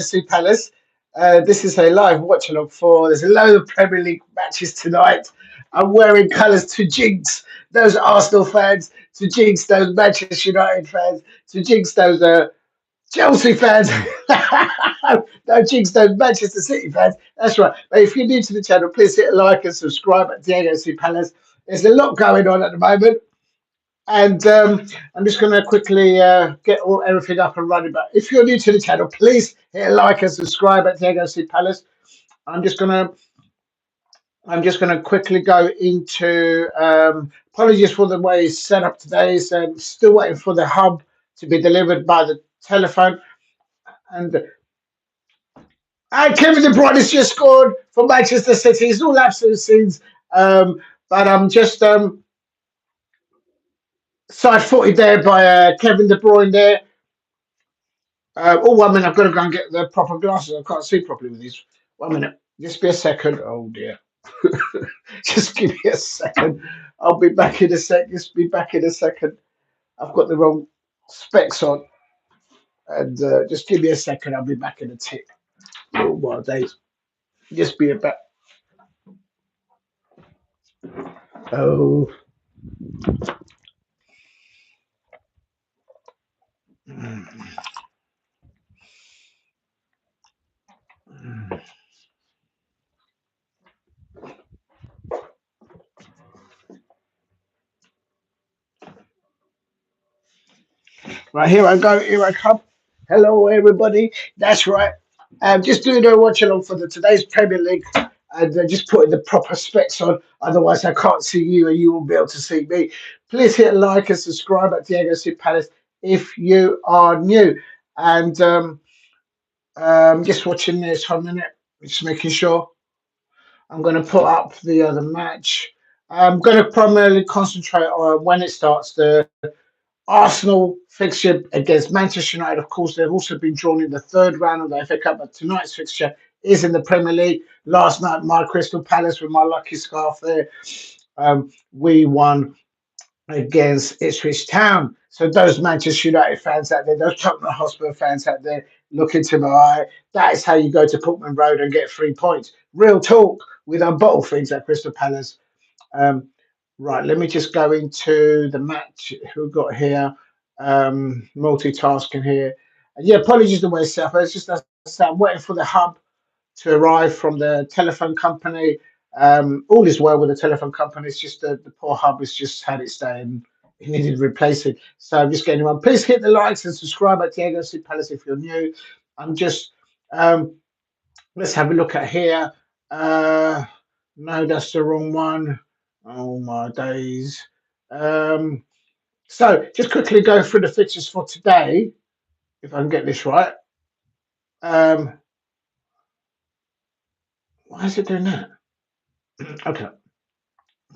Crystal Palace. This is a live watch along for. There's a load of Premier League matches tonight. I'm wearing colours to jinx those Arsenal fans, to jinx those Manchester United fans, to jinx those Chelsea fans. No, jinx those Manchester City fans. That's right. But if you're new to the channel, please hit a like and subscribe at Diego C Palace. There's a lot going on at the moment. And I'm just going to quickly get everything up and running. But if you're new to the channel, please hit a like and subscribe at Diego C Palace. I'm just going to quickly go into apologies for the way it's set up today. So still waiting for the hub to be delivered by the telephone. And Kevin De Bruyne has just scored for Manchester City. It's all absolute scenes. But I'm just side footed there by Kevin De Bruyne there. Oh, 1 minute. I've got to go and get the proper glasses. I can't see properly with these. 1 minute. Just be a second. Oh, dear. Just give me a second. I'll be back in a sec. Just be back in a second. I've got the wrong specs on. And just give me a second. I'll be back in a tick. Oh, my days. Just be a bit. Oh. Right, here I go. Here I come. Hello, everybody. That's right. I'm just doing a watch along for today's Premier League and just putting the proper specs on. Otherwise, I can't see you and you won't be able to see me. Please hit like and subscribe at Diego C Palace if you are new. And just watching this for a minute, just making sure. I'm going to put up the other match. I'm going to primarily concentrate on when it starts. The Arsenal fixture against Manchester United, of course, they've also been drawn in the third round of the FA Cup, but tonight's fixture is in the Premier League. Last night, my Crystal Palace with my lucky scarf there, we won against Ipswich Town. So those Manchester United fans out there, those Tottenham Hotspur fans out there, look into my eye. That is how you go to Portman Road and get 3 points. Real talk. We don't bottle things at Crystal Palace. Right, let me just go into the match. Who we've got here? Multitasking here. And yeah, apologies the way it's set up. It's just that I'm waiting for the hub to arrive from the telephone company. All is well with the telephone company. It's just the poor hub has just had its day and it needed replacing. So I'm just getting one. Please hit the likes and subscribe at Diego C Palace if you're new. I'm just let's have a look at here. No, that's the wrong one. Oh my days. So just quickly go through the fixtures for today, if I can get this right. Why is it doing that? Okay,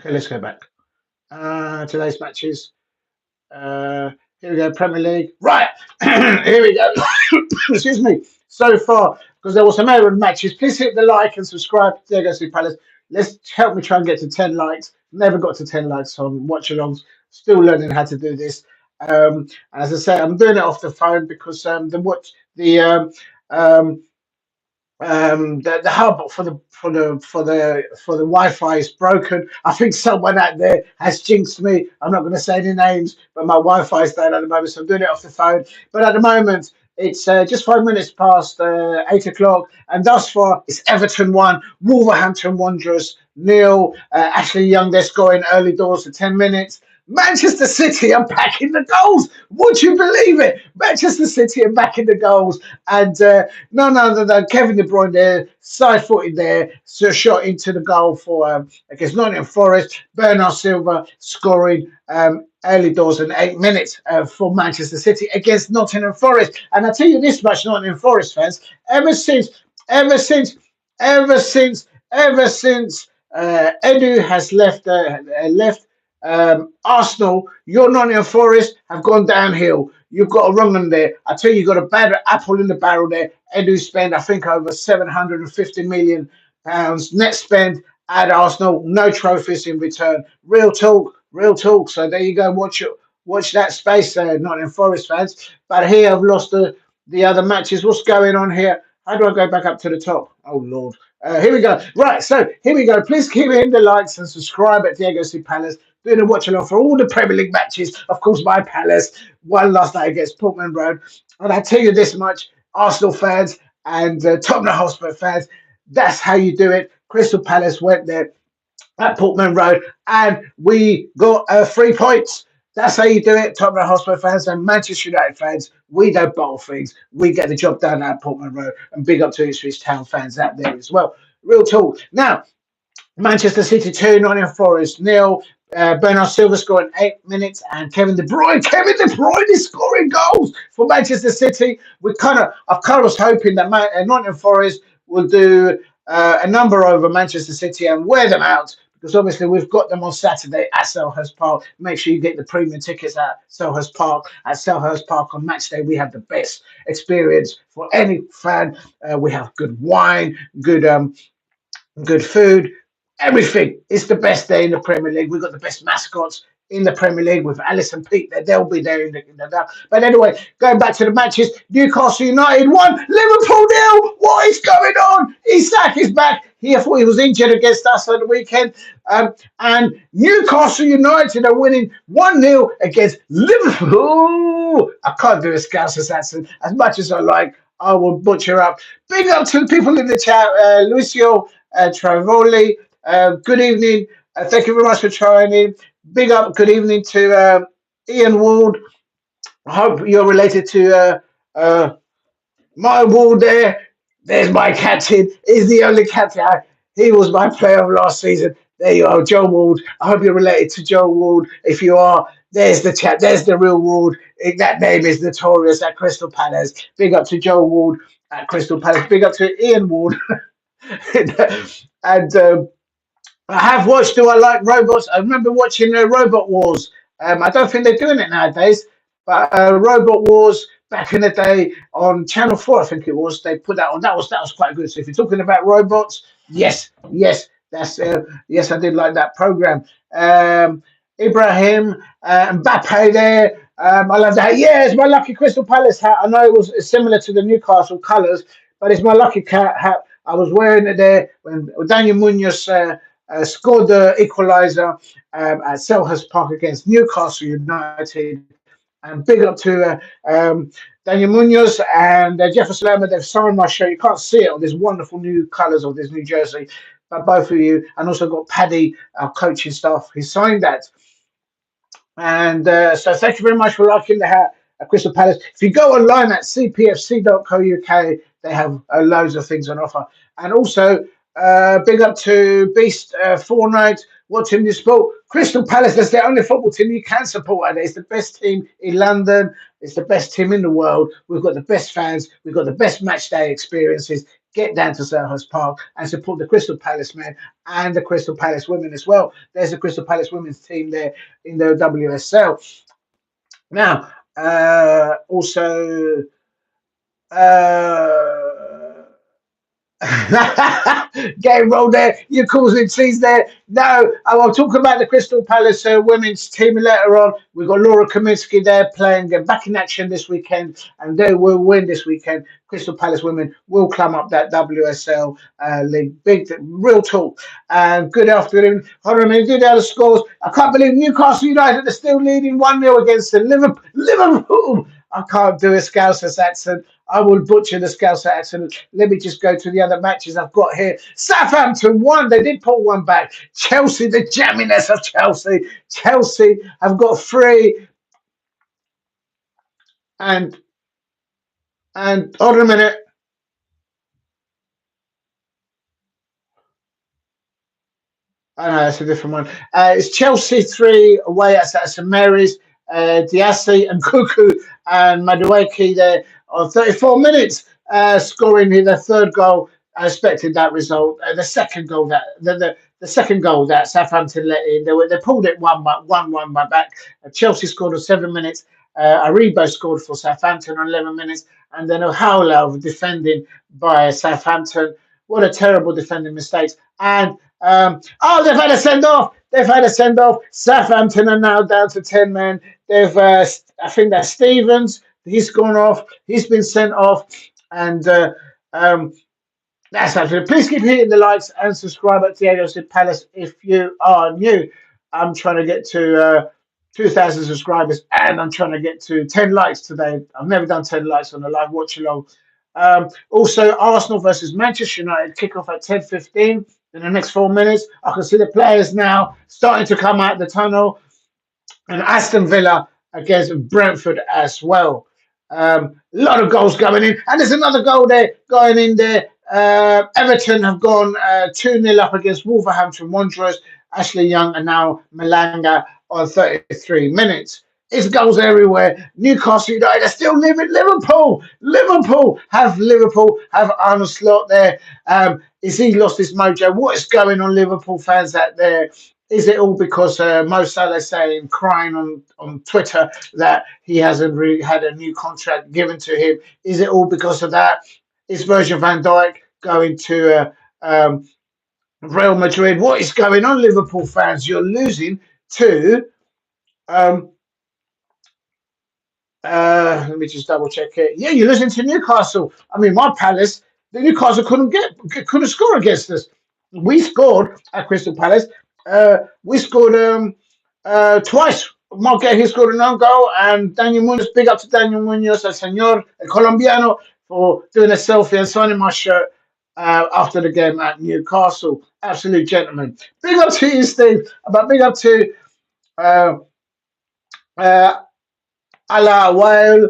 let's go back. Today's matches. Here we go, Premier League. Right, here we go. Excuse me. So far, because there was some error matches, please hit the like and subscribe to Diego C Palace. Let's help me try and get to 10 likes. Never got to 10 likes on watch alongs. Still learning how to do this. As I say, I'm doing it off the phone because the hub for the Wi-Fi is broken. I think someone out there has jinxed me. I'm not going to say any names, but my Wi-Fi is down at the moment, so I'm doing it off the phone. But at the moment, it's just 5 minutes past 8 o'clock, and thus far, it's Everton 1, Wolverhampton Wanderers 0. Ashley Young, they're scoring early doors for 10 minutes. Manchester City are back in the goals. Would you believe it? Manchester City are back in the goals. And none other than Kevin De Bruyne there, side-footed there, so shot into the goal for against Nottingham Forest. Bernard Silva scoring early doors in 8 minutes for Manchester City against Nottingham Forest. And I tell you this much, Nottingham Forest fans, ever since Edu has left Arsenal, your Nottingham Forest have gone downhill. You've got a wrong one there. I tell you, you've got a bad apple in the barrel there. Edu spent, I think, over £750 million net spend at Arsenal. No trophies in return. Real talk, real talk. So there you go. Watch that space there, Nottingham Forest fans. But here I've lost the other matches. What's going on here? How do I go back up to the top? Oh Lord. Here we go. Right, so here we go. Please keep hitting the likes and subscribe at Diego C Palace. Doing a watch along for all the Premier League matches. Of course, my Palace won last night against Portman Road. And I tell you this much, Arsenal fans and Tottenham Hotspur fans, that's how you do it. Crystal Palace went there at Portman Road, and we got 3 points. That's how you do it, Tottenham Hotspur fans and Manchester United fans. We don't bottle things. We get the job done at Portman Road, and big up to Ipswich Town fans out there as well. Real talk. Now, Manchester City 2, Nottingham Forest nil. Bernard Silva scoring 8 minutes, and Kevin De Bruyne. Kevin De Bruyne is scoring goals for Manchester City. I kind of was hoping that Nottingham Forest will do a number over Manchester City and wear them out, because obviously we've got them on Saturday at Selhurst Park. Make sure you get the premium tickets at Selhurst Park. At Selhurst Park on match day, we have the best experience for any fan. We have good wine, good food, everything. It's the best day in the Premier League. We've got the best mascots in the Premier League with Alice and Pete. They'll be there in the dark. But anyway, going back to the matches, Newcastle United 1, Liverpool 0. What is going on? Isak is back. I thought he was injured against us on the weekend. And Newcastle United are winning 1-0 against Liverpool. I can't do a Scouse assassin as much as I like. I will butcher up. Big up to the people in the chat. Lucio Travoli, good evening. Thank you very much for joining. Big up, good evening to Ian Ward. I hope you're related to my Ward there. There's my captain. He's the only captain. He was my player of last season. There you are, Joe Ward. I hope you're related to Joe Ward. If you are, there's the chap. There's the real Ward. That name is notorious at Crystal Palace. Big up to Joe Ward at Crystal Palace. Big up to Ian Ward. And I have watched Do I Like Robots? I remember watching Robot Wars. I don't think they're doing it nowadays, but Robot Wars back in the day on Channel 4, I think it was, they put that on. That was quite good. So if you're talking about robots, yes, that's yes, I did like that program. Ibrahim Mbappe there. I love that. Yeah, it's my lucky Crystal Palace hat. I know it was similar to the Newcastle colours, but it's my lucky hat. I was wearing it there when Daniel Munoz scored the equaliser at Selhurst Park against Newcastle United. And big up to Daniel Munoz and Jefferson Lerma. They've signed my shirt. You can't see it on these wonderful new colours of this new jersey, but both of you. And also got Paddy, our coaching staff. He signed that. And so thank you very much for liking the hat at Crystal Palace. If you go online at cpfc.co.uk, they have loads of things on offer. And also, big up to Beast Fortnite. What team do you support? Crystal Palace. That's the only football team you can support. It's the best team in London. It's the best team in the world. We've got the best fans. We've got the best match day experiences. Get down to Selhurst Park and support the Crystal Palace men and the Crystal Palace women as well. There's the Crystal Palace women's team there in the WSL. Now, also... Game roll there, you causing cheese there. No, I'll talk about the Crystal Palace women's team later on. We've got Laura Kaminsky there playing back in action this weekend, and they will win this weekend. Crystal Palace women will climb up that WSL league. Big, real talk. And good afternoon. Hold on a minute, do the other scores. I can't believe Newcastle United are still leading 1-0 against the Liverpool. I can't do a Scouser accent. I will butcher the Scouser accent. Let me just go to the other matches I've got here. Southampton won. They did pull one back. Chelsea, the jamminess of Chelsea. Chelsea have got 3. And hold on a minute. Oh, no, that's a different one. It's Chelsea 3 away at St Mary's. Diassi and Cuckoo and Madueke there on 34 minutes, scoring the third goal. I expected that result. The second goal that the second goal that Southampton let in, they pulled it 1-1 by back. Chelsea scored on 7 minutes. Aribo scored for Southampton on 11 minutes, and then a howler of defending by Southampton. What a terrible defending mistakes! And they've had a send off. They've had a send off. Southampton are now down to 10 men. They've, I think that's Stevens. He's gone off. He's been sent off, and Um, that's absolutely. Please keep hitting the likes and subscribe at Diego Sid Palace if you are new. I'm trying to get to 2,000 subscribers and I'm trying to get to 10 likes today. I've never done 10 likes on a live watch along. Also, Arsenal versus Manchester United kickoff at 10:15 in the next 4 minutes. I can see the players now starting to come out the tunnel, and Aston Villa against Brentford as well. A lot of goals going in, and there's another goal there going in there. Everton have gone 2-0 up against Wolverhampton Wanderers. Ashley Young and now Malanga on 33 minutes. It's goals everywhere. Newcastle United are still living. Liverpool have Arnold Slot there. Is he lost his mojo? What is going on, Liverpool fans out there? Is it all because Mo Salah saying, crying on Twitter that he hasn't really had a new contract given to him? Is it all because of that? Is Virgil van Dijk going to Real Madrid? What is going on, Liverpool fans? You're losing to. Um, let me just double check it. Yeah, you're losing to Newcastle. I mean, my Palace, the Newcastle couldn't score against us. We scored at Crystal Palace. We scored twice. Mark he scored an own goal, and Daniel Munoz, big up to Daniel Munoz, el señor, el colombiano, for doing a selfie and signing my shirt after the game at Newcastle. Absolute gentleman. Big up to you, Steve. But big up to uh, uh, Allah while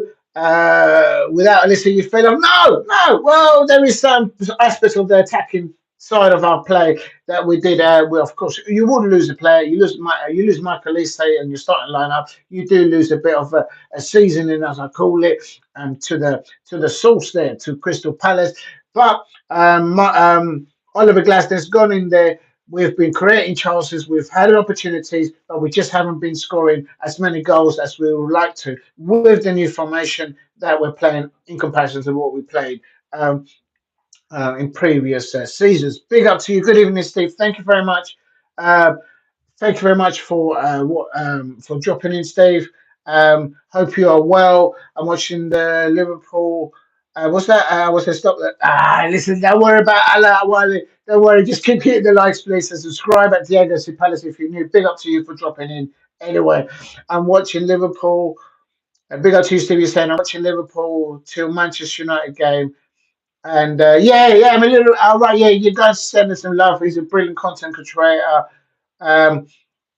without Alyssa you fell off. No. Well, there is some aspects of the attacking side of our play that we did. Well, of course, you wouldn't lose a player. You lose Michael Elise and your starting lineup. You do lose a bit of a seasoning, as I call it, to the source there to Crystal Palace. But Oliver Glasner's gone in there. We've been creating chances, we've had opportunities, but we just haven't been scoring as many goals as we would like to with the new formation that we're playing in comparison to what we played in previous seasons. Big up to you. Good evening, Steve. Thank you very much. Uh, Thank you very much for dropping in, Steve. Hope you are well. I'm watching the Liverpool. What's that? What's that? Stop that. Listen, don't worry about Allah. Don't worry. Just keep hitting the likes, please, and subscribe at Diego C Palace if you're new. Big up to you for dropping in. Anyway, I'm watching Liverpool. Big up to you, Steve. You're saying I'm watching Liverpool till Manchester United game. And yeah, I mean, all right, yeah, you guys send us some love. He's a brilliant content creator. Um,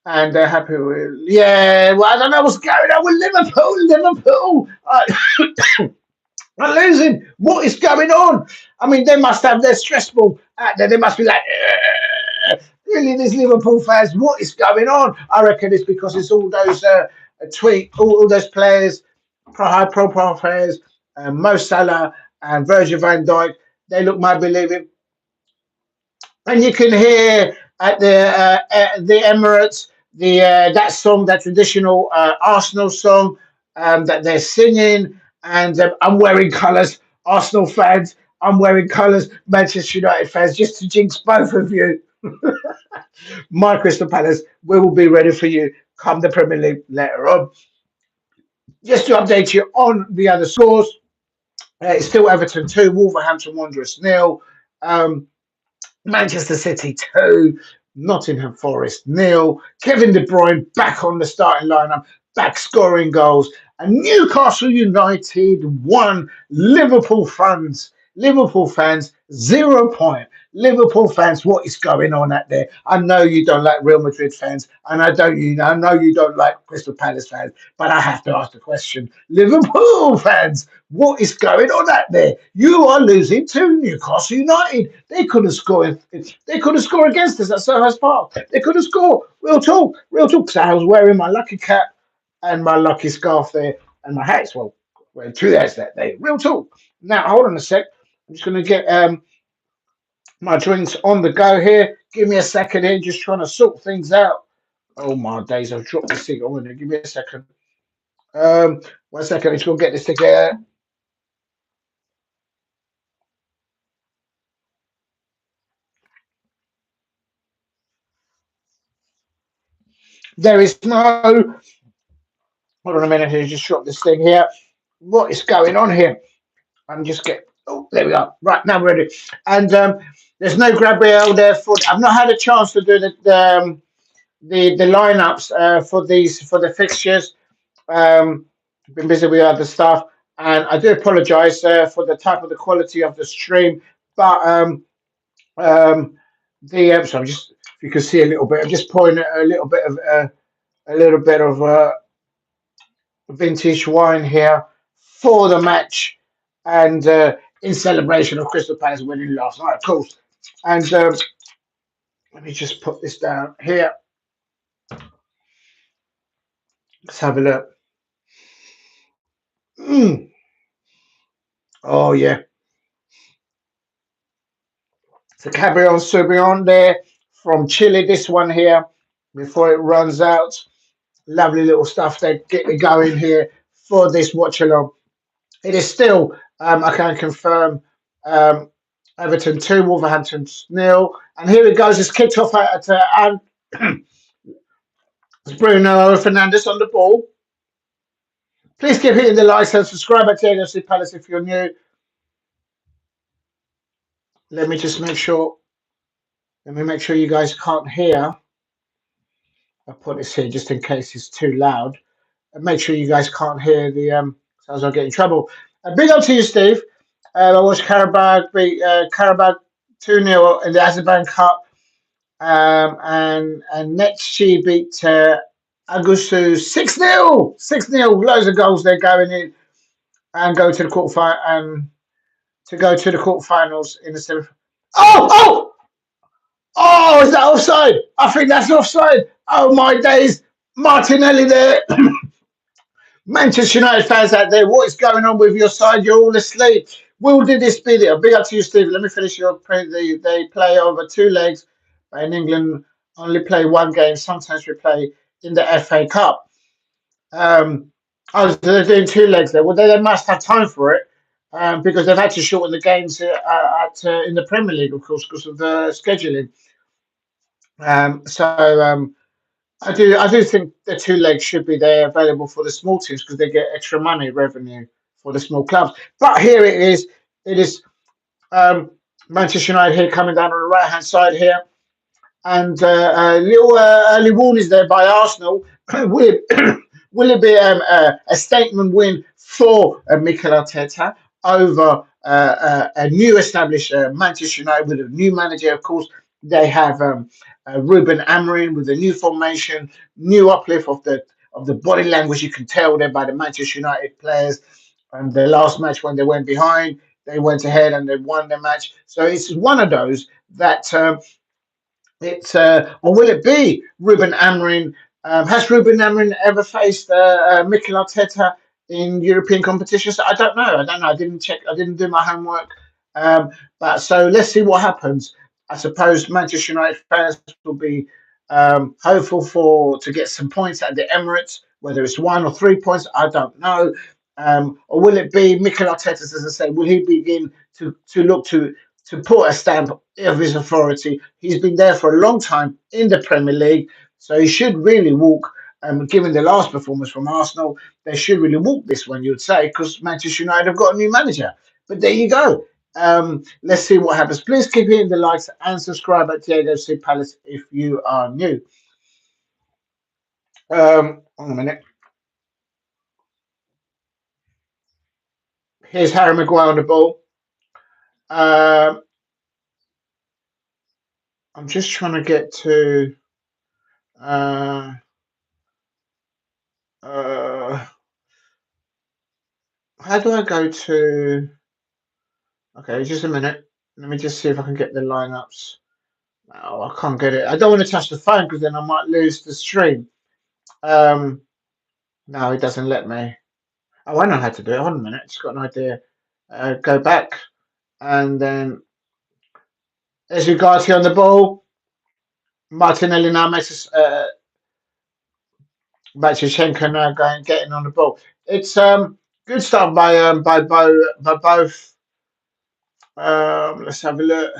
and they're happy with. Yeah, well, I don't know what's going on with Liverpool. We're losing. What is going on? I mean, they must have their stressful out there. They must be like, really, these Liverpool fans, what is going on? I reckon it's because it's all those all those players, high profile players, Mo Salah and Virgil van Dijk. They look my believing. And you can hear at the Emirates that song, that traditional Arsenal song that they're singing, and I'm wearing colours, Arsenal fans. I'm wearing colours, Manchester United fans, just to jinx both of you. My Crystal Palace, we will be ready for you come the Premier League later on. Just to update you on the other scores, it's still Everton 2, Wolverhampton Wanderers 0. Manchester City 2, Nottingham Forest 0. Kevin De Bruyne back on the starting lineup, back scoring goals. And Newcastle United 1. Liverpool fans 0 point. Liverpool fans, what is going on out there? I know you don't like Real Madrid fans, and I know you don't like Crystal Palace fans, but I have to ask the question: Liverpool fans, what is going on out there? You are losing to Newcastle United. They couldn't score. They couldn't score against us at Selhurst Park. They couldn't score. Real talk. Real talk. So I was wearing my lucky cap and my lucky scarf there, and my hats. Well, wearing two hats that day. Real talk. Now hold on a sec. I'm just going to get my drinks on the go here. Give me a second here. Just trying to sort things out. Oh my days! I've dropped the cigarette. On there. Give me a second. 1 second. I'm just going to get this together. There is no. Hold on a minute here. Just drop this thing here. What is going on here? I'm just get Oh, there we are. Right, now we're ready. And there's no Gabriel there for. I've not had a chance to do the lineups for the fixtures. Been busy with other stuff, and I do apologise for the type of the quality of the stream, but um, so I'm just if you can see a little bit, I'm just pouring a little bit of vintage wine here for the match, and in celebration of Crystal Palace winning last night, of course. And let me just put this down here. Let's have a look. Mm. Oh yeah, so Cabernet Sauvignon there from Chile. This one here before it runs out. Lovely little stuff they get me going here for this watch along. It is still, I can confirm, um, Everton 2, Wolverhampton nil. And here it goes. It's kicked off at Bruno Fernandes on the ball. Please keep hitting the likes and subscribe at TNFC Palace if you're new. Let me just make sure. Let me make sure you guys can't hear. I'll put this here just in case it's too loud. And make sure you guys can't hear the sounds I'll get in trouble. Big up to you, Steve. I watched Karabakh beat Karabakh 2-0 in the Azerbaijan Cup. And Netchi beat Agusu 6-0. 6-0. Loads of goals they're going in and go to the quarterfinals in the semi. Oh! Oh, is that offside? I think that's offside. Oh my days. Martinelli there. Manchester United fans out there, what is going on with your side? You're all asleep. Will did this video? Big up to you, Steve. Let me finish your They play over two legs. In England, only play one game. Sometimes we play in the FA Cup. Oh, so they're doing two legs there. Well, they must have time for it because they've had to shorten the games in the Premier League, of course, because of the scheduling. So I do think the two legs should be there available for the small teams because they get extra money revenue for the small clubs. But here it is. It is Manchester United here coming down on the right hand side here, and a little early warnings there by Arsenal. will it, will it be a statement win for Mikel Arteta over a new established Manchester United with a new manager? Of course, they have Ruben Amorim with a new formation, new uplift of the body language. You can tell there by the Manchester United players. And the last match when they went behind, they went ahead and they won the match. So it's one of those that it's or will it be Ruben Amorim? Has Ruben Amorim ever faced Mikel Arteta in European competitions? I don't know. I don't know. I didn't check. I didn't do my homework. But so let's see what happens. I suppose Manchester United fans will be hopeful to get some points at the Emirates. Whether it's 1 or 3 points, I don't know. Or will it be Mikel Arteta, as I say, will he begin to look to put a stamp of his authority? He's been there for a long time in the Premier League, so he should really walk. Given the last performance from Arsenal, they should really walk this one, you would say, because Manchester United have got a new manager. But there you go. Let's see what happens. Please keep hitting the likes and subscribe at Diego C Palace if you are new. Hold on a minute. Here's Harry Maguire on the ball. I'm just trying to get to. How do I go to? Okay, just a minute. Let me just see if I can get the lineups. Oh, I can't get it. I don't want to touch the phone because then I might lose the stream. No, it doesn't let me. Oh, I know how to do it. Hold on a minute. Just got an idea. Go back and then there's Ugarte on the ball. Martinelli now makes Bachchenko now getting on the ball. It's good stuff by both. Let's have a look.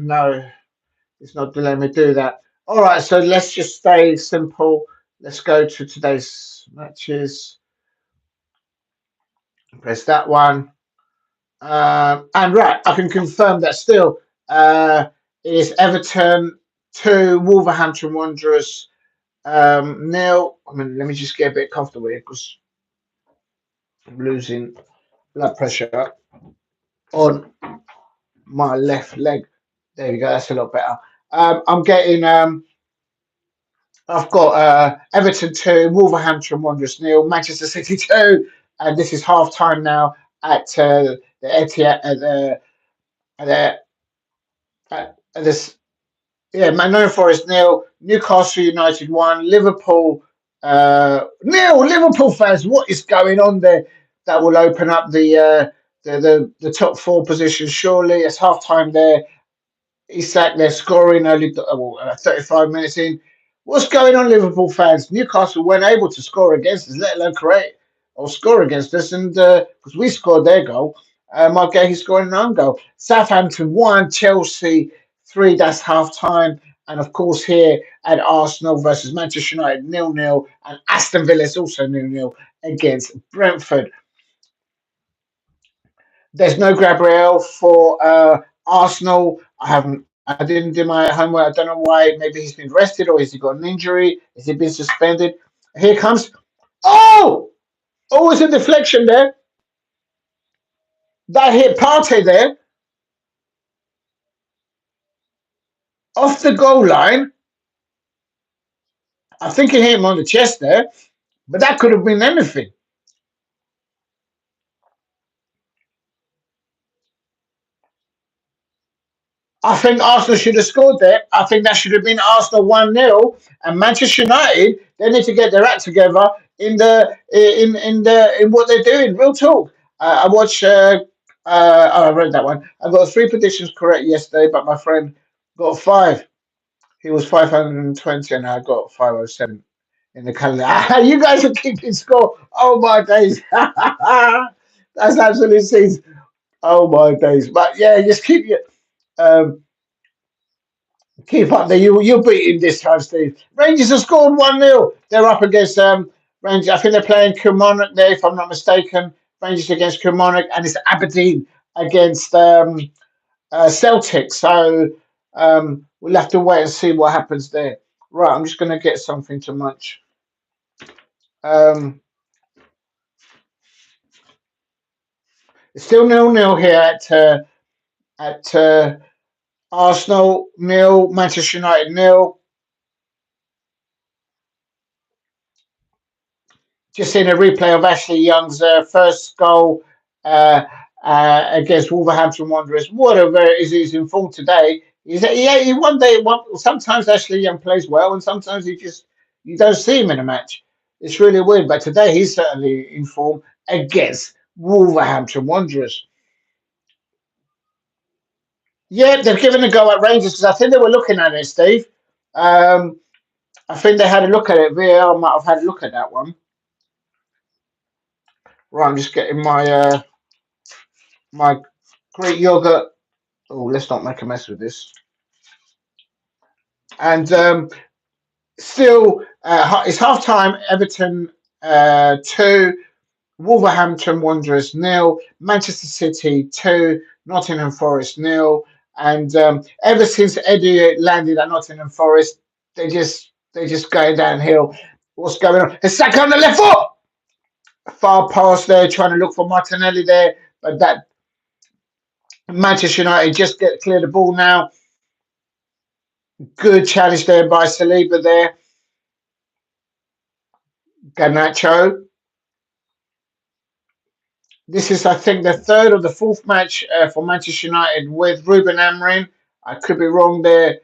No, it's not letting me do that. All right, so let's just stay simple. let's go to today's matches. Press that one. And right, I can confirm that still it is Everton 2, Wolverhampton Wanderers nil. I mean, let me just get a bit comfortable here because I'm losing blood pressure on my left leg. There you go. That's a lot better. I'm getting. I've got Everton 2, Wolverhampton Wanderers nil, Manchester City 2, and this is half time now at the Etihad at the at this. Yeah, Nottingham Forest nil, Newcastle United 1, Liverpool nil. Liverpool fans, what is going on there? That will open up the top four positions. Surely it's half time there. Isak, they're scoring early, 35 minutes in. What's going on, Liverpool fans? Newcastle weren't able to score against us, let alone create or score against us, and because we scored their goal, Margate scoring an own goal. Southampton 1, Chelsea 3. That's half time, and of course here at Arsenal versus Manchester United 0-0, and Aston Villa is also 0-0 against Brentford. There's no Gabriel for Arsenal. I didn't do my homework. I don't know why. Maybe he's been rested or has he got an injury? Has he been suspended? Here comes. Oh! Oh, it's a deflection there. That hit Partey there off the goal line. I think it hit him on the chest there, but that could have been anything. I think Arsenal should have scored there. I think that should have been Arsenal 1-0, and Manchester United, they need to get their act together in what they're doing. Real talk. I watched. I read that one. I got three predictions correct yesterday, but my friend got five. He was 520, and I got 507 in the calendar. You guys are keeping score. Oh my days! That's absolutely insane. Oh my days! But yeah, just keep your. Um, Keep up there. You're beating this time, Steve. Rangers have scored 1-0. They're up against Rangers. I think they're playing Kilmarnock there, if I'm not mistaken. Rangers against Kilmarnock, and it's Aberdeen against Celtic. So we'll have to wait and see what happens there. Right, I'm just going to get something to munch. It's still 0-0 here at Arsenal nil, Manchester United nil. Just seen a replay of Ashley Young's first goal against Wolverhampton Wanderers. What a very is he's in form today. He one day sometimes Ashley Young plays well and sometimes you don't see him in a match. It's really weird, but today he's certainly in form against Wolverhampton Wanderers. Yeah, they've given a go at Rangers because I think they were looking at it, Steve. I think they had a look at it. VAR might have had a look at that one. Right, I'm just getting my Greek yogurt. Oh, let's not make a mess with this. And still, it's half time. Everton 2, Wolverhampton Wanderers nil, Manchester City 2, Nottingham Forest nil. And ever since Eddie landed at Nottingham Forest, they just going downhill. What's going on? It's Saka on the left foot. Far past there, trying to look for Martinelli there, but that Manchester United just get clear the ball now. Good challenge there by Saliba there. Garnacho. This is, I think, the third or the fourth match for Manchester United with Ruben Amorim. I could be wrong there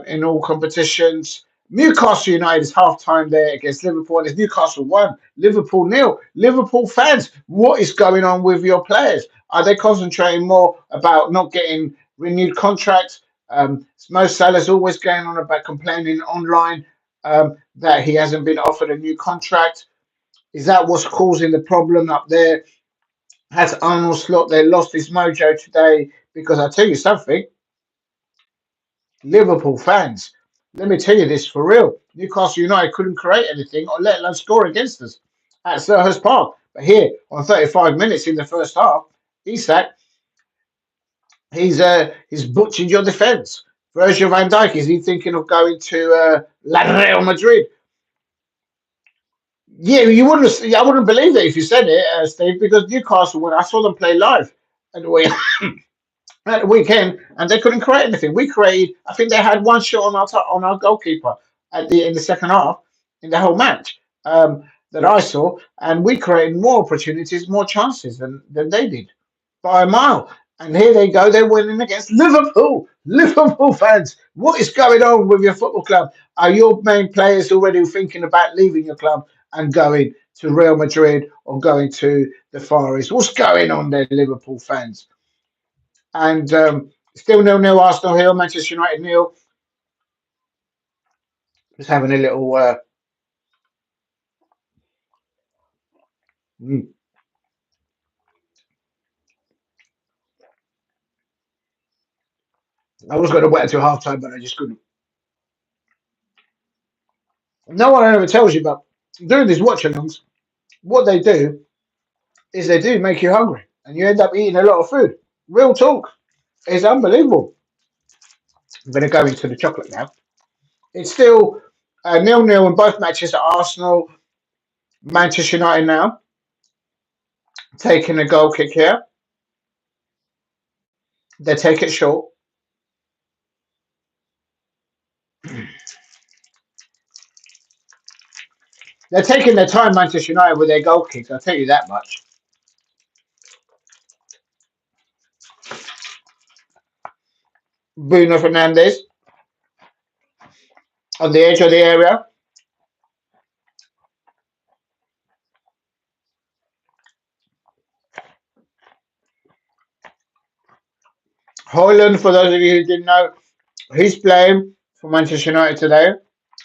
in all competitions. Newcastle United is half time there against Liverpool. And it's Newcastle 1, Liverpool nil. Liverpool fans, what is going on with your players? Are they concentrating more about not getting renewed contracts? Mo Salah's always going on about complaining online that he hasn't been offered a new contract. Is that what's causing the problem up there? Has Arnold Slot there lost his mojo today? Because I tell you something, Liverpool fans, Let me tell you this for real. Newcastle United couldn't create anything or let alone score against us at Selhurst Park. But here, on 35 minutes in the first half, Isak, he's butchered your defence. Virgil van Dijk, is he thinking of going to La Real Madrid? Yeah, you wouldn't. I wouldn't believe it if you said it, Steve, because Newcastle, when I saw them play live at at the weekend, and they couldn't create anything. We created. I think they had one shot on on our goalkeeper at the in the second half in the whole match that I saw, and we created more opportunities, more chances than they did by a mile. And here they go, they're winning against Liverpool. Liverpool fans, what is going on with your football club? Are your main players already thinking about leaving your club and going to Real Madrid or going to the Far East? What's going on there, Liverpool fans? And still nil-nil, Arsenal nil, Manchester United nil. Just having a little. Mm. I was going to wait until half time, but I just couldn't. No one ever tells you, but doing these watch alongs, what they do is they do make you hungry, and you end up eating a lot of food. Real talk, it's unbelievable. I'm going to go into the chocolate now. It's still nil-nil in both matches at Arsenal. Manchester United now taking a goal kick here. They take it short. They're taking their time, Manchester United, with their goal kicks. I'll tell you that much. Bruno Fernandes on the edge of the area. Hoyland, for those of you who didn't know, he's playing for Manchester United today.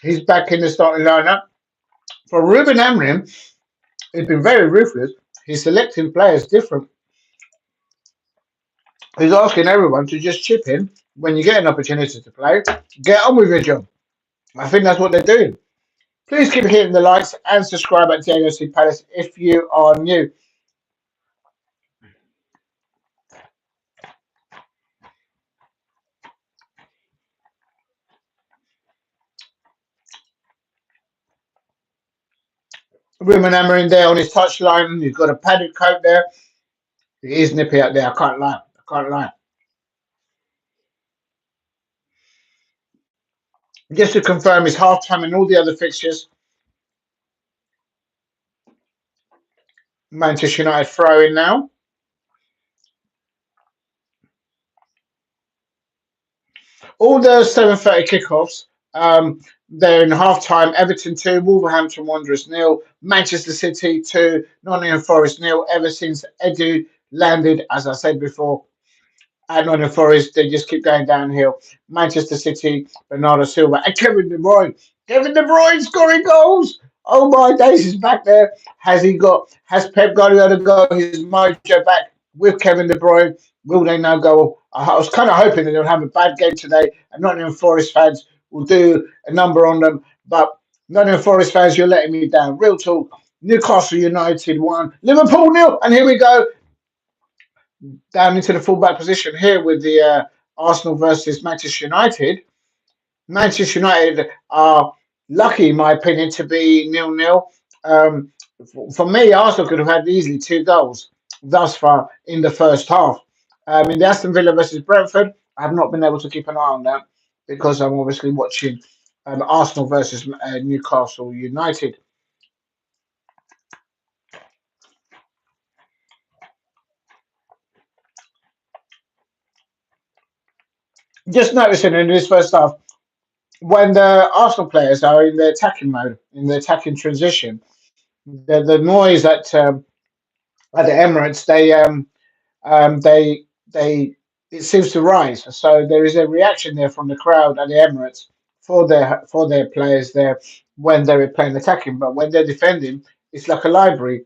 He's back in the starting lineup. For Ruben Amorim, he's been very ruthless. He's selecting players different. He's asking everyone to just chip in when you get an opportunity to play. Get on with your job. I think that's what they're doing. Please keep hitting the likes and subscribe at JLC Palace if you are new. Ruben Amorim there on his touchline. He's got a padded coat there. He is nippy out there. I can't lie. I can't lie. Just to confirm his half time and all the other fixtures. Manchester United throw in now. All the 7:30 kickoffs. They're in half time. Everton 2, Wolverhampton Wanderers nil, Manchester City 2, Nottingham Forest nil. Ever since Edu landed, as I said before, at Nottingham Forest, they just keep going downhill. Manchester City, Bernardo Silva, and Kevin De Bruyne. Kevin De Bruyne scoring goals. Oh my days, he's back there. Has Pep Guardiola got his mojo back with Kevin De Bruyne? Will they now go? I was kind of hoping that they'll have a bad game today, and Nottingham Forest fans will do a number on them. But Nottingham Forest fans, you're letting me down. Real talk. Newcastle United 1, Liverpool nil, and here we go down into the fullback position here with the Arsenal versus Manchester United. Manchester United are lucky, in my opinion, to be nil-nil. For me, Arsenal could have had easily 2 goals thus far in the first half. In the Aston Villa versus Brentford, I have not been able to keep an eye on that because I'm obviously watching Arsenal versus Newcastle United. Just noticing in this first half, when the Arsenal players are in the attacking mode, in the attacking transition, the noise at the Emirates, they it seems to rise. So there is a reaction there from the crowd at the Emirates for their players there when they're playing attacking, but when they're defending, it's like a library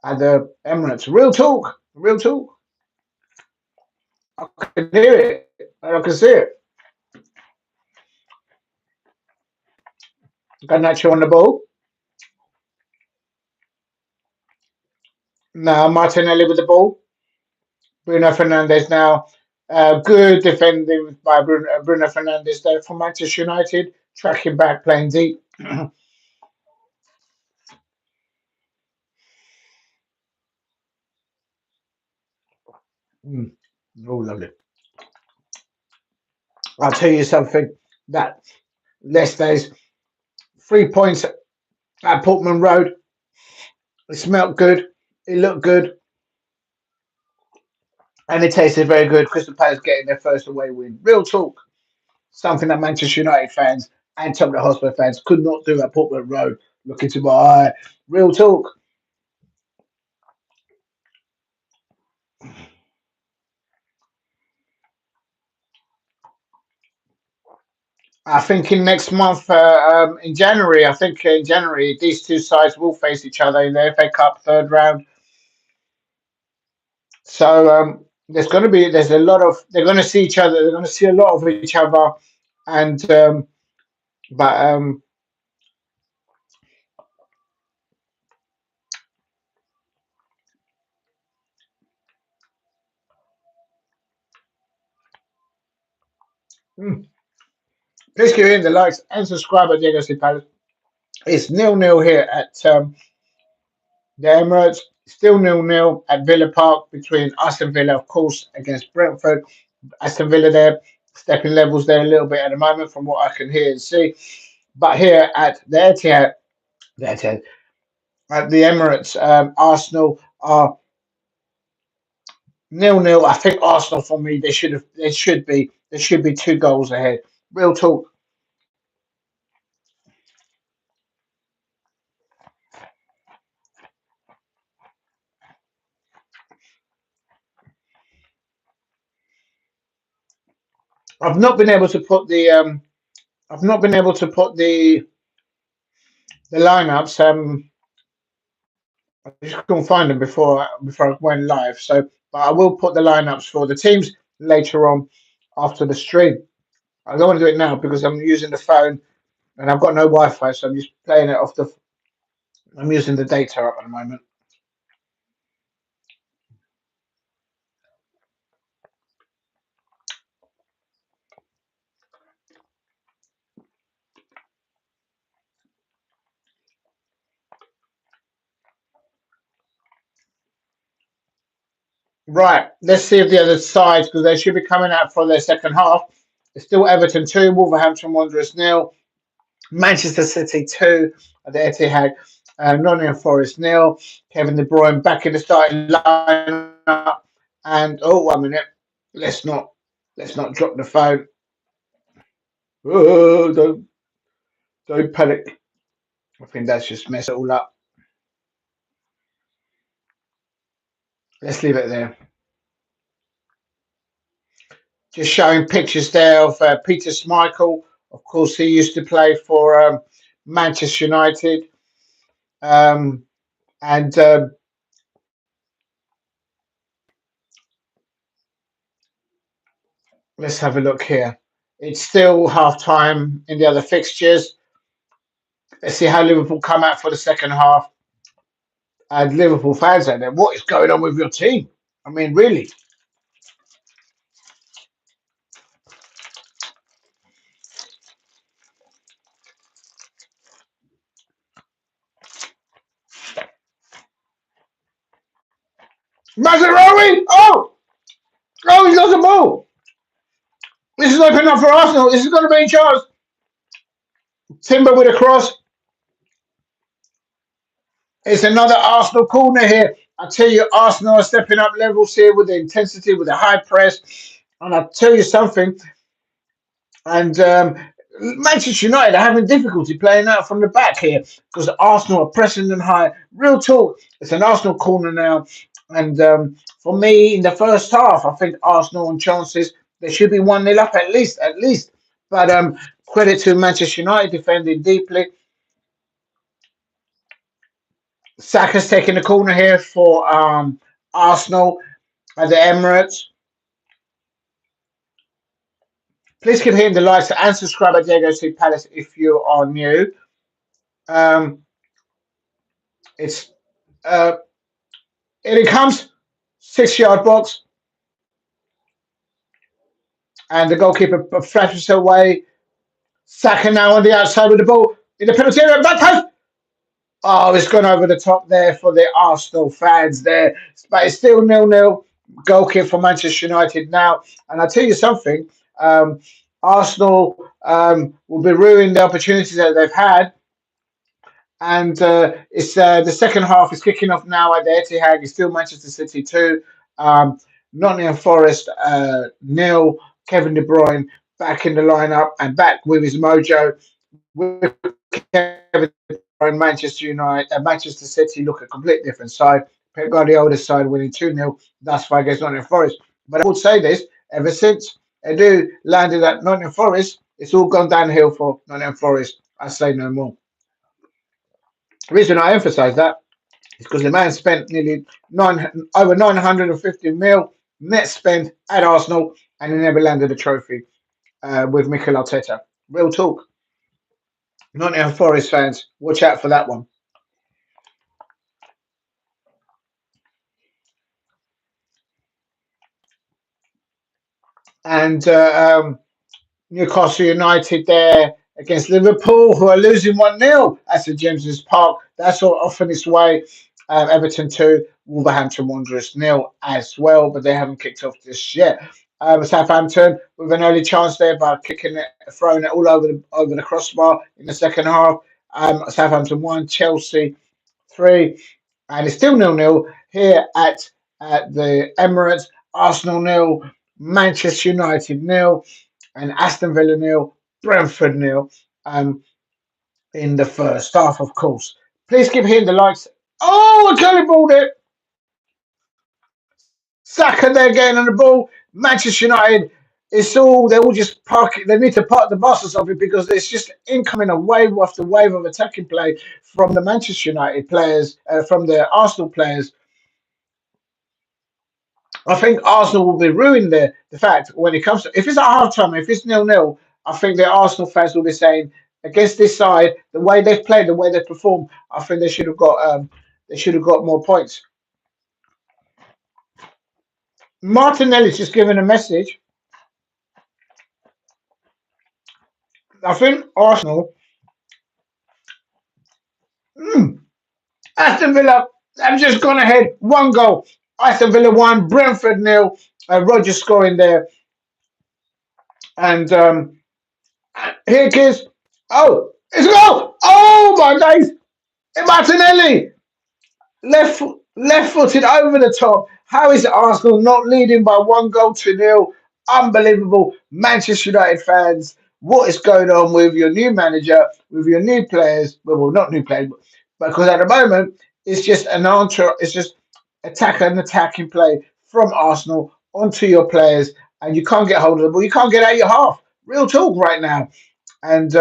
at the Emirates. Real talk, real talk. I can hear it, and I can see it. Garnacho on the ball. Now Martinelli with the ball. Bruno Fernandes now. Good defending by Bruno Fernandes there for Manchester United. Tracking back, playing deep. Mm. Oh, lovely. I'll tell you something. That Leicester's 3 points at Portman Road. It smelled good. It looked good. And it tasted very good. Crystal Palace getting their first away win. Real talk. Something that Manchester United fans and Tottenham Hotspur fans could not do at Portman Road. Look into my eye. Real talk. I think in next month, in January, I think in January, these two sides will face each other in the FA Cup third round. So there's a lot of, they're going to see each other. They're going to see a lot of each other. And, but, mm, please give in the likes and subscribe at Diego C. Palace. It's 0-0 here at the Emirates. Still 0-0 at Villa Park between Aston Villa, of course, against Brentford. Aston Villa there, stepping levels there a little bit at the moment from what I can hear and see. But here at the Etihad at the Emirates, Arsenal are 0-0. I think Arsenal for me there should be 2 goals ahead. Real talk. I've not been able to put the I've not been able to put the lineups. I just couldn't find them before I went live. So, but I will put the lineups for the teams later on after the stream. I don't want to do it now because I'm using the phone and I've got no Wi-Fi, so I'm just playing it off the. I'm using the data up at the moment. Right, let's see if the other sides because they should be coming out for their second half. It's still Everton 2, Wolverhampton Wanderers 0, Manchester City 2 at the Etihad, Nottingham Forest 0, Kevin De Bruyne back in the starting lineup, and oh 1 minute, let's not drop the phone. Oh, don't panic. I think that's just messed it all up. Let's leave it there. Just showing pictures there of Peter Schmeichel. Of course, he used to play for Manchester United. Um, and let's have a look here. It's still half time in the other fixtures. Let's see how Liverpool come out for the second half. And Liverpool fans out there, what is going on with your team? I mean, really? Mazraoui! Oh, he's lost the ball. This is opening up for Arsenal. This is going to be a chance. Timber with a cross. It's another Arsenal corner here. I tell you, Arsenal are stepping up levels here with the intensity, with the high press. And I'll tell you something. And Manchester United are having difficulty playing out from the back here because Arsenal are pressing them high. Real talk. It's an Arsenal corner now. And for me, in the first half, I think Arsenal on chances, they should be 1-0 up at least. But credit to Manchester United defending deeply. Saka's taking the corner here for Arsenal at the Emirates. Please keep hitting the likes and subscribe at Diego C Palace if you are new. Um, it's uh, in it comes 6 yard box, and the goalkeeper flashes away. Saka now on the outside with the ball in the penalty area. Back post. Oh, it's gone over the top there for the Arsenal fans there, but it's still 0-0. Goal kick for Manchester United now, and I'll tell you something. Um, Arsenal will be ruining the opportunities that they've had, and it's the second half is kicking off now at the Etihad. It's still Manchester City 2, um, Nottingham Forest nil. Kevin De Bruyne back in the lineup and back with his mojo. With Kevin De Bruyne, Manchester United, Manchester City look a completely different side. Pep Guardiola's side winning 2-0 thus far against Nottingham Forest. But I would say this: ever since Edu landed at Nottingham Forest, it's all gone downhill for Nottingham Forest. I say no more. The reason I emphasise that is because the man spent nearly over 950 mil net spend at Arsenal, and he never landed a trophy with Mikel Arteta. Real talk. Nottingham Forest fans, watch out for that one. And Newcastle United there against Liverpool, who are losing 1-0 at St James's Park. That's all off in its way. Everton 2, Wolverhampton Wanderers 0 as well, but they haven't kicked off just yet. Southampton with an early chance there by kicking it, throwing it all over the crossbar in the second half. Southampton 1, Chelsea 3, and it's still 0-0 here at the Emirates. Arsenal 0, Manchester United 0, and Aston Villa 0, Brentford 0 in the first half, of course. Please keep hitting the likes. Oh, Kelly balled it. Saka there getting on the ball. Manchester United, they all just park it. They need to park the bus or something because it's just incoming a wave after wave of attacking play from the Manchester United players, from the Arsenal players. I think Arsenal will be ruined the fact when it comes to if it's at half time, if it's 0-0, I think the Arsenal fans will be saying against this side, the way they've played, the way they've performed, I think they should have got more points. Martinelli's just given a message. I think Arsenal, mm, Aston Villa have just gone ahead, one goal. Aston Villa 1, Brentford 0. Roger scoring there, and here it is. Oh, it's a goal! Oh my days! Martinelli left footed over the top. How is Arsenal not leading by 1-0? Unbelievable. Manchester United fans, what is going on with your new manager, with your new players? Well, not new players, but because at the moment it's just an answer, it's just attacking play from Arsenal onto your players, and you can't get hold of the ball. You can't get out your half. Real talk right now. And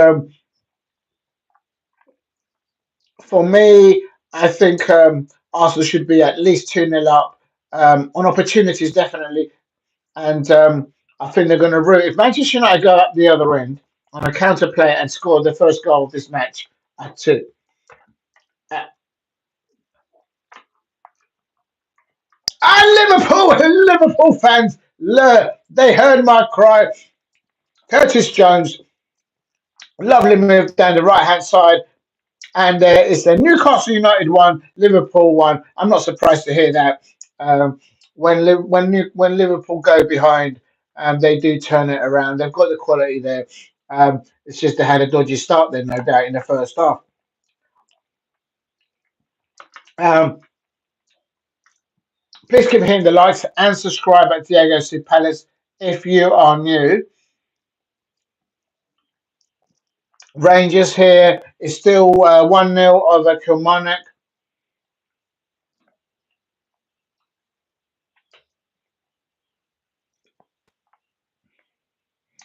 for me, I think Arsenal should be at least 2-0 up on opportunities, definitely. And I think they're going to root. If Manchester United go up the other end on a counter play and score the first goal of this match at 2. Uh, and Liverpool fans, they heard my cry. Curtis Jones, lovely move down the right hand side. And it's the Newcastle United 1, Liverpool 1. I'm not surprised to hear that. Um, when Liverpool go behind, they do turn it around. They've got the quality there. It's just they had a dodgy start there, no doubt, in the first half. Um, please keep hitting the likes and subscribe at Diego C Palace if you are new. Rangers here is still 1-0 over Kilmarnock.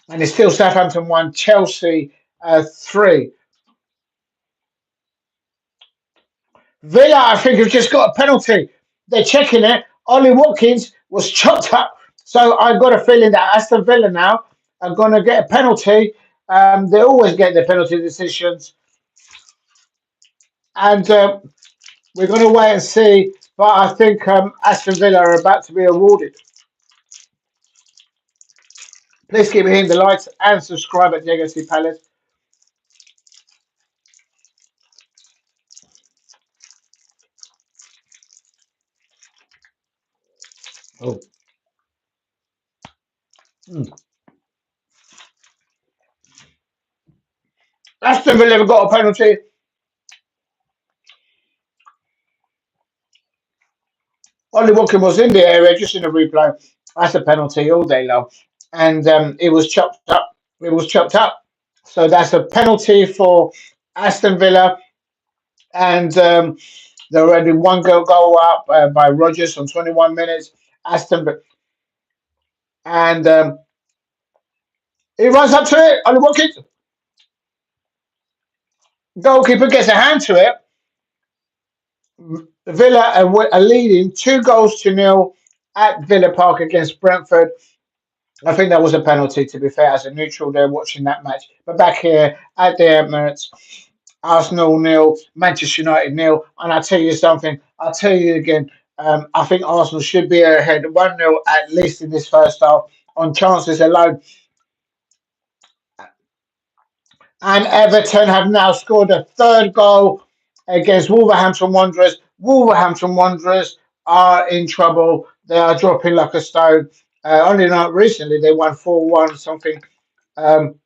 And it's still Southampton 1, Chelsea 3. Villa, I think, have just got a penalty. They're checking it. Ollie Watkins was chopped up. So I've got a feeling that Aston Villa now are going to get a penalty. They always get the penalty decisions. and we're going to wait and see. But I think Aston Villa are about to be awarded. Please keep hitting the likes and subscribe at Diego C Palace. Oh. Mm. Aston Villa have got a penalty. Ollie Watkins was in the area, just in a replay. That's a penalty all day long, and it was chopped up. It was chopped up. So that's a penalty for Aston Villa, and they're already one goal up by Rodgers on 21 minutes. Aston Villa, and he runs up to it. Ollie Watkins, goalkeeper gets a hand to it. Villa are leading 2 goals to nil at Villa Park against Brentford. I think that was a penalty, to be fair, as a neutral there watching that match. But back here at the Emirates, Arsenal nil, Manchester United nil. And I'll tell you something, I'll tell you again, I think Arsenal should be ahead 1-0 at least in this first half on chances alone. And Everton have now scored a third goal against Wolverhampton Wanderers. Wolverhampton Wanderers are in trouble. They are dropping like a stone. Only not recently, they won 4-1 something. Um,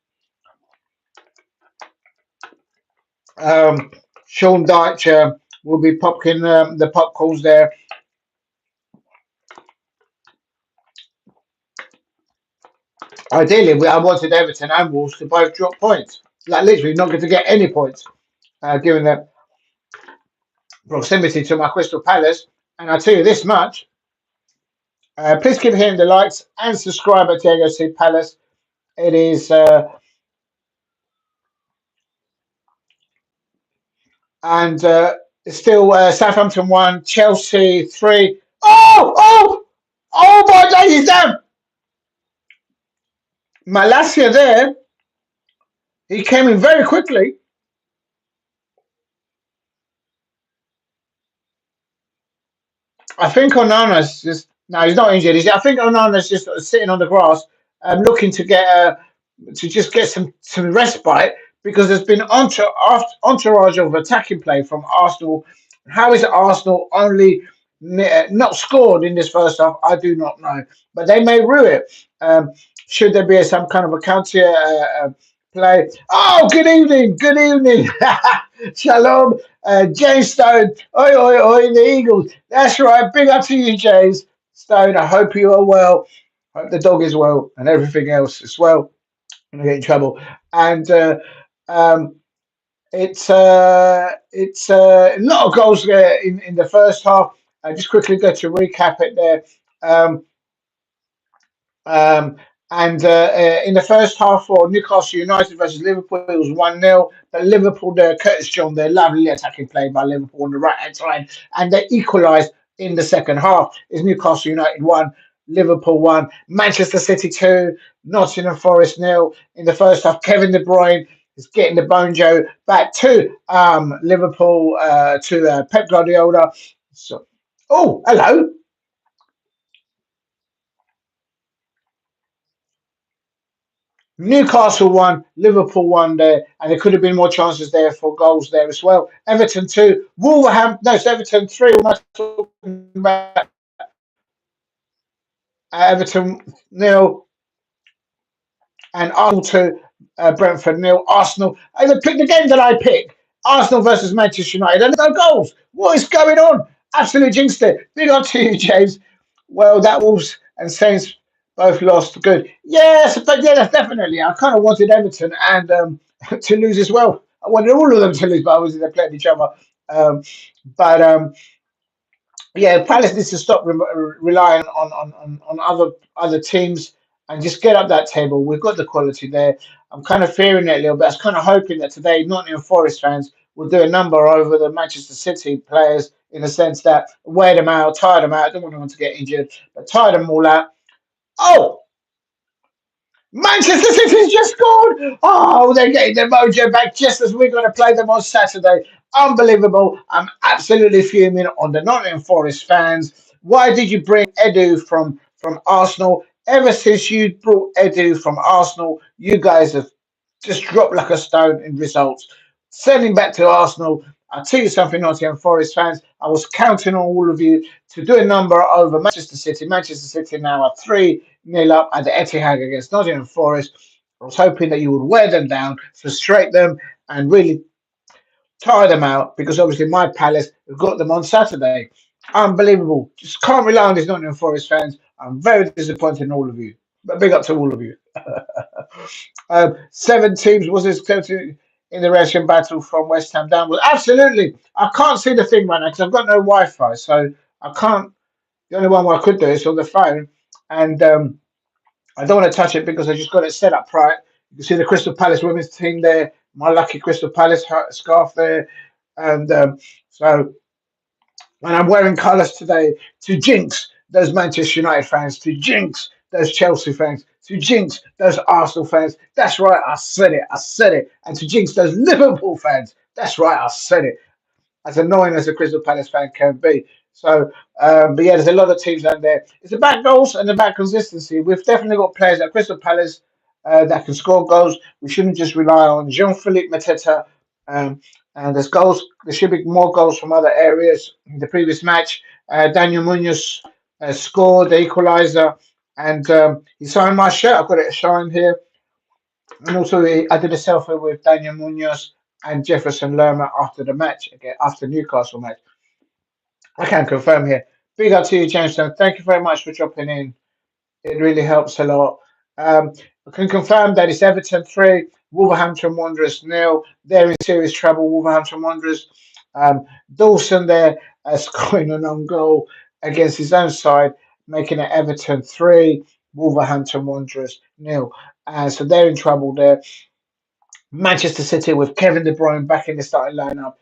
Sean Dyche will be popping the popcorns there. Ideally, I wanted Everton and Wolves to both drop points. Like literally not going to get any points, given the proximity to my Crystal Palace. And I tell you this much, please keep hitting the likes and subscribe at Diego C Palace. It is and it's still Southampton 1, Chelsea 3. Oh my days, damn! Malacia there, he came in very quickly. I think Onana's just no, he's not injured. I think Onana's just sitting on the grass, looking to get to just get some respite because there's been entourage of attacking play from Arsenal. How is Arsenal only not scored in this first half? I do not know, but they may rue it. Should there be some kind of a counter play? Oh, good evening, good evening, shalom, James Stone. Oi, oi, oi, the Eagles. That's right. Big up to you, James Stone. I hope you are well. Hope the dog is well and everything else as well. I'm gonna get in trouble. And um, it's a lot of goals there in the first half. I just quickly go to recap it there. Um, um, and in the first half for Newcastle United versus Liverpool, it was 1-0. But Liverpool there, Curtis John, their lovely attacking play by Liverpool on the right hand side, and they equalised in the second half. Is Newcastle United 1, Liverpool 1, Manchester City 2, Nottingham Forest 0. In the first half, Kevin De Bruyne is getting the Bojo back to Liverpool to Pep Guardiola. So, oh, hello. Newcastle won, Liverpool won there, and there could have been more chances there for goals there as well. Everton 2, Wolverhampton, no, it's Everton 3. What am I talking about? Everton 0 and Arsenal 2, Brentford 0. Arsenal, I picked the game that I picked Arsenal versus Manchester United, and no goals. What is going on? Absolute jinxed it. Big up to you, James. Well, that Wolves and Saints both lost. Good. Yes, but yeah, that's definitely. I kind of wanted Everton and to lose as well. I wanted all of them to lose, but obviously they played each other. Um, but yeah, Palace needs to stop relying on other teams and just get up that table. We've got the quality there. I'm kind of fearing it a little bit. I was kind of hoping that today Nottingham Forest fans will do a number over the Manchester City players in the sense that wear them out, tire them out. I don't want anyone to get injured, but tire them all out. Oh, Manchester City's just scored. Oh, they're getting their mojo back just as we're going to play them on Saturday. Unbelievable. I'm absolutely fuming on the Nottingham Forest fans. Why did you bring Edu from Arsenal? Ever since you brought Edu from Arsenal, you guys have just dropped like a stone in results. Sending back to Arsenal, I'll tell you something, Nottingham Forest fans. I was counting on all of you to do a number over Manchester City. Manchester City now are 3-0 up at the Etihad against Nottingham Forest. I was hoping that you would wear them down, frustrate them, and really tire them out because obviously my Palace have got them on Saturday. Unbelievable. Just can't rely on these Nottingham Forest fans. I'm very disappointed in all of you. But big up to all of you. 7 teams was this in the Russian battle from West Ham downwards? Absolutely. I can't see the thing right now because I've got no Wi-Fi, so I can't. The only one I could do is on the phone, and I don't want to touch it because I just got it set up right. You can see the Crystal Palace women's team there. My lucky Crystal Palace scarf there, and so and I'm wearing colours today to jinx those Manchester United fans, to jinx those Chelsea fans, to jinx those Arsenal fans. That's right, I said it, I said it. And to jinx those Liverpool fans. That's right, I said it. As annoying as a Crystal Palace fan can be. So, but yeah, there's a lot of teams down there. It's about goals and about consistency. We've definitely got players at Crystal Palace that can score goals. We shouldn't just rely on Jean-Philippe Mateta. Um, and there's goals. There should be more goals from other areas. In the previous match, Daniel Munoz scored the equaliser, and he signed my shirt. I've got it signed here. And also, I did a selfie with Daniel Munoz and Jefferson Lerma after the match, again, after the Newcastle match. I can confirm here. Big up to you, Jamestown. Thank you very much for dropping in. It really helps a lot. I can confirm that it's Everton 3, Wolverhampton Wanderers nil. They're in serious trouble, Wolverhampton Wanderers. Dawson there scoring an own goal against his own side, making it Everton 3, Wolverhampton Wanderers nil. So they're in trouble there. Manchester City with Kevin De Bruyne back in the starting lineup,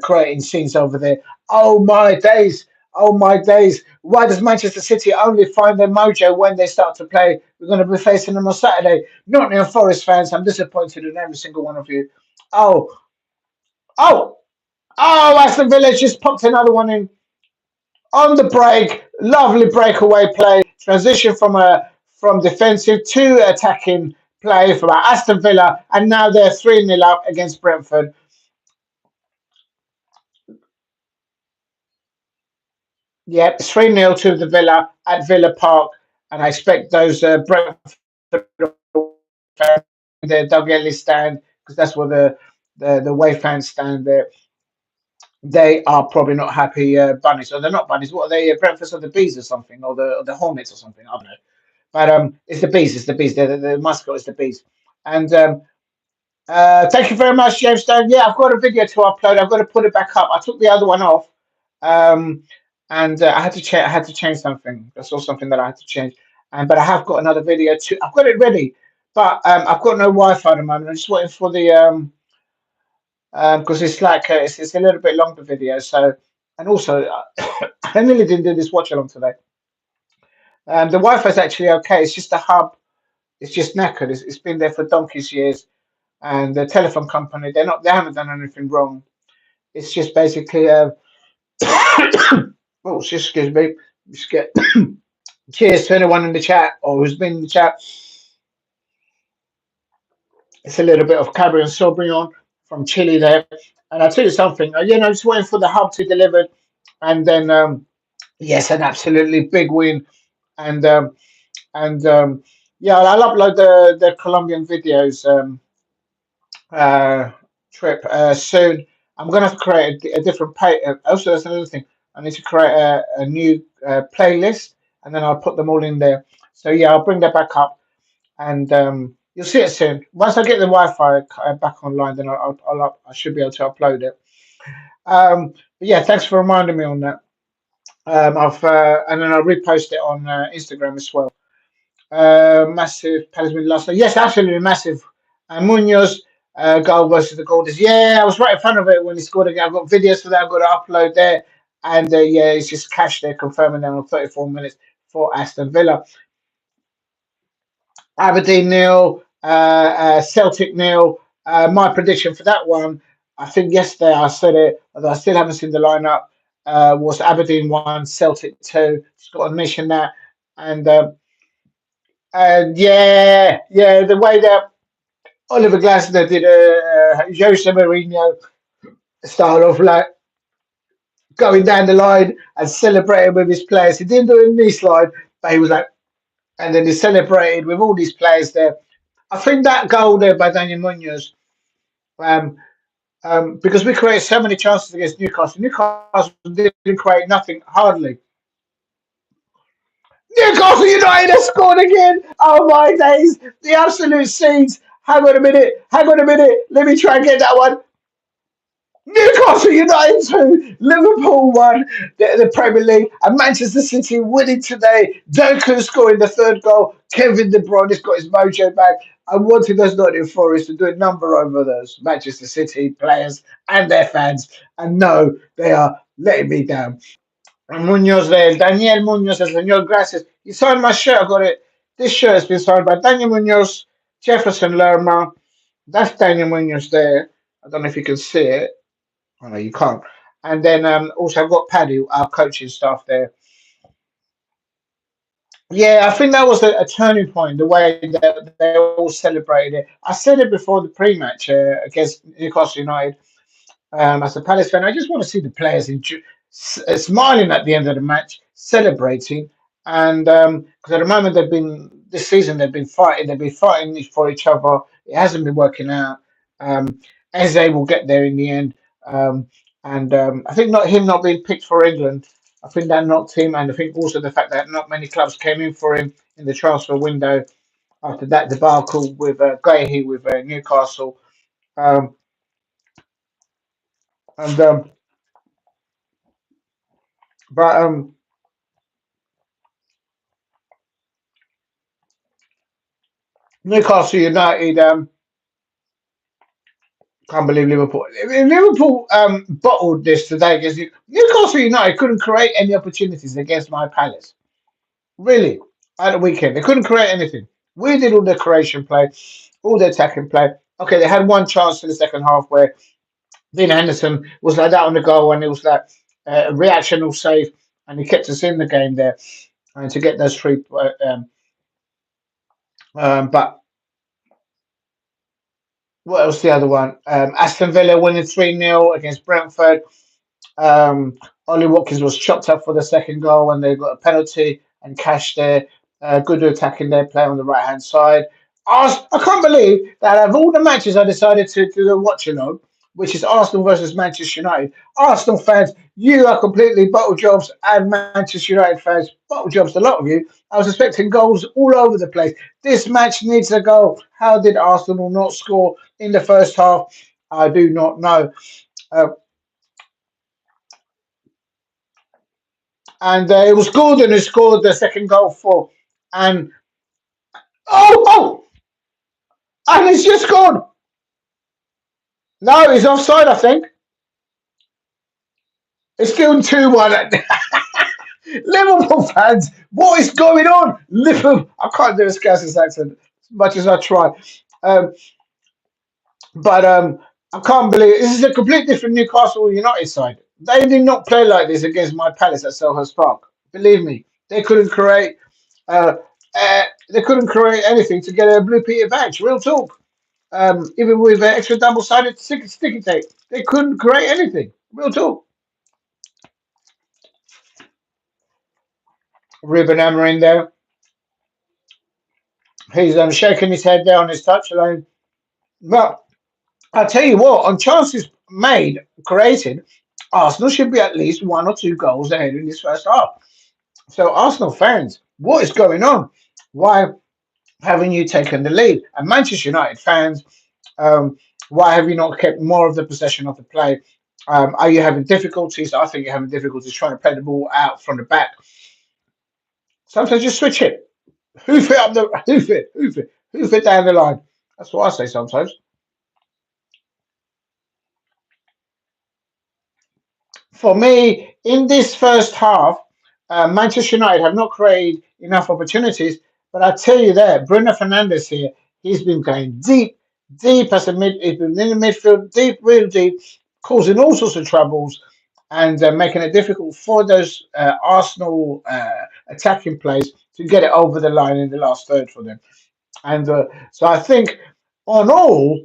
creating scenes over there. Oh my days! Oh my days! Why does Manchester City only find their mojo when they start to play? We're going to be facing them on Saturday. Nottingham Forest fans, I'm disappointed in every single one of you. Oh, oh, oh! Aston Villa just popped another one in on the break. Lovely breakaway play. Transition from defensive to attacking play from Aston Villa, and now they're 3-0 up against Brentford. Yep, 3-0 to the Villa at Villa Park, and I expect those Brentford fans they'll get this stand because that's where the away fans stand there. They are probably not happy bunnies, or they're not bunnies. What are they? Brentford or the bees or something, or the Hornets or something. I don't know. But it's the bees. It's the bees. The mascot is the bees. And thank you very much, James Stone. Yeah, I've got a video to upload. I've got to put it back up. I took the other one off, um, and I had to change. I had to change something. I saw something that I had to change, and but I have got another video too. I've got it ready, but I've got no Wi-Fi at the moment. I'm just waiting for the because it's like it's a little bit long the video. So and also I nearly didn't do this watch along today. The Wi-Fi is actually okay. It's just the hub. It's just knackered. It's been there for donkey's years, and the telephone company they haven't done anything wrong. It's just basically oh excuse me, just get cheers to anyone in the chat or who's been in the chat. It's a little bit of Cabernet Sauvignon from Chile there, and I'll tell you something. Just waiting for the hub to deliver, and then yes, an absolutely big win, and yeah, I'll upload the Colombian videos. Uh, Trip soon. I'm gonna have to create a different pay. Also, that's another thing. I need to create a new playlist, and then I'll put them all in there. So yeah, I'll bring that back up, and you'll see it soon. Once I get the Wi-Fi back online, then I should be able to upload it. But yeah, thanks for reminding me on that. And then I'll repost it on Instagram as well. Massive Palace last night. Yes, absolutely massive. And Munoz goal versus the Golders. Yeah, I was right in front of it when he scored again. I've got videos for that. I've got to upload there. And yeah, it's just cash there confirming them on 34 minutes for Aston Villa. Aberdeen nil, Celtic nil. My prediction for that one. I think yesterday I said it, although I still haven't seen the lineup. Was Aberdeen one, Celtic two. Just got to mention that, and yeah, the way that Oliver Glasner did Jose Mourinho style of like going down the line and celebrating with his players. He didn't do it in this line, but he was like, and then he celebrated with all these players there. I think that goal there by Daniel Munoz, um, because we created so many chances against Newcastle. Newcastle didn't create nothing, hardly. Newcastle United have scored again. Oh my days, the absolute scenes. Hang on a minute. Let me try and get that one. Newcastle United 2, Liverpool 1, the Premier League, and Manchester City winning today. Duncan scoring the third goal. Kevin De Bruyne has got his mojo back. I wanted those Nottingham Forest to do a number over those Manchester City players and their fans. And no, they are letting me down. And Munoz there, Daniel Munoz, el señor, gracias. You signed my shirt, I got it. This shirt has been signed by Daniel Munoz, Jefferson Lerma. That's Daniel Munoz there. I don't know if you can see it. Oh, no, you can't. And then also I've got Paddy, our coaching staff there. Yeah, I think that was a turning point, the way that they all celebrated it. I said it before the pre-match against Newcastle United. As a Palace fan, I just want to see the players smiling at the end of the match, celebrating. And because at the moment they've been this season, they've been fighting for each other. It hasn't been working out. Um, Eze will get there in the end. Um, and I think not him not being picked for England. I think that knocked him, and I think also the fact that not many clubs came in for him in the transfer window after that debacle with Guehi with Newcastle. Um, and but Newcastle United. Can't believe Liverpool. Liverpool bottled this today because Newcastle United couldn't create any opportunities against my Palace. Really, at the weekend they couldn't create anything. We did all the creation play, all the attacking play. Okay, they had one chance in the second half where Dean Henderson was like that on the goal, and it was like a reactional save, and he kept us in the game there, and to get those three. But what else? The other one, Aston Villa winning 3-0 against Brentford. Um, Ollie Watkins was chopped up for the second goal and they got a penalty and Cash there. Good attacking their play on the right hand side. I can't believe that out of all the matches I decided to do the watch along, which is Arsenal versus Manchester United. Arsenal fans, you are completely bottle jobs, and Manchester United fans, bottle jobs, a lot of you. I was expecting goals all over the place. This match needs a goal. How did Arsenal not score in the first half? I do not know. Uh, and it was Gordon who scored the second goal for. And oh, and he's just scored. No, he's offside. I think it's still 2-1. Liverpool fans, what is going on? Liverpool. I can't do a Scousers accent as much as I try. Um, but I can't believe this is a completely different Newcastle United side. They did not play like this against my Palace at Selhurst Park. Believe me, they couldn't create. Uh, they couldn't create anything to get a blue Peter badge. Real talk. Even with extra double-sided sticky tape, they couldn't create anything. Real talk. Ruben Amorim there. He's shaking his head there on his touchline. But I'll tell you what, on chances made, created, Arsenal should be at least one or two goals ahead in this first half. So, Arsenal fans, what is going on? Why haven't you taken the lead? And Manchester United fans, um, why have you not kept more of the possession of the play? Are you having difficulties? I think you're having difficulties trying to play the ball out from the back. Sometimes just switch it. Hoof it down the line. That's what I say sometimes. For me, in this first half, Manchester United have not created enough opportunities. But I tell you that Bruno Fernandes here, he's been going deep. deep as a mid, he's been in the midfield, deep, real deep, causing all sorts of troubles and making it difficult for those Arsenal attacking players to get it over the line in the last third for them. And so I think, on all,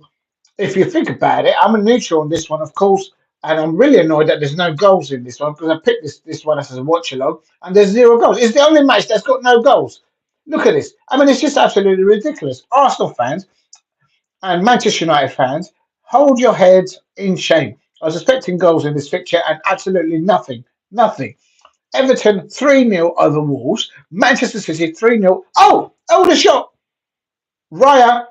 if you think about it, I'm a neutral on this one, of course, and I'm really annoyed that there's no goals in this one because I picked this one as a watch along, and there's zero goals. It's the only match that's got no goals. Look at this. I mean, it's just absolutely ridiculous. Arsenal fans and Manchester United fans, hold your heads in shame. I was expecting goals in this fixture and absolutely nothing. Nothing. Everton 3-0 over Wolves. Manchester City 3-0. Oh, the shot. Raya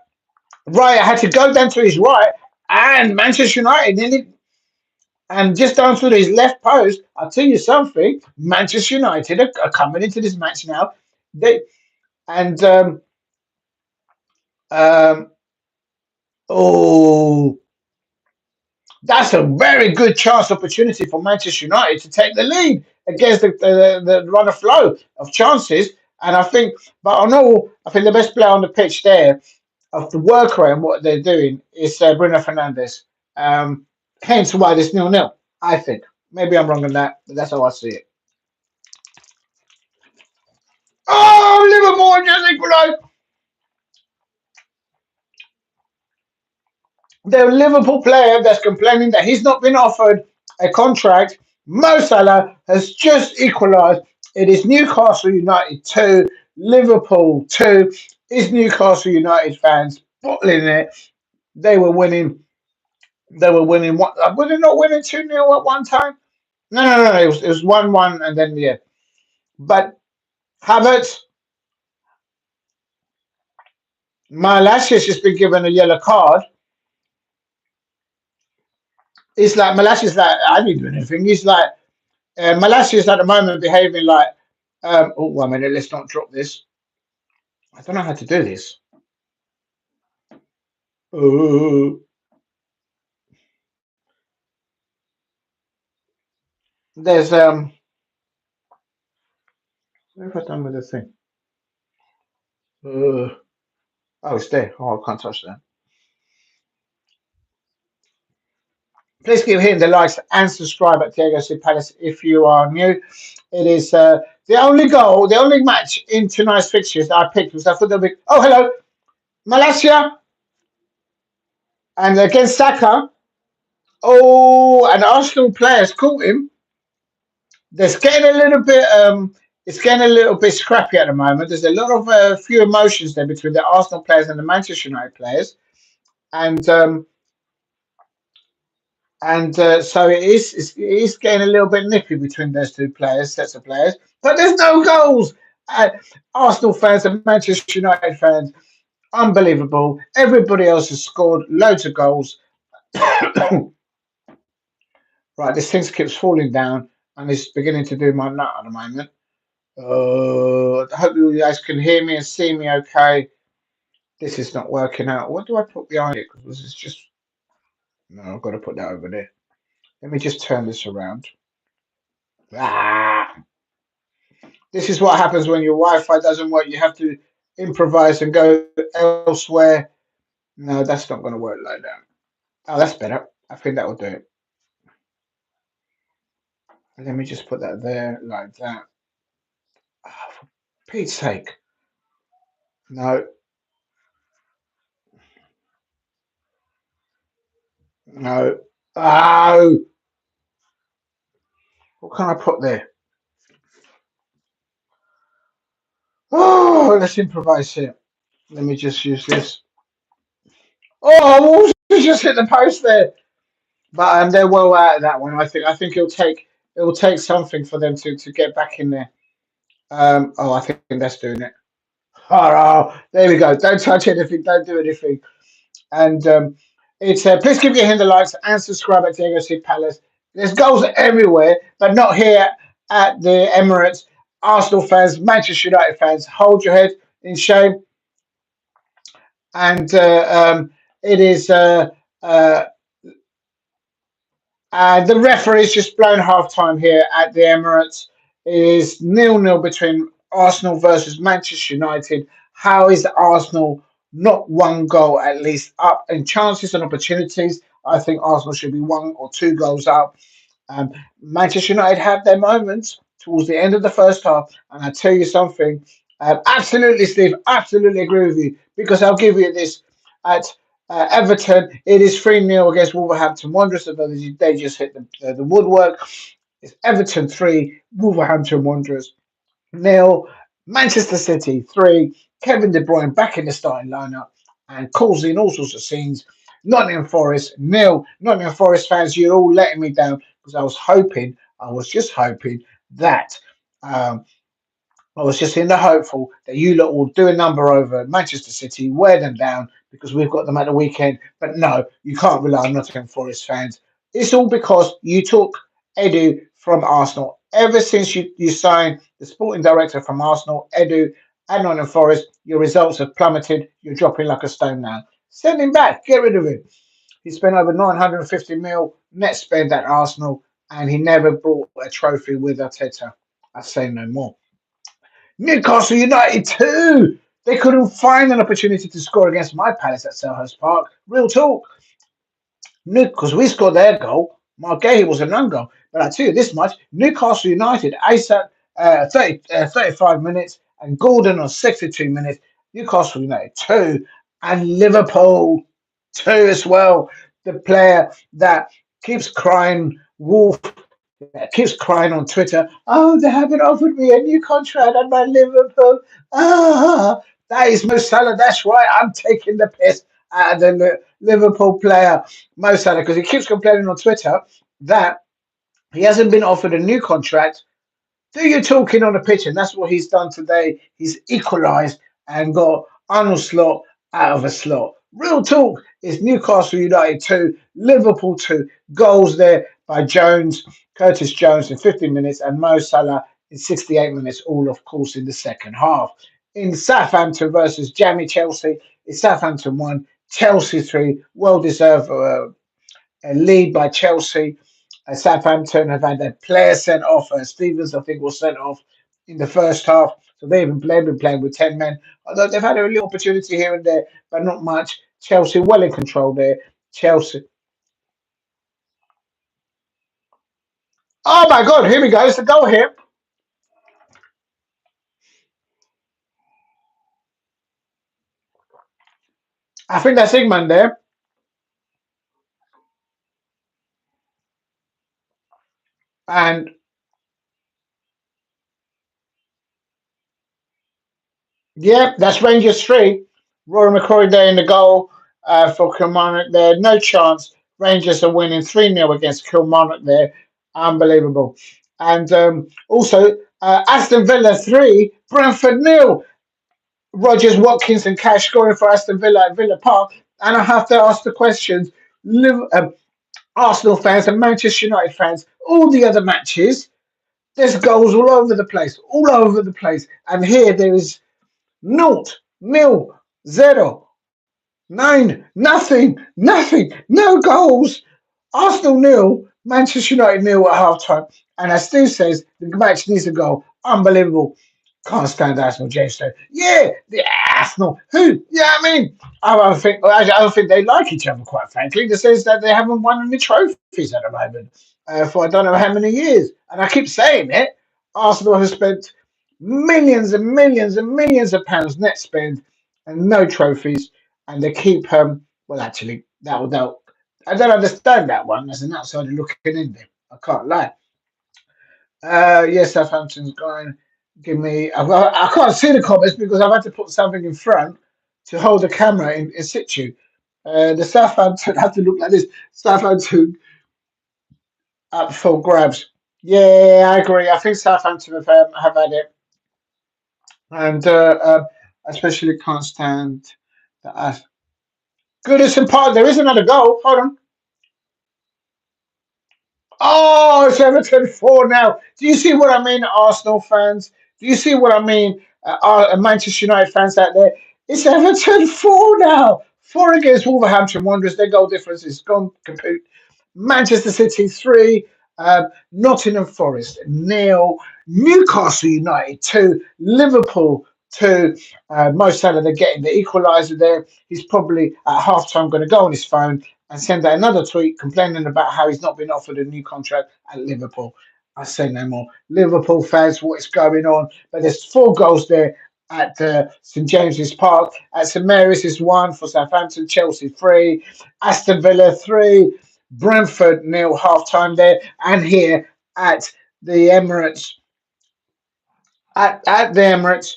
Raya had to go down to his right, and Manchester United nearly, and just down to his left post. I'll tell you something: Manchester United are coming into this match now. They and um, oh, that's a very good chance opportunity for Manchester United to take the lead against the run of flow of chances. And I think, but I think the best player on the pitch there of the work rate and what they're doing is Bruno Fernandes. Um, Hence why this 0-0. I think maybe I'm wrong on that, but that's how I see it. Oh, Liverpool just equalised. The Liverpool player that's complaining that he's not been offered a contract, Mo Salah, has just equalised. It is Newcastle United 2, Liverpool 2. Is Newcastle United fans bottling it? They were winning. They were winning. What? Were they not winning 2-0 at one time? No. It was 1-1, and then yeah. But Havertz, Malacia's just been given a yellow card. It's like Malacia's like I didn't do anything. He's like Malacia's at the moment behaving like oh 1 minute, let's not drop this. I don't know how to do this. Oh, there's what have I done with the thing? Uh, oh, it's there. Oh, I can't touch that. Please keep hitting the likes and subscribe at Diego C Palace if you are new. It is the only goal, the only match in tonight's fixtures that I picked was I thought there'll be. Oh, hello, Malacia, and against Saka. Oh, and Arsenal players caught him. It's getting a little bit it's getting a little bit scrappy at the moment. There's a lot of few emotions there between the Arsenal players and the Manchester United players, and so it is getting a little bit nippy between those two players, sets of players. But there's no goals. Arsenal fans and Manchester United fans, unbelievable. Everybody else has scored loads of goals. Right, this thing keeps falling down and it's beginning to do my nut at the moment. I hope you guys can hear me and see me okay. This is not working out. What do I put behind it? Because this is just. No, I've got to put that over there. Let me just turn this around. Ah! This is what happens when your Wi-Fi doesn't work. You have to improvise and go elsewhere. No, that's not going to work like that. Oh, that's better. I think that will do it. Let me just put that there like that. Oh, for Pete's sake. No. No. Oh! What can I put there? Oh, let's improvise here. Let me just use this. Oh, I just hit the post there. But they're well out of that one. I think it'll take something for them to get back in there. I think that's doing it. Oh, there we go. Don't touch anything. Don't do anything. And it's please give your hand the likes and subscribe at Diego C Palace. There's goals everywhere, but not here at the Emirates. Arsenal fans, Manchester United fans, hold your head in shame. And it is the referee's just blown half time here at the Emirates. It is 0-0 between Arsenal versus Manchester United. How is Arsenal not one goal at least up. And chances and opportunities, I think Arsenal should be 1 or 2 goals up. Um, Manchester United had their moments towards the end of the first half, and I tell you something, absolutely, Steve, absolutely agree with you because I'll give you this at Everton. It is 3-0 against Wolverhampton Wanderers, although they just hit the woodwork. It's Everton 3, Wolverhampton Wanderers nil. Manchester City 3. Kevin De Bruyne back in the starting lineup and causing all sorts of scenes. Nottingham Forest nil. Nottingham Forest fans, you're all letting me down because I was just hoping that um, I was just in the hopeful that you lot will do a number over Manchester City, wear them down because we've got them at the weekend. But no, you can't rely on Nottingham Forest fans. It's all because you took Edu from Arsenal. Ever since you signed the sporting director from Arsenal, Edu, and Nottingham Forest, your results have plummeted. You're dropping like a stone now. Send him back. Get rid of him. He spent over 950 mil net spend at Arsenal, and he never brought a trophy with Arteta. I say no more. Newcastle United too. They couldn't find an opportunity to score against my Palace at Selhurst Park. Real talk. Because we scored their goal. Margay was an own goal. But I tell you this much, Newcastle United, ASAP, 35 minutes, and Gordon on 62 minutes. Newcastle United 2, and Liverpool 2 as well. The player that keeps crying wolf keeps crying on Twitter, oh, they haven't offered me a new contract at my Liverpool. Ah, that is Mo Salah. That's right. I'm taking the piss out of the Liverpool player, Mo Salah, because he keeps complaining on Twitter that he hasn't been offered a new contract. Do you talking on the pitch? And that's what he's done today. He's equalised and got Arnold Slot out of a slot. Real talk is Newcastle United 2, Liverpool 2. Goals there by Jones, Curtis Jones in 50 minutes, and Mo Salah in 68 minutes, all of course in the second half. In Southampton versus Jamie Chelsea, it's Southampton 1, Chelsea 3. Well deserved a lead by Chelsea. Southampton have had their player sent off. Stevens, I think, was sent off in the first half. So they've been playing with 10 men. Although they've had a little opportunity here and there, but not much. Chelsea well in control there. Chelsea. Oh my God, here we go. It's a goal here. I think that's Igman there. And yeah, that's Rangers 3. Rory McCrory there in the goal for Kilmarnock there. No chance. Rangers are winning 3-0 against Kilmarnock there. Unbelievable. And also, Aston Villa 3, Brentford nil. Rogers, Watkins, and Cash scoring for Aston Villa at Villa Park. And I have to ask the questions. Arsenal fans and Manchester United fans, all the other matches, there's goals all over the place, all over the place. And here there is naught, nil, zero, nine, nothing, nothing, no goals. Arsenal nil, Manchester United nil at half time. And as Steve says, the match needs a goal. Unbelievable. Can't stand Arsenal, James. So, yeah, the Arsenal. Who? Yeah, I mean, I don't think they like each other, quite frankly. The sense that they haven't won any trophies at the moment for I don't know how many years. And I keep saying it. Arsenal has spent millions and millions and millions of pounds net spend and no trophies, and they keep well, actually, that I don't understand that one as an outsider looking in there. I can't lie. Yes, Southampton's going. Give me. I can't see the comments because I've had to put something in front to hold the camera in situ. The Southampton have to look like this. Southampton up for grabs. Yeah, I agree. I think Southampton have had it, and especially can't stand the Goodison Park. There is another goal. Hold on. Oh, it's Everton 4 now. Do you see what I mean, Arsenal fans? Do you see what I mean, Manchester United fans out there? It's Everton 4 now. 4 against Wolverhampton Wanderers. Their goal difference is gone complete. Manchester City 3, Nottingham Forest nil, Newcastle United 2, Liverpool Two, Mo Salah, they're getting the equaliser there. He's probably at halftime going to go on his phone and send out another tweet complaining about how he's not been offered a new contract at Liverpool. I say no more. Liverpool fans, what is going on? But there's 4 goals there at St James's Park. At St Mary's is 1 for Southampton, Chelsea 3, Aston Villa 3, Brentford nil halftime there, and here at the Emirates, at the Emirates,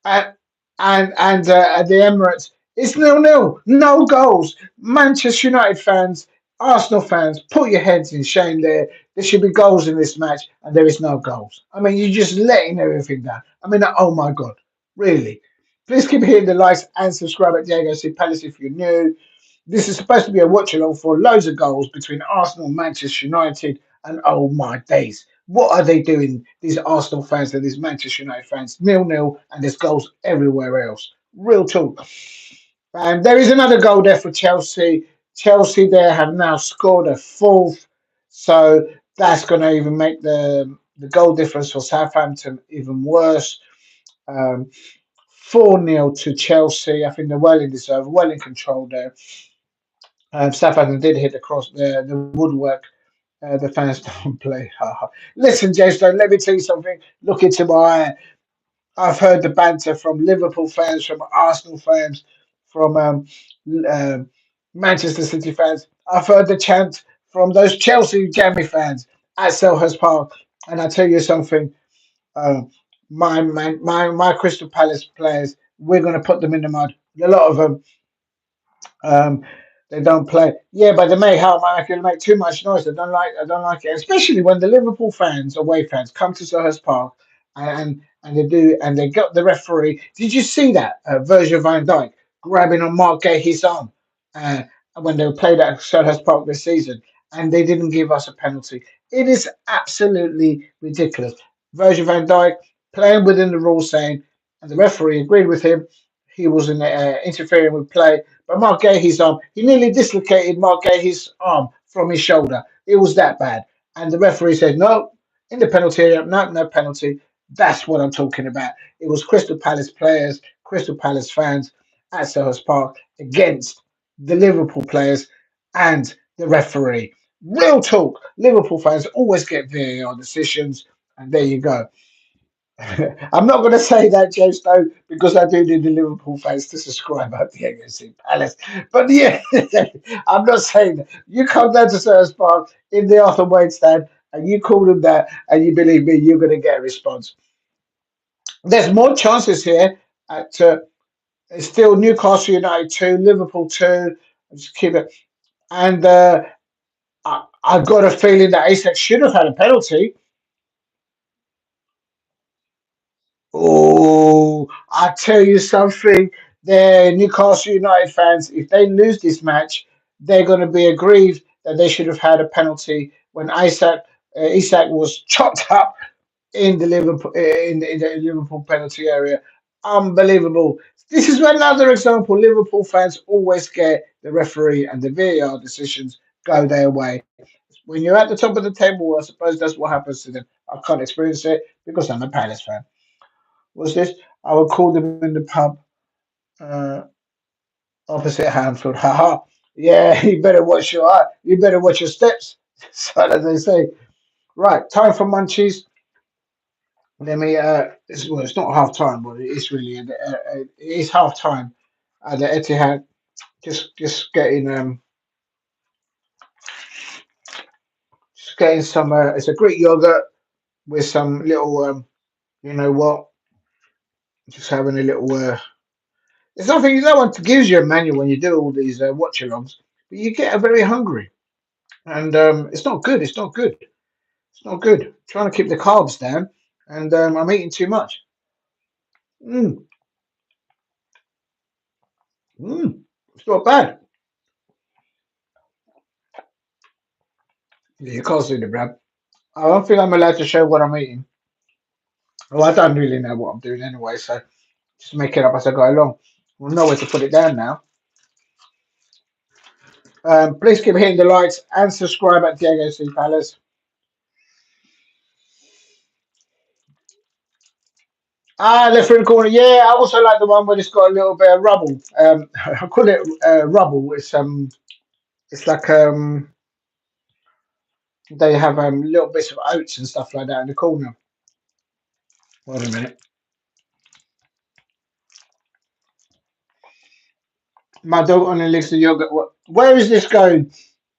at, at the Emirates. It's 0-0, no goals. Manchester United fans, Arsenal fans, put your heads in shame there. There should be goals in this match, and there is no goals. I mean, you're just letting everything down. I mean, oh my God, really? Please keep hitting the likes and subscribe at Diego C. Palace if you're new. This is supposed to be a watch along for loads of goals between Arsenal and Manchester United. And oh my days, what are they doing, these Arsenal fans and these Manchester United fans? 0-0, and there's goals everywhere else. Real talk. And there is another goal there for Chelsea. Chelsea there have now scored a fourth. So that's going to even make the goal difference for Southampton even worse. Um, 4-0 to Chelsea. I think they're well in deserve, well in control there. Southampton did hit across the woodwork. The fans don't play. Listen, Jason, let me tell you something. Look into my eye. I've heard the banter from Liverpool fans, from Arsenal fans, from um, Manchester City fans. I've heard the chant from those Chelsea Jammy fans at Selhurst Park. And I tell you something, uh, my Crystal Palace players, we're going to put them in the mud. A lot of them um, they don't play. Yeah, but they may help. I can make too much noise. I don't like it, especially when the Liverpool fans, away fans, come to Selhurst Park and they do and they got the referee. Did you see that Virgil van Dijk grabbing on Mark Gahey's arm uh, when they played at Selhurst Park this season, and they didn't give us a penalty? It is absolutely ridiculous. Virgil van Dijk playing within the rules, saying, and the referee agreed with him. He was interfering with play, but Mark Gahey's arm, he nearly dislocated Mark Gahey's arm from his shoulder. It was that bad. And the referee said, no, in the penalty area, no, no penalty. That's what I'm talking about. It was Crystal Palace players, Crystal Palace fans at Selhurst Park against the Liverpool players and the referee. Real talk. Liverpool fans always get VAR decisions, and there you go. I'm not going to say that, Joe Stowe, because I do need the Liverpool fans to subscribe at the AFC Palace. But yeah, I'm not saying that. You come down to Selhurst Park in the Arthur Wade stand and you call them that, and you believe me, you're going to get a response. There's more chances here at it's still Newcastle United 2, Liverpool 2. Just keep it. And I've got a feeling that ASEC should have had a penalty. Oh, I tell you something. The Newcastle United fans, if they lose this match, they're going to be aggrieved that they should have had a penalty when Isak was chopped up in the Liverpool in the Liverpool penalty area. Unbelievable. This is another example. Liverpool fans always get the referee and the VAR decisions go their way. When you're at the top of the table, I suppose that's what happens to them. I can't experience it because I'm a Palace fan. What's this? I will call them in the pub uh, opposite Hanfield. Haha. Yeah, you better watch your eye. You better watch your steps. So as they say. Right, time for munchies. Let me. It's not half time, but it's really. It is half time at the Etihad. Just getting just getting some. It's a Greek yogurt with some little. You know what? Just having a little. It's nothing. No one gives you a manual when you do all these watch-alongs, but you get very hungry, and it's not good. It's not good. It's not good. Trying to keep the carbs down, and I'm eating too much. Mm, it's not bad. Yeah, you can't see the brand. I don't think I'm allowed to show what I'm eating. Well, I don't really know what I'm doing anyway, so just make it up as I go along. We'll know where to put it down now. Please keep hitting the likes and subscribe at Diego C Palace. Ah, left in the corner. Yeah, I also like the one where it's got a little bit of rubble. I call it rubble. It's like they have little bits of oats and stuff like that in the corner. Wait a minute. My dog only licks the yogurt. Where is this going?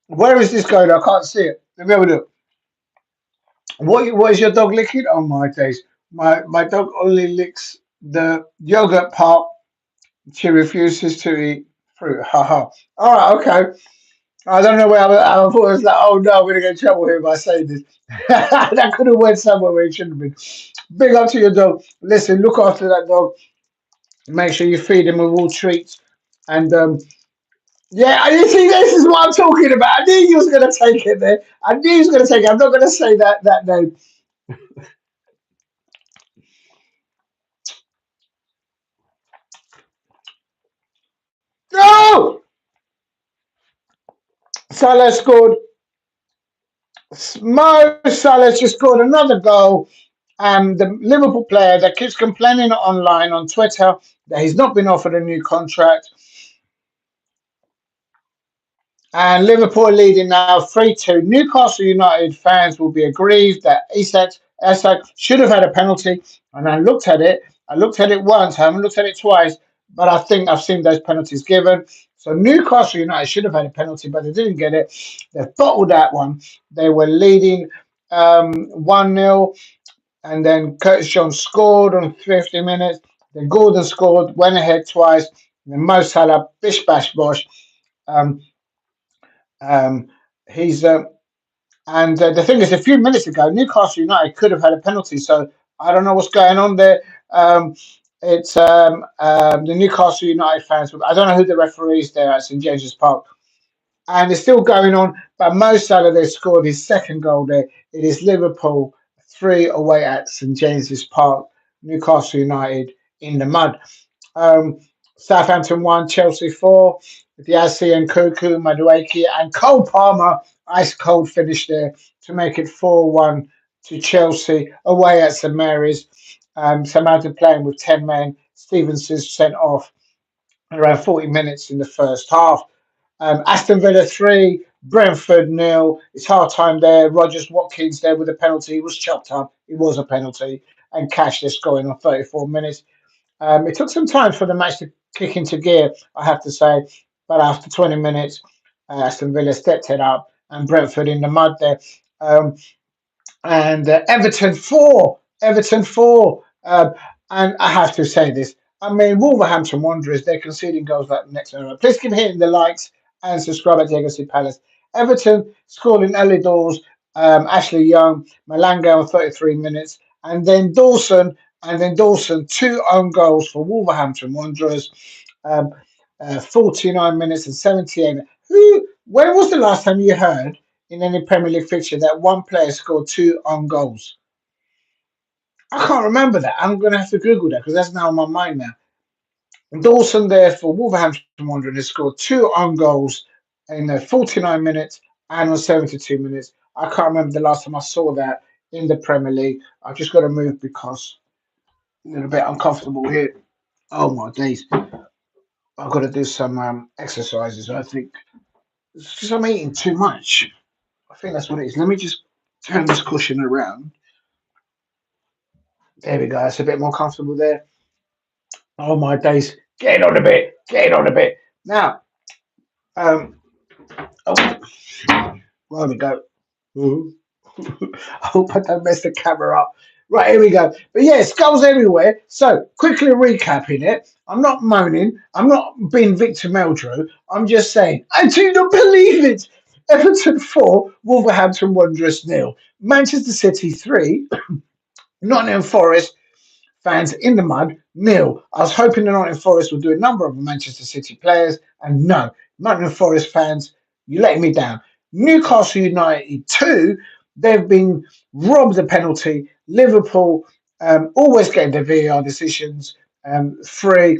Where is this going? I can't see it. Let me have a look. What is your dog licking? Oh my days. My dog only licks the yogurt part. She refuses to eat fruit. Haha. All right, okay. I don't know where I thought it was like, oh no, I'm gonna get in trouble here by saying this. That could have went somewhere where it shouldn't have been. Big up to your dog. Listen, look after that dog. Make sure you feed him with all treats. And yeah, you see, this is what I'm talking about. I knew you was gonna take it there. I knew you was gonna take it. I'm not gonna say that name. No! Salah scored. Mo Salah just scored another goal. The Liverpool player that keeps complaining online on Twitter that he's not been offered a new contract. And Liverpool are leading now 3-2. Newcastle United fans will be aggrieved that Isak should have had a penalty. And I looked at it. I looked at it once. I haven't looked at it twice. But I think I've seen those penalties given. So Newcastle United should have had a penalty, but they didn't get it. They've bottled that one. They were leading 1-0. And then Curtis Jones scored on 50 minutes. Then Gordon scored, went ahead twice. And then Mo Salah, bish bash bosh. Um, um, he's and the thing is, a few minutes ago, Newcastle United could have had a penalty. So I don't know what's going on there. It's the Newcastle United fans. I don't know who the referee is there at St James's Park, and it's still going on. But Mo Salah they scored his second goal there. It is Liverpool 3 away at St James's Park. Newcastle United in the mud. Um, Southampton 1, Chelsea 4. Diaz and Kuku, Madueke, and Cole Palmer, ice cold finish there to make it 4-1 to Chelsea away at St Mary's. Southampton playing with 10 men. Stevenson's sent off around 40 minutes in the first half. Aston Villa 3, Brentford nil. It's half time there. Rogers Watkins there with a penalty. He was chopped up. It was a penalty. And Cashless going on 34 minutes. It took some time for the match to kick into gear, I have to say. But after 20 minutes, Aston Villa stepped it up and Brentford in the mud there. And Everton 4. Everton 4. And I have to say this. I mean, Wolverhampton Wanderers, they're conceding goals like the next one. Please keep hitting the likes and subscribe at Diego C. Palace. Everton scoring early doors. Ashley Young, Malanga on 33 minutes. And then Dawson, 2 own goals for Wolverhampton Wanderers. Um, 49 minutes and 78. When was the last time you heard in any Premier League fixture that one player scored 2 own goals? I can't remember that. I'm going to have to Google that because that's now on my mind now. Dawson there for Wolverhampton Wanderers has scored 2 own goals in 49 minutes and on 72 minutes. I can't remember the last time I saw that in the Premier League. I've just got to move because I'm a little bit uncomfortable here. Oh my days. I've got to do some exercises, I think. It's because I'm eating too much. I think that's what it is. Let me just turn this cushion around. There we go. It's a bit more comfortable there. Oh my days. Get on a bit. Get on a bit. Now, um, oh, there we go. Ooh. I hope I don't mess the camera up. Right, here we go. But yeah, skulls everywhere. So, quickly recapping it. I'm not moaning. I'm not being Victor Meldrew. I'm just saying, I do not believe it. Everton 4, Wolverhampton Wanderers nil. Manchester City 3, Nottingham Forest fans in the mud nil. I was hoping the Nottingham Forest would do a number of Manchester City players, and no, Nottingham Forest fans, you let me down. Newcastle United 2, they've been robbed the penalty. Liverpool always getting the VAR decisions. 3,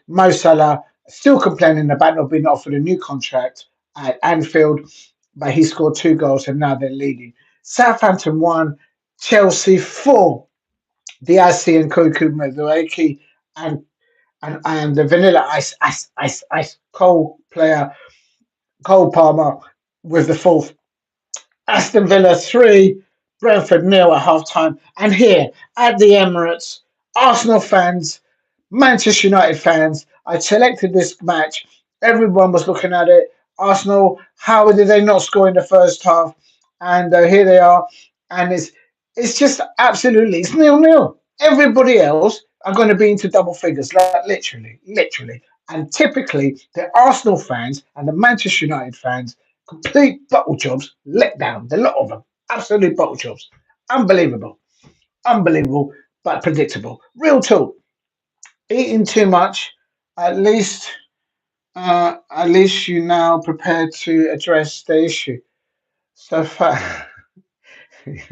Mo Salah still complaining about not being offered a new contract at Anfield, but he scored 2 goals and now they're leading. Southampton 1, Chelsea 4. Diaz and Kuku Madueke and and the Vanilla Ice Cole Palmer with the fourth. Aston Villa 3, Brentford nil at half time. And here at the Emirates, Arsenal fans, Manchester United fans, I selected this match. Everyone was looking at it. Arsenal, how did they not score in the first half? And here they are. And it's just absolutely, it's nil-nil. Everybody else are going to be into double figures, like literally. And typically, the Arsenal fans and the Manchester United fans, complete bottle jobs, let down, the lot of them. Absolute bottle jobs. Unbelievable. Unbelievable, but predictable. Real talk. Eating too much, at least you now prepared to address the issue. So far, you've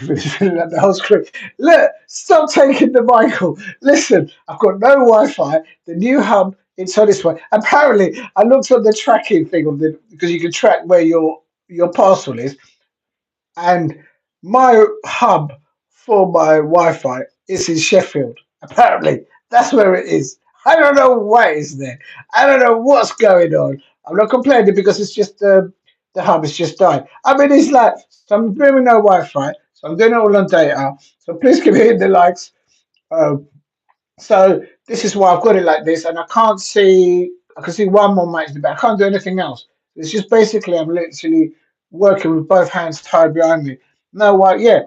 been filling up the whole script. Look, stop taking the Michael. Listen, I've got no Wi-Fi. The new hub, it's on its way. Apparently, I looked at the tracking thing of the because you can track where your parcel is, and my hub for my Wi-Fi is in Sheffield. Apparently, that's where it is. I don't know why it's there. I don't know what's going on. I'm not complaining because it's just the hub is just died. I mean, it's like so I'm doing no Wi-Fi, so I'm doing it all on data. So please keep hitting the likes. Um, so this is why I've got it like this, and I can't see. I can see one more match, but I can't do anything else. It's just basically I'm literally working with both hands tied behind me. No, what? Yeah.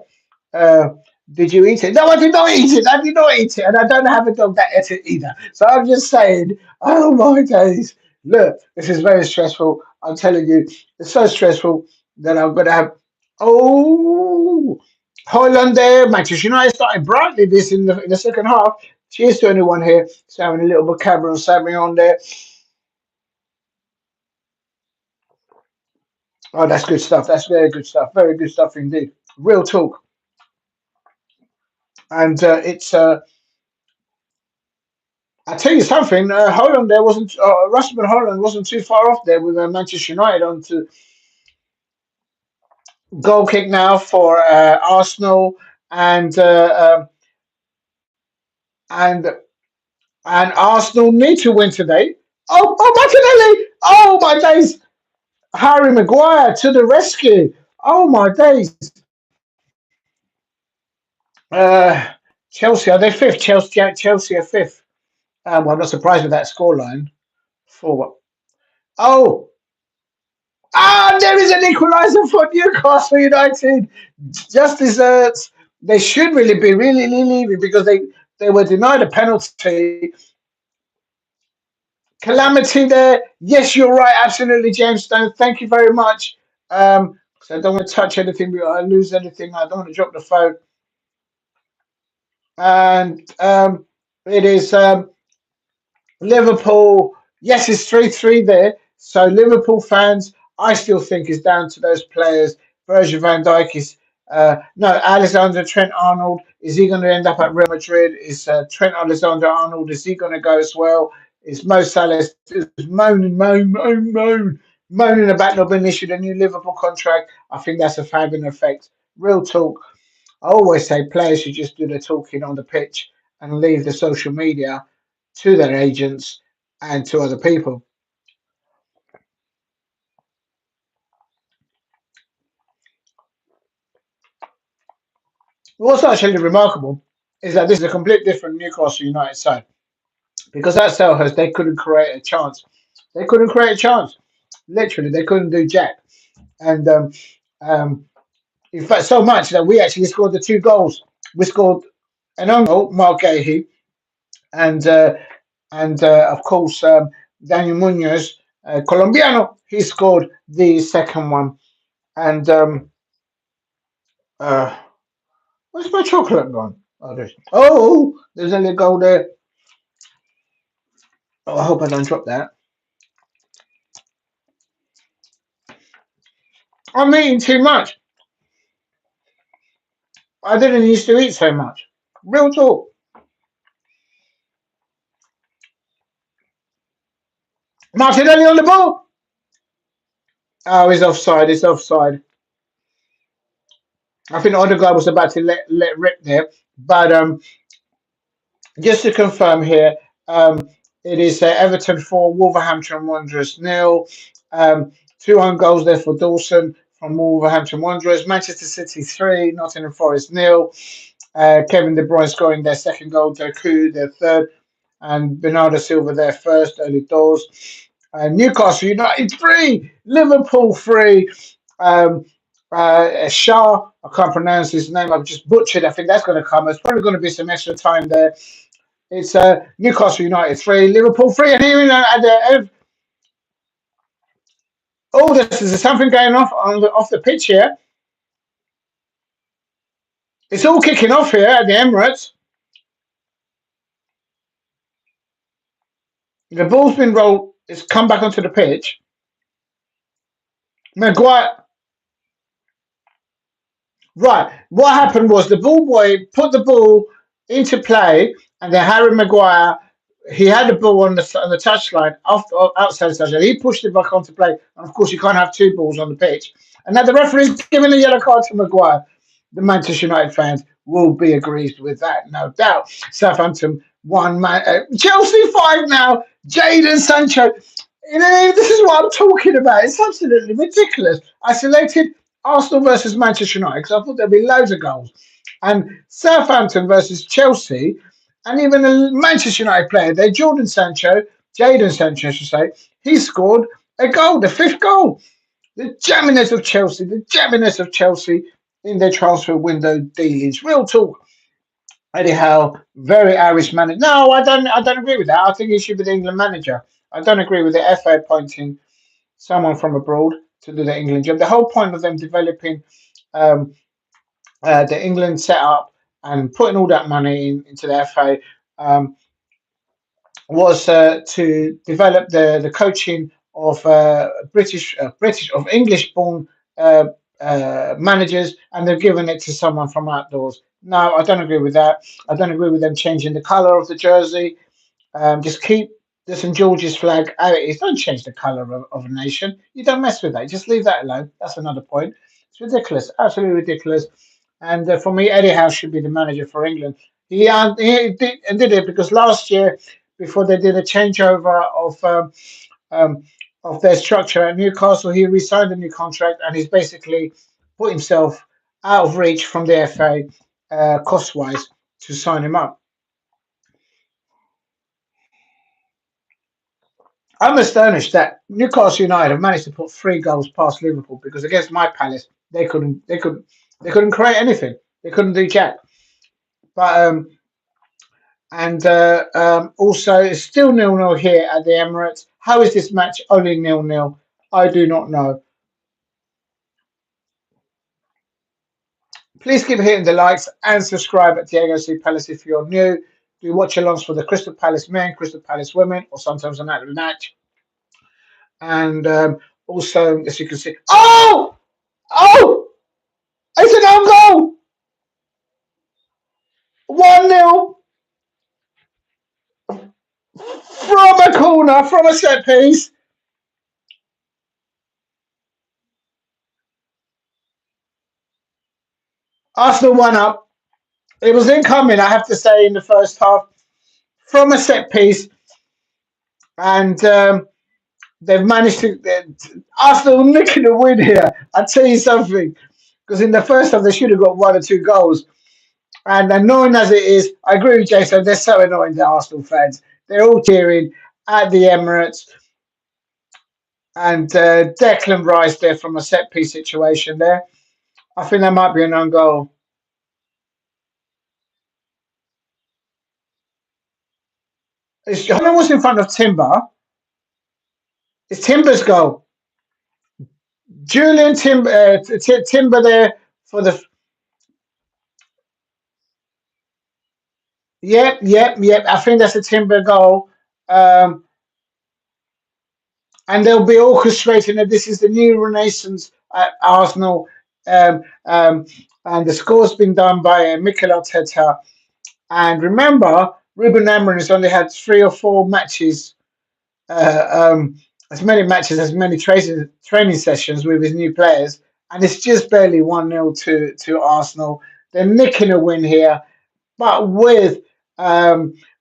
Uh, did you eat it? No, I did not eat it. I did not eat it, and I don't have a dog that ate it either. So I'm just saying. Oh my days! Look, this is very stressful. I'm telling you, it's so stressful that I'm gonna have. Oh, Holland there. Manchester United started brightly this in the second half. Cheers to anyone here. So having a little bit of Cameron Sammy on there. Oh, that's good stuff. That's very good stuff. Very good stuff indeed. Real talk. And it's I tell you something. Holland there wasn't Russell Holland wasn't too far off there with Manchester United on to goal kick now for Arsenal and and and Arsenal need to win today. Martinelli! Oh my days! Harry Maguire to the rescue! Oh my days! Uh, Chelsea are they fifth? Chelsea are fifth. Well, I'm not surprised with that scoreline. For what? Oh, there is an equaliser for Newcastle United. Just desserts. They should really be really leaving because they were denied a penalty. Calamity there. Yes, you're right. Absolutely, James Stone. Thank you very much. So I don't want to touch anything. I lose anything. I don't want to drop the phone. And it is. Liverpool, yes, it's 3-3 there. So Liverpool fans, I still think is down to those players. Virgil van Dijk is no Alexander Trent Arnold. Is he going to end up at Real Madrid? Is Trent Alexander Arnold? Is he going to go as well? Is Mo Salah is moaning about not being issued a new Liverpool contract? I think that's a having effect. Real talk. I always say players should just do the talking on the pitch and leave the social media to their agents and to other people. What's actually remarkable is that this is a complete different Newcastle United side because at Selhurst they couldn't create a chance. They couldn't create a chance. Literally, they couldn't do jack. And um, in fact, so much that we actually scored the two goals. We scored an own goal, Mark Gahey, and of course Daniel Munoz, Colombiano. He scored the second one. And uh, where's my chocolate gone? There's only a goal there. Oh, I hope I don't drop that. I'm eating too much. I didn't used to eat so much. Real talk. Martinelli on the ball. Oh, he's offside. He's offside. I think Odegaard was about to let rip there, but just to confirm here, it is Everton 4, Wolverhampton Wanderers nil. Two own goals there for Dawson from Wolverhampton Wanderers. Manchester City 3, Nottingham Forest nil. Kevin De Bruyne scoring their second goal, Doku their third, and Bernardo Silva their first early doors. Newcastle United 3, Liverpool 3. Um, Shah, I can't pronounce his name, I've just butchered. I think that's going to come. There's probably going to be some extra time there. It's Newcastle United 3, Liverpool 3, and here at the oh, there's something going off off the pitch here. It's all kicking off here at the Emirates. The ball's been rolled. It's come back onto the pitch. Maguire. Right. What happened was the ball boy put the ball into play, and then Harry Maguire. He had the ball on the touchline outside the touchline. He pushed it back onto play, and of course you can't have two balls on the pitch. And now the referee's giving a yellow card to Maguire. The Manchester United fans will be aggrieved with that, no doubt. Southampton 1, Chelsea 5 now. Jadon Sancho. You know, this is what I'm talking about. It's absolutely ridiculous. I selected Arsenal versus Manchester United because I thought there'd be loads of goals. And Southampton versus Chelsea, and even a Manchester United player there, Jadon Sancho, I should say, he scored a goal, the fifth goal. The jamminess of Chelsea in their transfer window dealings. Real talk. Eddie Howe, very Irish manager. No, I don't agree with that. I think he should be the England manager. I don't agree with the FA appointing someone from abroad to do the England job. The whole point of them developing um, the England setup and putting all that money into the FA um, was to develop the coaching of British of English born uh, managers, and they've given it to someone from outdoors. No, I don't agree with that. I don't agree with them changing the colour of the jersey. Just keep the St George's flag how it is. Don't change the colour of a nation. You don't mess with that. Just leave that alone. That's another point. It's ridiculous, absolutely ridiculous. And for me, Eddie Howe should be the manager for England. He did it because last year, before they did a changeover um, of their structure at Newcastle, he resigned a new contract and he's basically put himself out of reach from the FA cost wise to sign him up. I'm astonished that Newcastle United have managed to put three goals past Liverpool because against my Palace they couldn't create anything. They couldn't do jack. But and also it's still 0-0 here at the Emirates. How is this match only 0-0? I do not know. Please keep hitting the likes and subscribe at Diego C Palace if you're new. Do watch alongs for the Crystal Palace men, Crystal Palace women, or sometimes an out match. And also, as you can see, oh, it's an own goal, 1-0 from a corner, from a set piece. Arsenal 1 up. It was incoming, I have to say, in the first half from a set piece, and they've managed to. Arsenal nicking a win here. I tell you something, because in the first half they should have got one or two goals. And annoying as it is, I agree with Jason. They're so annoying, the Arsenal fans. They're all cheering at the Emirates, and Declan Rice there from a set piece situation there. I think that might be an own goal. Holland was in front of Timber. It's Timber's goal. Julian Timber, Timber there for the. Yep. I think that's a Timber goal. Um, and they'll be orchestrating that this is the new renaissance at Arsenal. Um, um, and the score's been done by Mikel Arteta. And remember, Ruben Amorim has only had 3 or 4 matches, uh, um, as many matches as many training sessions with his new players. and it's just barely 1-0 to Arsenal. They're nicking a win here, but with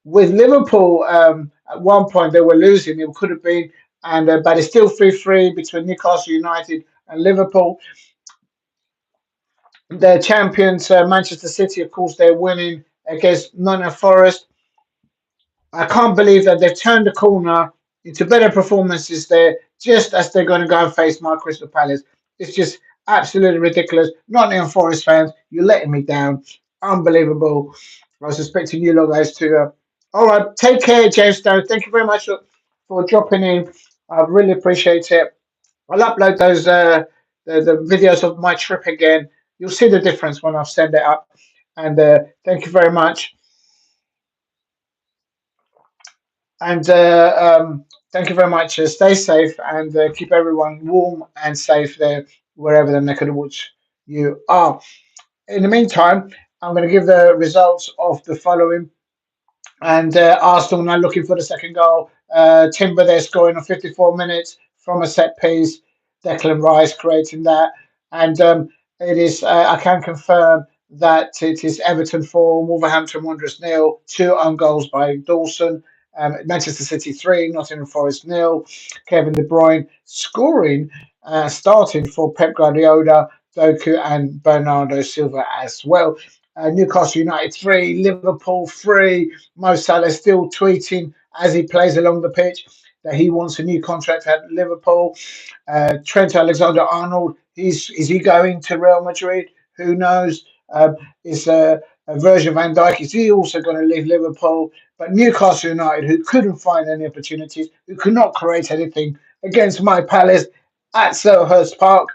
Liverpool at one point they were losing. It could have been, and but it's still 3-3 between Newcastle United and Liverpool. The champions, Manchester City, of course, they're winning against Nottingham Forest. I can't believe that they've turned the corner into better performances there, just as they're going to go and face my Crystal Palace. It's just absolutely ridiculous. Nottingham Forest fans, you're letting me down. Unbelievable. I was expecting you lot guys to. All right, take care, James Stone. Thank you very much for dropping in. I really appreciate it. I'll upload those the videos of my trip again. You'll see the difference when I send it up. And thank you very much. And thank you very much. Stay safe and keep everyone warm and safe there, wherever the neck of the woods you are. In the meantime, I'm going to give the results of the following. And Arsenal now looking for the second goal. Timber there scoring on 54 minutes from a set piece. Declan Rice creating that. And it is, I can confirm that it is Everton 4, Wolverhampton Wanderers nil, two own goals by Dawson. Manchester City 3, Nottingham Forest nil. Kevin De Bruyne scoring, starting for Pep Guardiola, Doku, and Bernardo Silva as well. Newcastle United 3, Liverpool 3. Mo Salah still tweeting as he plays along the pitch that he wants a new contract at Liverpool. Trent Alexander-Arnold, is he going to Real Madrid? Who knows? Is a Virgil van Dijk, is he also going to leave Liverpool? But Newcastle United, who couldn't find any opportunities, who could not create anything against my Palace at Selhurst Park,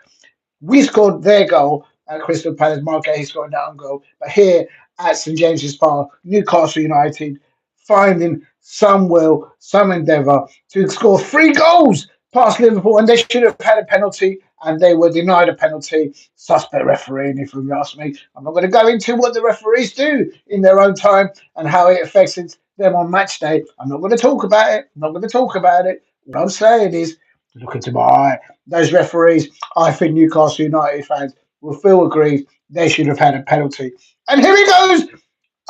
we scored their goal at Crystal Palace. Marquez scored that own goal. But here at St James's Park, Newcastle United finding some will, some endeavour to score three goals past Liverpool, and they should have had a penalty, and they were denied a penalty. Suspect refereeing, if you ask me. I'm not going to go into what the referees do in their own time and how it affects them on match day. I'm not going to talk about it. I'm not going to talk about it. What I'm saying is, look into my eye. Those referees, I think Newcastle United fans will feel aggrieved. They should have had a penalty. And here he goes.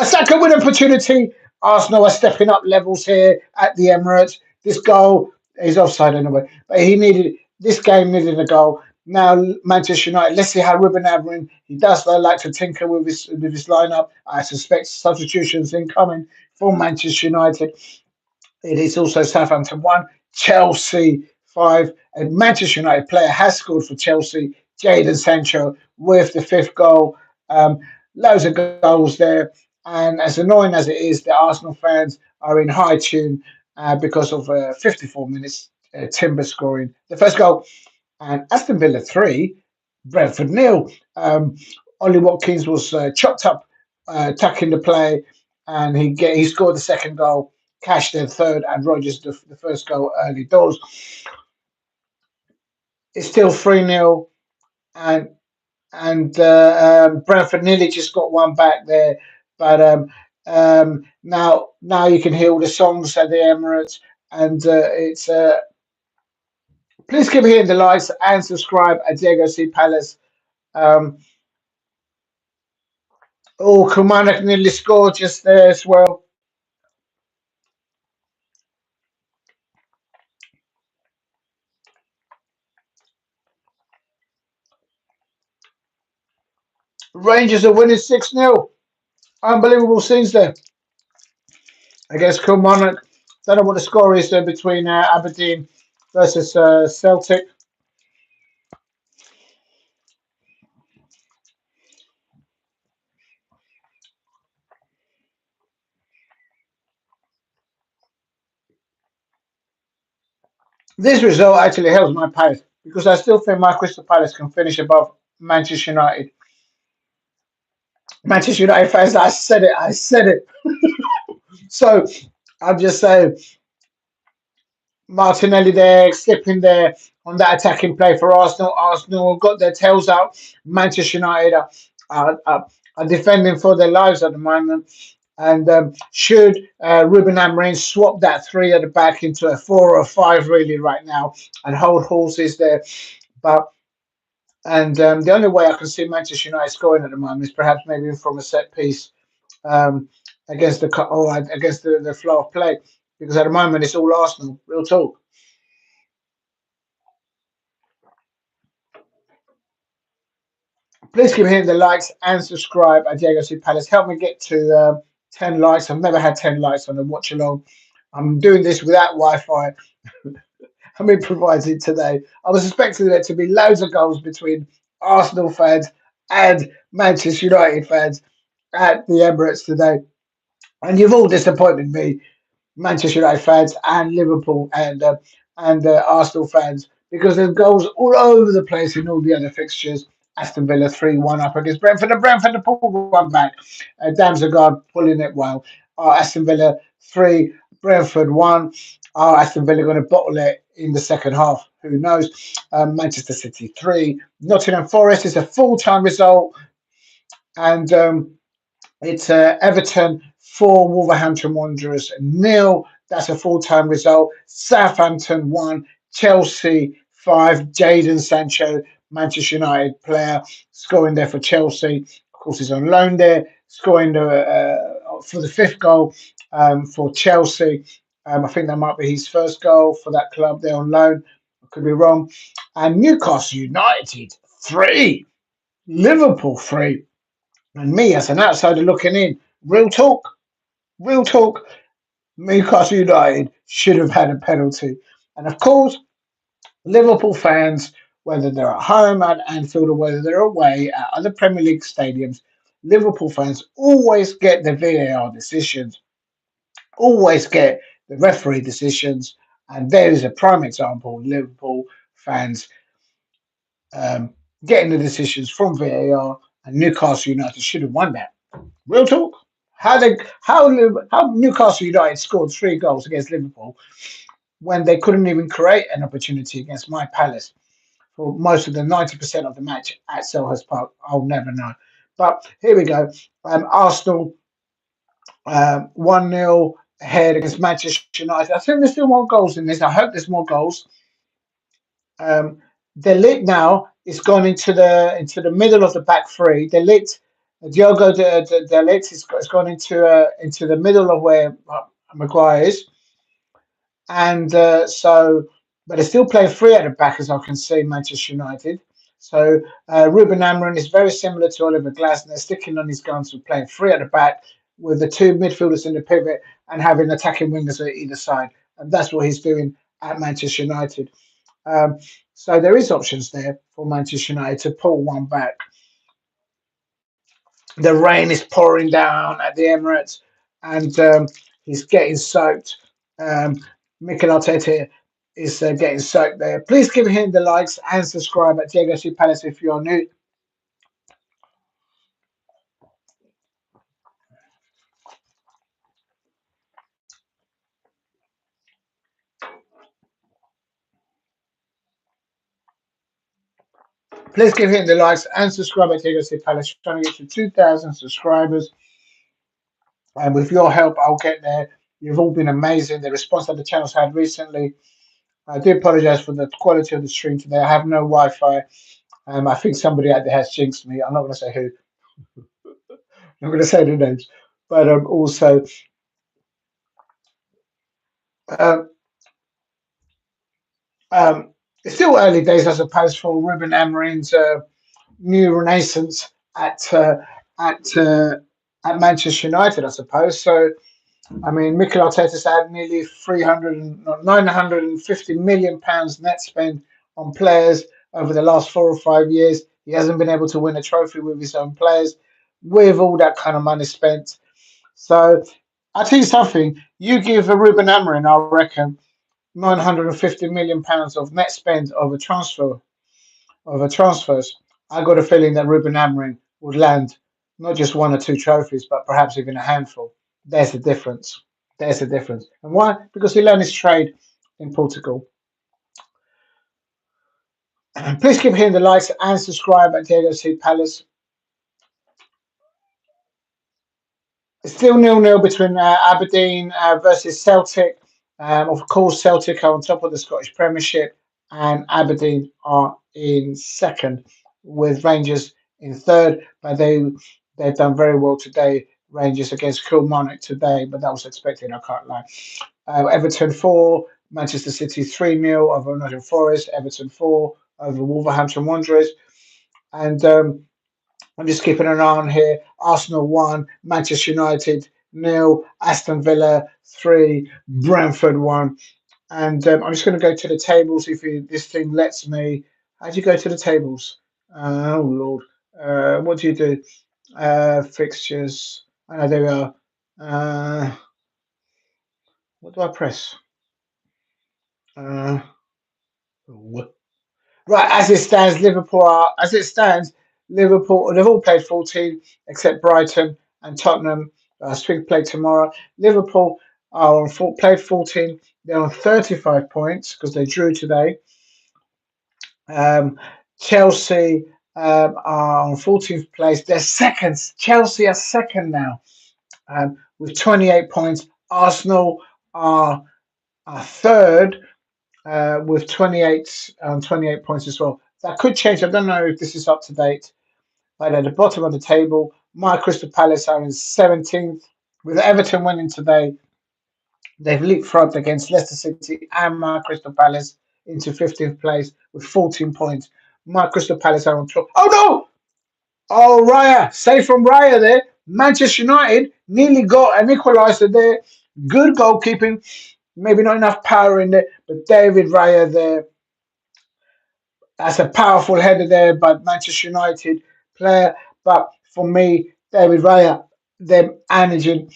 A second win opportunity. Arsenal are stepping up levels here at the Emirates. This goal is offside anyway, but this game needed a goal. Now Manchester United. Let's see how Ruben Amorim, he does like to tinker with his lineup. I suspect substitutions incoming for Manchester United. It is also Southampton 1, Chelsea 5. A Manchester United player has scored for Chelsea, Jadon Sancho, with the fifth goal. Loads of goals there. And as annoying as it is, the Arsenal fans are in high tune because of 54 minutes Timber scoring the first goal. And Aston Villa 3, Brentford nil. Ollie Watkins was chopped up, tucking the play, and he scored the second goal. Cash their third, and Rogers the first goal early doors. It's still 3-0, and Brentford nearly just got one back there. But now you can hear all the songs at the Emirates, and it's please keep hitting the likes and subscribe at Diego C Palace. Um, Kilmarnock nearly scored just there as well. Rangers are winning 6-0. Unbelievable scenes there against Kilmarnock. Don't know what the score is there between Aberdeen versus Celtic. This result actually helps my Palace because I still think my Crystal Palace can finish above Manchester United. Manchester United fans, I said it. I said it. So I'm just saying, Martinelli there, slipping there on that attacking play for Arsenal. Arsenal have got their tails out. Manchester United are defending for their lives at the moment. And should Ruben Amorim swap that three at the back into a 4 or 5 really right now and hold horses there? But And the only way I can see Manchester United scoring at the moment is perhaps maybe from a set piece um, against against the flow of play, because at the moment it's all Arsenal. Real talk. Please keep hitting the likes and subscribe at Diego C Palace. Help me get to 10 likes. I've never had 10 likes on a watch along. I'm doing this without Wi-Fi. I mean, provides it today. I was expecting there to be loads of goals between Arsenal fans and Manchester United fans at the Emirates today, and you've all disappointed me, Manchester United fans and Liverpool and Arsenal fans, because there's goals all over the place in all the other fixtures. Aston Villa 3-1 up against Brentford, and Brentford to pull one back. Damsgaard pulling it well. Aston Villa 3, Brentford 1. Are Aston Villa going to bottle it in the second half? Who knows? Manchester City 3, Nottingham Forest is a full time result, and it's Everton 4, Wolverhampton Wanderers nil. That's a full time result. Southampton 1, Chelsea 5. Jadon Sancho, Manchester United player, scoring there for Chelsea. Of course, he's on loan there, scoring for the fifth goal for Chelsea. I think that might be his first goal for that club there on loan. I could be wrong. And Newcastle United 3, Liverpool 3. And me, as an outsider looking in, real talk, Newcastle United should have had a penalty. And of course, Liverpool fans, whether they're at home at Anfield or whether they're away at other Premier League stadiums, Liverpool fans always get the VAR decisions, always get the referee decisions. And there is a prime example: Liverpool fans um, getting the decisions from VAR, and Newcastle United should have won that. Real talk. How Newcastle United scored 3 goals against Liverpool when they couldn't even create an opportunity against my Palace for most of the 90% of the match at Selhurst Park? I'll never know. But here we go. Arsenal 1-0 ahead against Manchester United. I think there's still more goals in this. I hope there's more goals. Um, De Ligt now is gone into the middle of the back three. De Ligt, Diogo De Ligt has gone into the middle of where Maguire is, and but they're still playing three at the back, as I can see, Manchester United. So Ruben Amorim is very similar to Oliver Glasner, sticking on his guns with playing three at the back with the two midfielders in the pivot and having attacking wingers at either side, and that's what he's doing at Manchester United. Um, so there is options there for Manchester United to pull one back. The rain is pouring down at the Emirates, and he's getting soaked. Um, Mikel Arteta is getting soaked there. Please give him the likes and subscribe at Diego C Palace if you're new. Please give him the likes and subscribe at Diego C Palace. We're trying to get to 2,000 subscribers, and with your help, I'll get there. You've all been amazing. The response that the channel's had recently. I do apologize for the quality of the stream today. I have no Wi-Fi. I think somebody out there has jinxed me. I'm not going to say who. I'm not going to say the names, but also um, it's still early days, I suppose, for Ruben Amorim's new renaissance at uh, at Manchester United, I suppose. So, I mean, Mikel Arteta's had nearly 950 million pounds net spend on players over the last 4 or 5 years. He hasn't been able to win a trophy with his own players. With all that kind of money spent, so I'll tell you something. You give a Ruben Amorim, I reckon, 950 million pounds of net spend over transfers. I got a feeling that Ruben Amorim would land not just one or two trophies, but perhaps even a handful. There's the difference. There's the difference. And why? Because he learned his trade in Portugal. Please keep hitting the likes and subscribe at Diego C Palace. It's still nil-nil between Aberdeen versus Celtic. Of course, Celtic are on top of the Scottish Premiership, and Aberdeen are in second. with Rangers in third, but they've done very well today. Rangers against Kilmarnock today, but that was expected. I can't lie. Everton 4, Manchester City 3-0 over Nottingham Forest. Everton 4 over Wolverhampton Wanderers, and I'm just keeping an eye on here. Arsenal 1, Manchester United 0, Aston Villa 3, Brentford 1. And I'm just going to go to the tables if this thing lets me. How do you go to the tables? Oh, Lord. What do you do? Fixtures. I know there we are. Uh, what do I press? Uh, right, as it stands, Liverpool they've all played 14 except Brighton and Tottenham. Swig play tomorrow. Liverpool are on played 14. They're on 35 points because they drew today. Um, Chelsea are on 14th place. They're seconds. Chelsea are second now with 28 points. Arsenal are third with 28 points as well. That could change. I don't know if this is up to date. But at the bottom of the table, my Crystal Palace are in 17th. With Everton winning today, they've leapfrogged against Leicester City and my Crystal Palace into 15th place with 14 points. My Crystal Palace are on top. Oh no! Oh, Raya, save from Raya there. Manchester United nearly got an equaliser there. Good goalkeeping. Maybe not enough power in there, but David Raya there. That's a powerful header there by Manchester United player. But for me, David Raya, them managing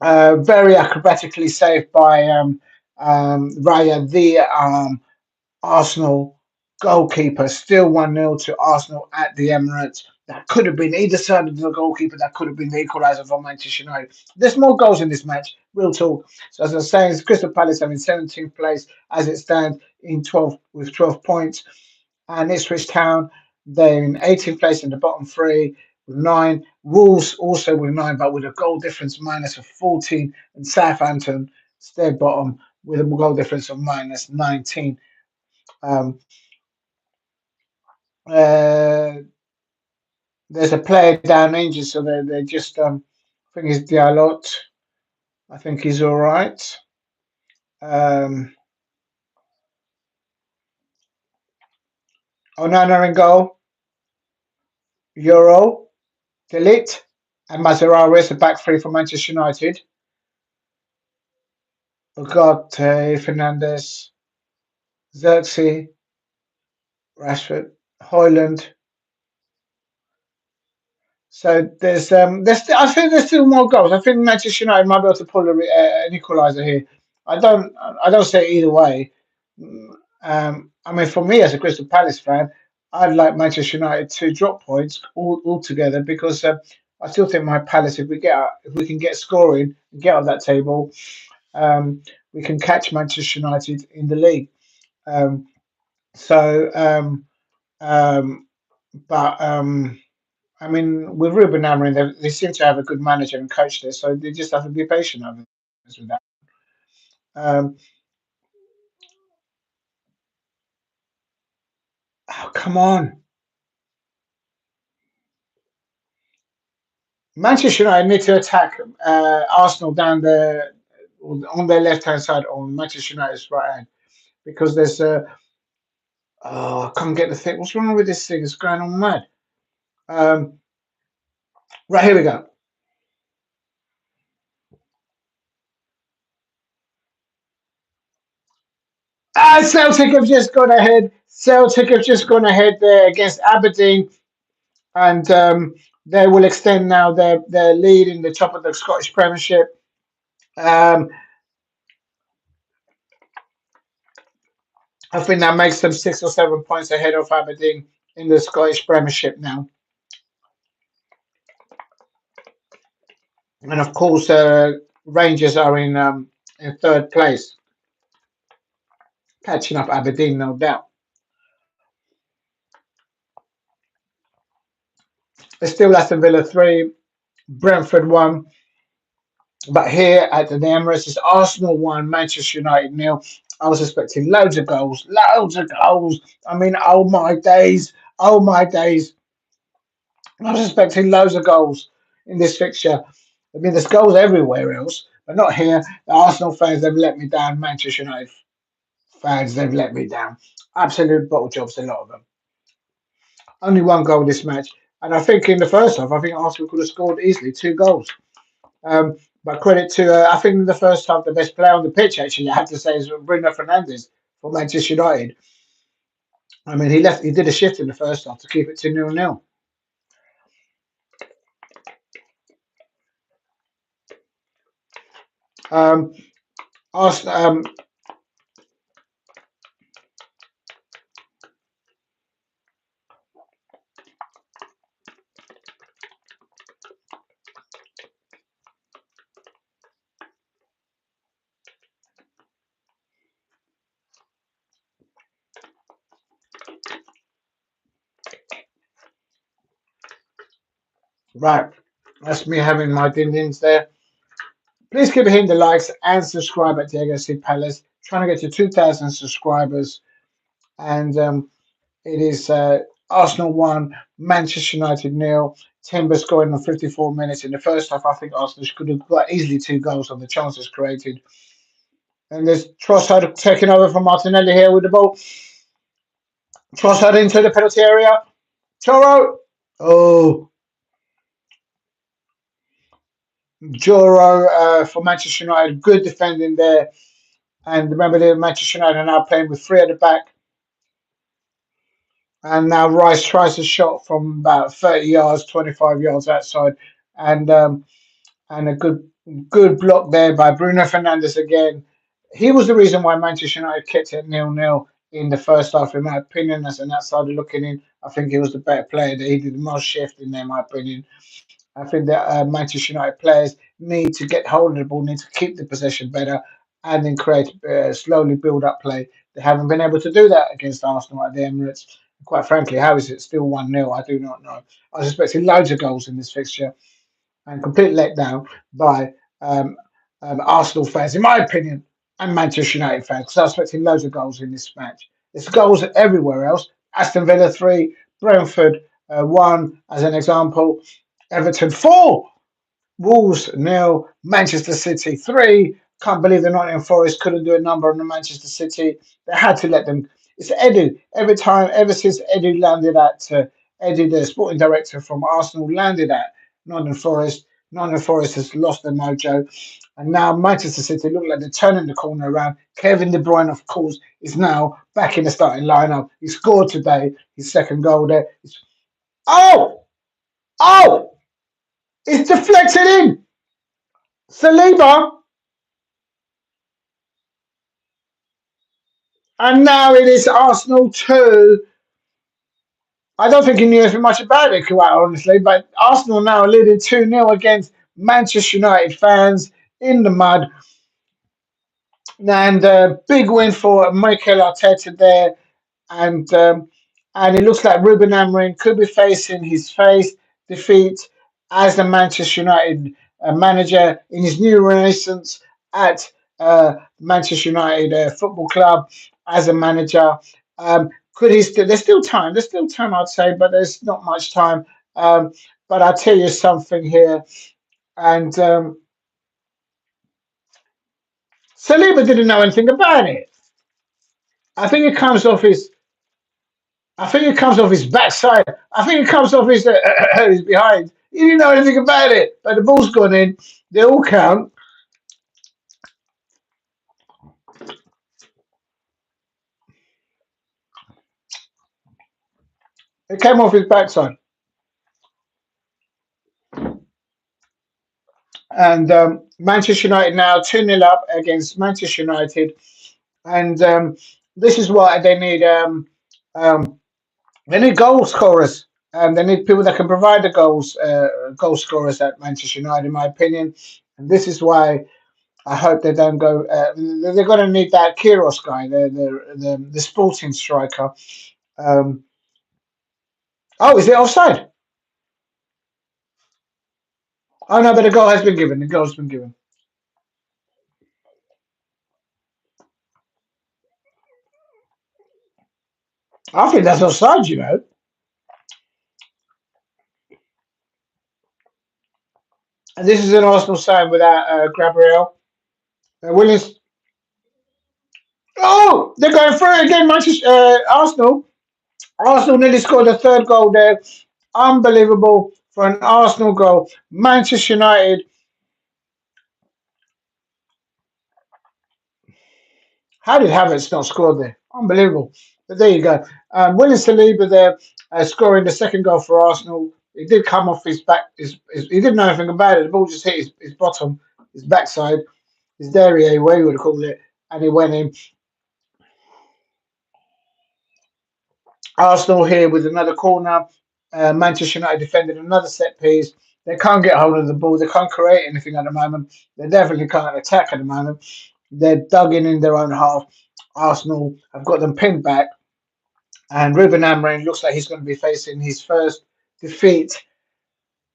very acrobatically saved by Raya, the Arsenal goalkeeper. Still 1-0 to Arsenal at the Emirates. That could have been either side of the goalkeeper. That could have been the equaliser for Manchester United. There's more goals in this match. Real talk. So as I was saying, Crystal Palace are in 17th place as it stands in 12 with 12 points, and Ipswich Town they're in 18th place in the bottom three with 9. Wolves also with 9, but with a goal difference minus of 14, and Southampton stay bottom with a goal difference of minus 19. Um, uh, there's a player down injured, so they're just I think it's Dialot. I think he's all right. Um, Onana in goal, Euro, Delete, and Mazarawi is the back three for Manchester United. We've got Fernandez, Xerxes, Rashford, Hoyland. So I think there's still more goals. I think Manchester United might be able to pull an equaliser here. I don't say either way. I mean, for me as a Crystal Palace fan, I'd like Manchester United to drop points altogether because I still think my Palace, if we can get scoring and get on that table, um, we can catch Manchester United in the league. Um, so, um, but I mean, with Ruben Amorim, they seem to have a good manager and coach there, so they just have to be patient with that. Um, oh, come on. Manchester United need to attack Arsenal down the on their left hand side on Manchester United's right hand because there's oh, I can't get the thing. What's wrong with this thing? It's going on mad. Um, right, here we go. Celtic have just gone ahead. Celtic have just gone ahead there against Aberdeen, and they will extend now their lead in the top of the Scottish Premiership. Um, I think that makes them 6 or 7 points ahead of Aberdeen in the Scottish Premiership now. And of course, Rangers are in third place, catching up Aberdeen, no doubt. It's still Aston Villa 3, Brentford 1. But here at the Emirates, it's Arsenal 1, Manchester United 0. I was expecting loads of goals, loads of goals. I mean, oh my days, oh my days. I was expecting loads of goals in this fixture. I mean, there's goals everywhere else, but not here. The Arsenal fans, they've let me down. Manchester United fans, they've let me down. Absolute bottle jobs, a lot of them. Only one goal this match. And I think in the first half, I think Arsenal could have scored easily 2 goals. But credit to, I think in the first half, the best player on the pitch, actually, I have to say, is Bruno Fernandes for Manchester United. I mean, he did a shift in the first half to keep it to 0-0. Um, Arsenal, right, that's me having my din-dins there. Please keep hitting the likes and subscribe at Diego C. Palace. Trying to get to 2,000 subscribers. And it is Arsenal 1, Manchester United nil. Timber scoring in 54 minutes in the first half. I think Arsenal could have got easily 2 goals on the chances created. And there's Trossard taking over from Martinelli here with the ball. Trossard into the penalty area. Choro. Oh, Joro for Manchester United. Good defending there. And remember, the Manchester United are now playing with 3 at the back. And now Rice tries a shot from about 30 yards, 25 yards outside. And and a good block there by Bruno Fernandes again. He was the reason why Manchester United kept it 0-0 in the first half, in my opinion. As an outsider looking in, I think he was the better player. That he did the most shift in there, in my opinion. I think that Manchester United players need to get hold of the ball, need to keep the possession better, and then create slowly build up play. They haven't been able to do that against Arsenal at the Emirates. Quite frankly, how is it still 1-0? I do not know. I was expecting loads of goals in this fixture and complete letdown by um, Arsenal fans, in my opinion, and Manchester United fans, because I was expecting loads of goals in this match. There's goals everywhere else. Aston Villa 3, Brentford 1, as an example. Everton 4, Wolves 0, Manchester City 3. Can't believe the Nottingham Forest couldn't do a number on the Manchester City. They had to let them. It's Eddie. Every time, ever since Eddie landed at Eddie, the sporting director from Arsenal, landed at Nottingham Forest. Nottingham Forest has lost their mojo, and now Manchester City look like they're turning the corner around. Kevin De Bruyne, of course, is now back in the starting lineup. He scored today, his second goal there. Oh, oh! It's deflected in. Saliba, and now it is Arsenal 2. I don't think he knew anything much about it, quite honestly, but Arsenal now leading 2-0 against Manchester United fans in the mud. And big win for Mikel Arteta there. And and it looks like Ruben Amorim could be facing his face defeat as the Manchester United manager in his new renaissance at Manchester United Football Club as a manager. Could he still? There's still time. There's still time, I'd say, but there's not much time. Um, but I'll tell you something here, and Saliba didn't know anything about it. I think it comes off his I think it comes off his backside. I think it comes off his, his behind. He didn't know anything about it. But the ball's gone in. They all count. It came off his backside. And Manchester United now 2-0 up against Manchester United. And this is what they need. Um, they need goal scorers. They need people that can provide the goal scorers at Manchester United, in my opinion. And this is why I hope they don't go. They're going to need that Kiros guy, the sporting striker. Um, oh, is it offside? Oh no, but the goal has been given. The goal's been given. I think that's offside, you know. And this is an Arsenal side without Gabriel. Williams. Oh, they're going through it again, Manchester Arsenal. Arsenal nearly scored a third goal there. Unbelievable for an Arsenal goal. Manchester United. How did Havertz not score there? Unbelievable. But there you go. William Saliba there scoring the second goal for Arsenal. He did come off his back. He didn't know anything about it. The ball just hit his bottom, his backside, his derriere, where you would call it, and he went in. Arsenal here with another corner. Manchester United defending another set piece. They can't get hold of the ball. They can't create anything at the moment. They definitely can't attack at the moment. They're dug in their own half. Arsenal have got them pinned back. And Ruben Amorim looks like he's going to be facing his first defeat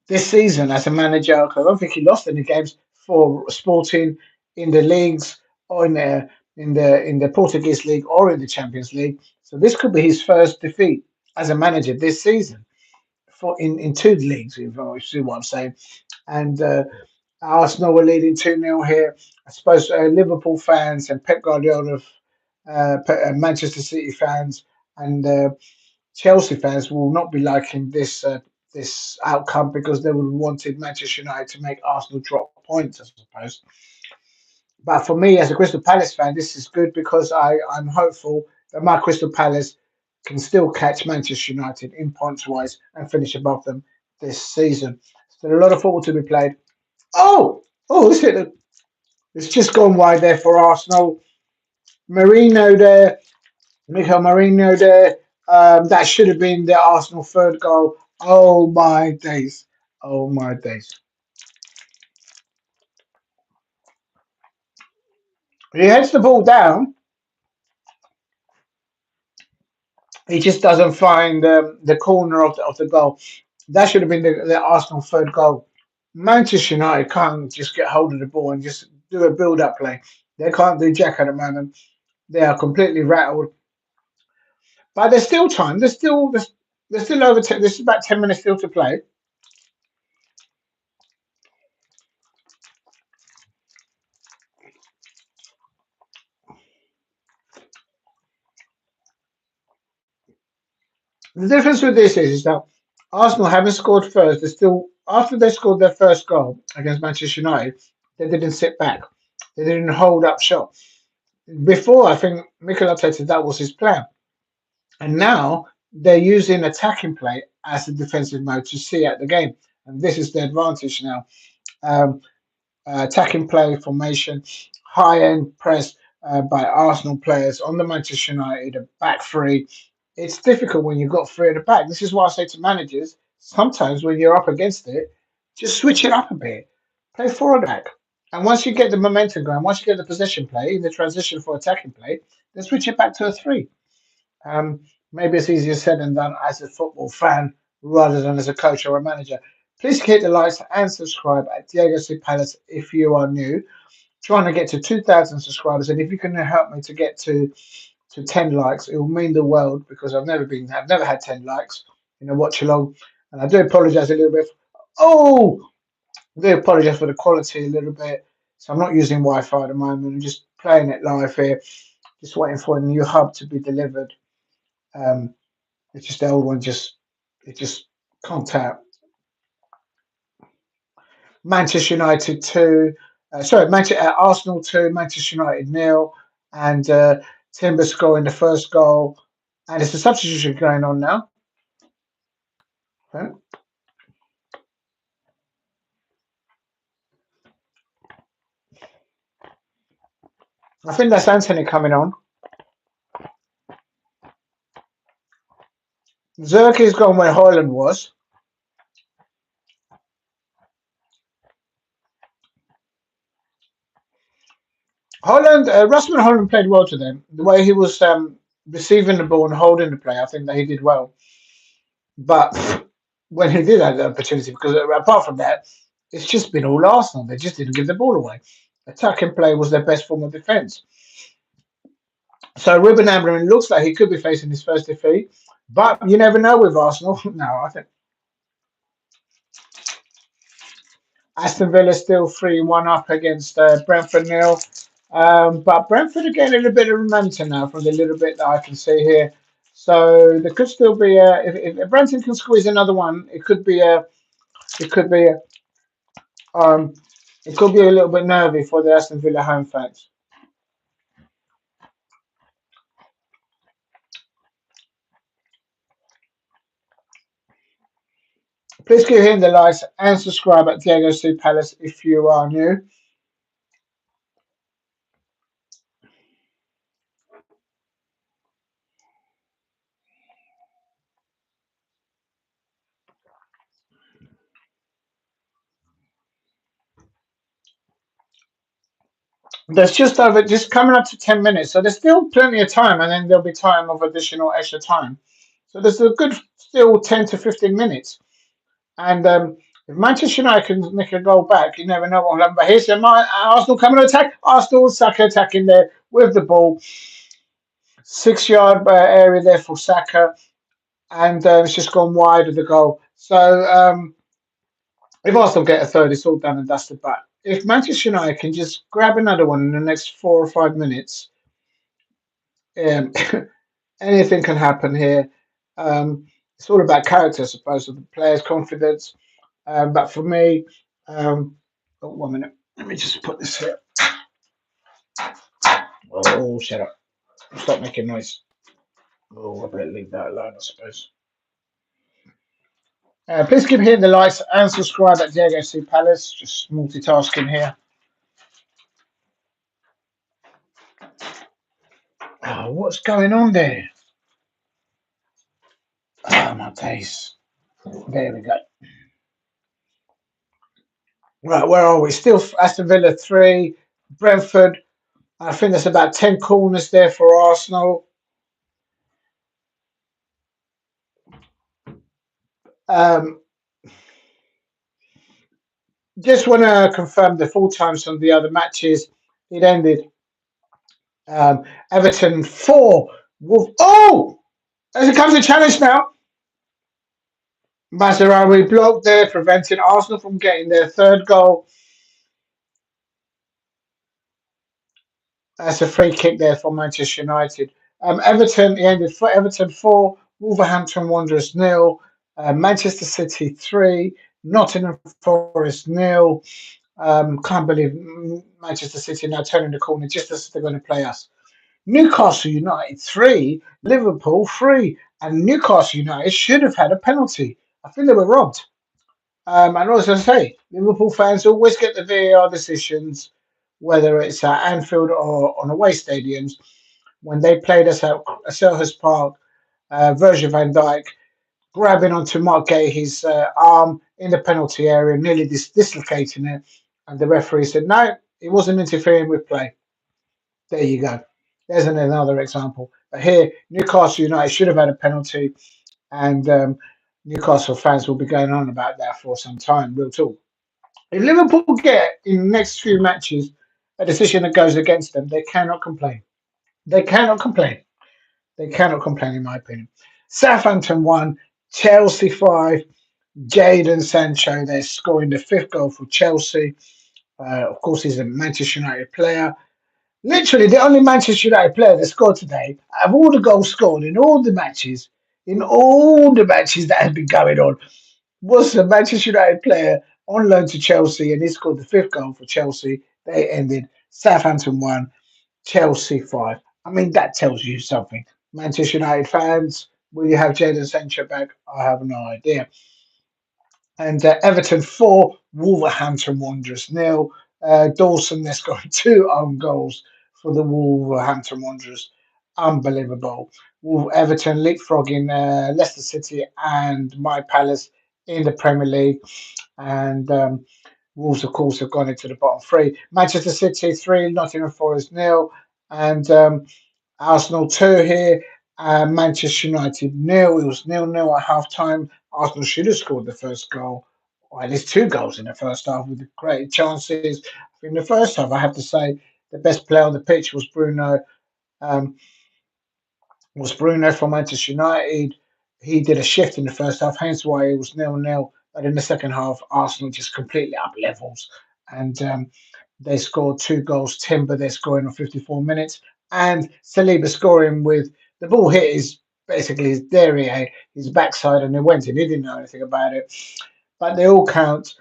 this season as a manager. 'Cause I don't think he lost any games for Sporting in the leagues or in the Portuguese league or in the Champions League. So this could be his first defeat as a manager this season for in two leagues. If you see what I'm saying, and Arsenal were leading 2-0 here. I suppose Liverpool fans and Pep Guardiola, Manchester City fans, and Chelsea fans will not be liking this outcome because they would have wanted Manchester United to make Arsenal drop points, I suppose. But for me, as a Crystal Palace fan, this is good because I'm hopeful that my Crystal Palace can still catch Manchester United in points wise and finish above them this season. So a lot of football to be played. Oh, this hit the, it's just gone wide there for Arsenal. Marino there, Mikel Marino there. That should have been the Arsenal third goal. Oh my days. Oh my days. He heads the ball down. He just doesn't find the corner of the goal. That should have been the Arsenal third goal. Manchester United can't just get hold of the ball and just do a build up play. They can't do jack at the moment. They are completely rattled. But there's still time. There's still over 10. This is about 10 minutes still to play. The difference with this is that Arsenal haven't scored first. They still after they scored their first goal against Manchester United, they didn't sit back. They didn't hold up shop. Before, I think Mikel Arteta that was his plan, and now they're using attacking play as a defensive mode to see out the game, and this is the advantage now. Um, Attacking play formation, high end press by Arsenal players on the Manchester United, a back three. It's difficult when you've got three at the back. This is why I say to managers sometimes when you're up against it, just switch it up a bit. Play four at the back. And once you get the momentum going, once you get the possession play, the transition for attacking play, then switch it back to a three. Um, Maybe it's easier said than done as a football fan rather than as a coach or a manager. Please hit the likes and subscribe at Diego C. Palace if you are new. Trying to get to 2,000 subscribers, and if you can help me to get to 10 likes, it will mean the world because I've never had 10 likes in a watch along, and I do apologize a little bit. Oh, I do apologize for the quality a little bit. So I'm not using Wi-Fi at the moment. I'm just playing it live here, just waiting for a new hub to be delivered. Um, it's just the old one it just can't tap. Manchester United two, Arsenal two, Manchester United nil, and Timber scoring the first goal, and it's a substitution going on now. Okay. I think that's Anthony coming on. Zerki's gone where Holland was. Rasmus Holland played well today. The way he was receiving the ball and holding the play, I think that he did well. But when he did have the opportunity, because apart from that, it's just been all Arsenal. They just didn't give the ball away. Attacking play was their best form of defence. So Ruben Amorim looks like he could be facing his first defeat, but you never know with Arsenal. No, I think Aston Villa still 3-1 up against Brentford nil. But Brentford are getting a little bit of momentum now from the little bit that I can see here. So there could still be if Brentford can squeeze another one, it could be a, um it could be a little bit nervy for the Aston Villa home fans. Please keep hitting the likes and subscribe at Diego C Palace if you are new. There's just coming up to 10 minutes, so there's still plenty of time, and then there'll be time of additional extra time. So there's a good still 10 to 15 minutes. And if Manchester United can nick a goal back, you never know what will happen. But here's Arsenal coming to attack. Arsenal, Saka attacking there with the ball. 6 yard area there for Saka. And it's just gone wide of the goal. So if Arsenal get a third, it's all done and dusted. But if Manchester United can just grab another one in the next 4 or 5 minutes, um, anything can happen here. It's all about character, I suppose, of the players' confidence. But for me, oh, 1 minute. Let me just put this here. Oh, shut up. Stop making noise. Oh, I better leave that alone, I suppose. Please keep hitting the likes and subscribe at Diego C Palace. Just multitasking here. Oh, what's going on there? Oh, my days. There we go. Right, where are we? Still Aston Villa 3, Brentford. I think there's about 10 corners there for Arsenal. Um, just want to confirm the full times from the other matches. It ended Everton 4. Wolf. Oh! As it comes to challenge now. Mazarawi blocked there, preventing Arsenal from getting their third goal. That's a free kick there for Manchester United. Everton, he ended for Everton 4, Wolverhampton Wanderers nil, Manchester City 3, Nottingham Forest nil. Can't believe Manchester City now turning the corner just as they're going to play us. Newcastle United 3, Liverpool 3, and Newcastle United should have had a penalty. I think they were robbed. And also say, Liverpool fans always get the VAR decisions, whether it's at Anfield or on away stadiums. When they played us at Selhurst Park, Virgil van Dijk grabbing onto Mark Gahey's arm in the penalty area, nearly dislocating it. And the referee said, no, it wasn't interfering with play. There you go. There's another example. But here, Newcastle United should have had a penalty, and Newcastle fans will be going on about that for some time. Real talk. If Liverpool get in the next few matches a decision that goes against them, they cannot complain. They cannot complain. They cannot complain, in my opinion. Southampton 1, Chelsea 5. Jadon Sancho, they're scoring the fifth goal for Chelsea. Of course, he's a Manchester United player. Literally, the only Manchester United player that scored today, out of all the goals scored in all the matches that have been going on, was a Manchester United player on loan to Chelsea, and he scored the fifth goal for Chelsea. They ended Southampton 1, Chelsea 5. I mean, that tells you something. Manchester United fans, will you have Jadon Sancho back? I have no idea. And Everton 4, Wolverhampton Wanderers nil. Dawson there scoring two own goals for the Wolverhampton Wanderers. Unbelievable. Everton leapfrogging Leicester City and My Palace in the Premier League. And Wolves, of course, have gone into the bottom three. Manchester City 3, Nottingham Forest nil. And Arsenal 2 here. Manchester United nil. It was nil-nil at half time. Arsenal should have scored the first goal, or at least two goals in the first half with great chances. In the first half, I have to say, the best player on the pitch was Bruno. Um, was Bruno from Manchester United. He did a shift in the first half, hence why it was 0-0. But in the second half, Arsenal just completely up levels. And they scored 2 goals. Timber, they're scoring on 54 minutes. And Saliba scoring with the ball hit his basically his derriere, his backside, and it went in. He didn't know anything about it. But they all count.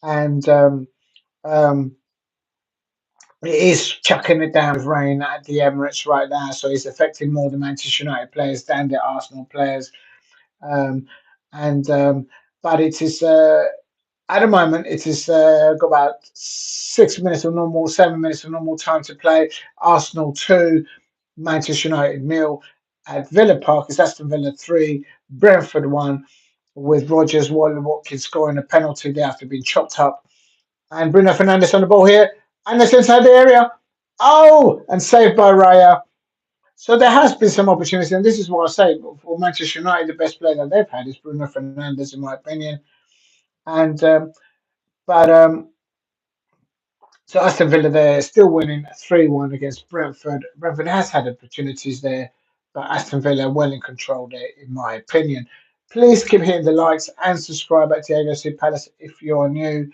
And um, it is chucking it down with rain at the Emirates right now. So it's affecting more the Manchester United players than the Arsenal players. Um, and but it is at the moment it is got about 6 minutes of normal, 7 minutes of normal time to play. Arsenal 2, Manchester United nil at Villa Park. It's Aston Villa 3, Brentford 1, with Rogers, Watkins scoring a penalty there after being chopped up, and Bruno Fernandes on the ball here, and it's inside the area. Oh, and saved by Raya. So there has been some opportunity, and this is what I say for Manchester United, the best player that they've had is Bruno Fernandes, in my opinion. And but so Aston Villa, they're still winning 3-1 against Brentford. Brentford has had opportunities there, but Aston Villa are well in control there, in my opinion. Please keep hitting the likes and subscribe at Diego C Palace if you're new.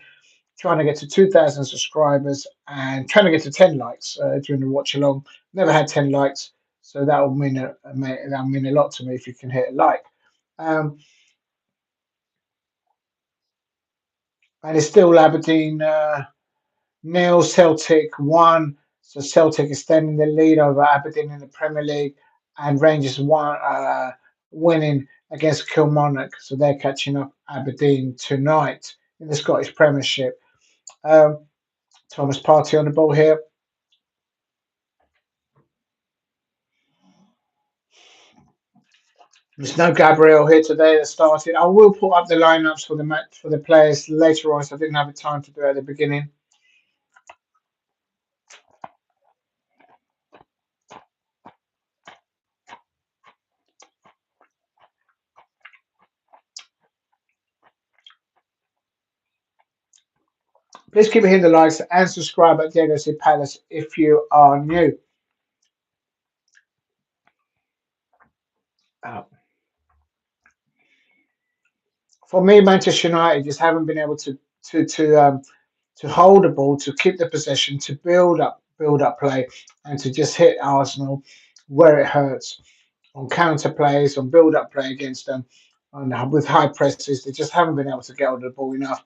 Trying to get to 2,000 subscribers and trying to get to 10 likes during the watch along. Never had 10 likes, so that will mean that'll mean a lot to me if you can hit a like. Um, and it's still Aberdeen nil, Celtic 1. So Celtic is extending the lead over Aberdeen in the Premier League, and Rangers winning against Kilmarnock. So they're catching up Aberdeen tonight in the Scottish Premiership. Um, Thomas Partey on the ball here. There's no Gabriel here today that started. I will put up the lineups for the match for the players later on, so I didn't have the time to do it at the beginning. Please keep hitting the likes and subscribe at Diego C Palace if you are new. Uh, for me, Manchester United just haven't been able to hold the ball, to keep the possession, to build up play, and to just hit Arsenal where it hurts on counter plays, on build up play against them, and with high presses. They just haven't been able to get hold of the ball enough.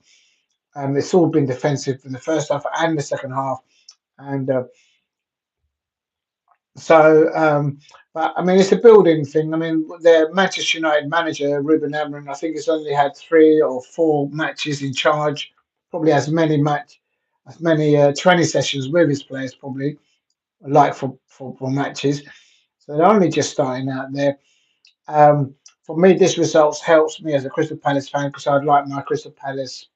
It's all been defensive in the first half and the second half, and so. But I mean, it's a building thing. I mean, the Manchester United manager Ruben Amorim, I think, has only had 3 or 4 matches in charge. Probably as many training sessions with his players, probably like for matches. So they're only just starting out there. For me, this result helps me as a Crystal Palace fan because I'd like my Crystal Palace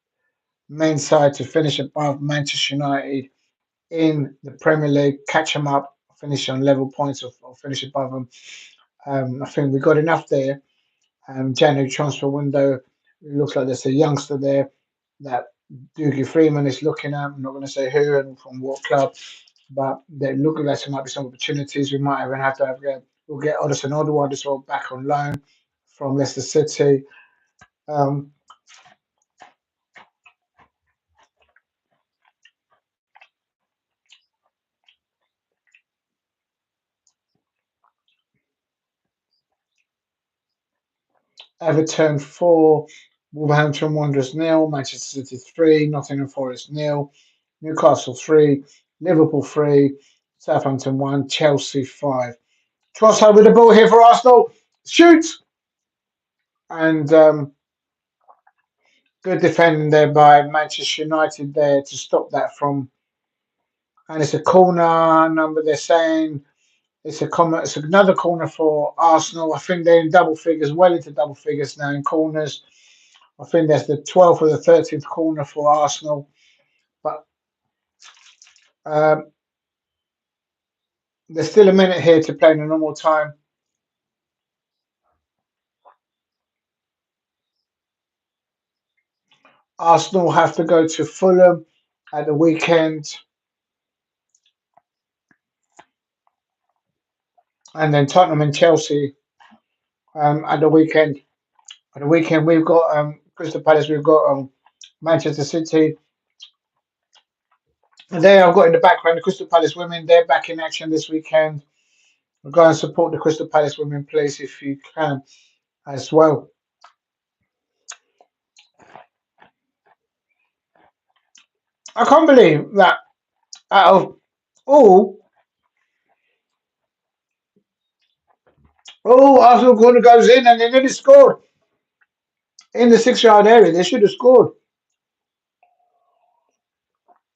main side to finish above Manchester United in the Premier League, catch them up, finish on level points or finish above them. I think we got enough there. January transfer window, it looks like there's a youngster there that Dougie Freeman is looking at. I'm not going to say who and from what club, but they look like there might be some opportunities. We might even have to we'll get Oderson Odegaard as well back on loan from Leicester City. Um, Everton 4, Wolverhampton Wanderers nil, Manchester City 3, Nottingham Forest nil, Newcastle 3, Liverpool 3, Southampton 1, Chelsea 5. Trossard with the ball here for Arsenal. Shoots! And good defending there by Manchester United there to stop that from. And it's a corner number, they're saying. It's another corner for Arsenal. I think they're in double figures, well into double figures now in corners. I think that's the 12th or the 13th corner for Arsenal. But um, there's still a minute here to play in the normal time. Arsenal have to go to Fulham at the weekend. and then Tottenham and Chelsea at the weekend. At the weekend, we've got Crystal Palace, we've got Manchester City. And there I've got in the background the Crystal Palace women. They're back in action this weekend. Go and support the Crystal Palace women, please, if you can as well. I can't believe that out of all, Arsenal corner goes in and they nearly scored in the 6 yard area. They should have scored.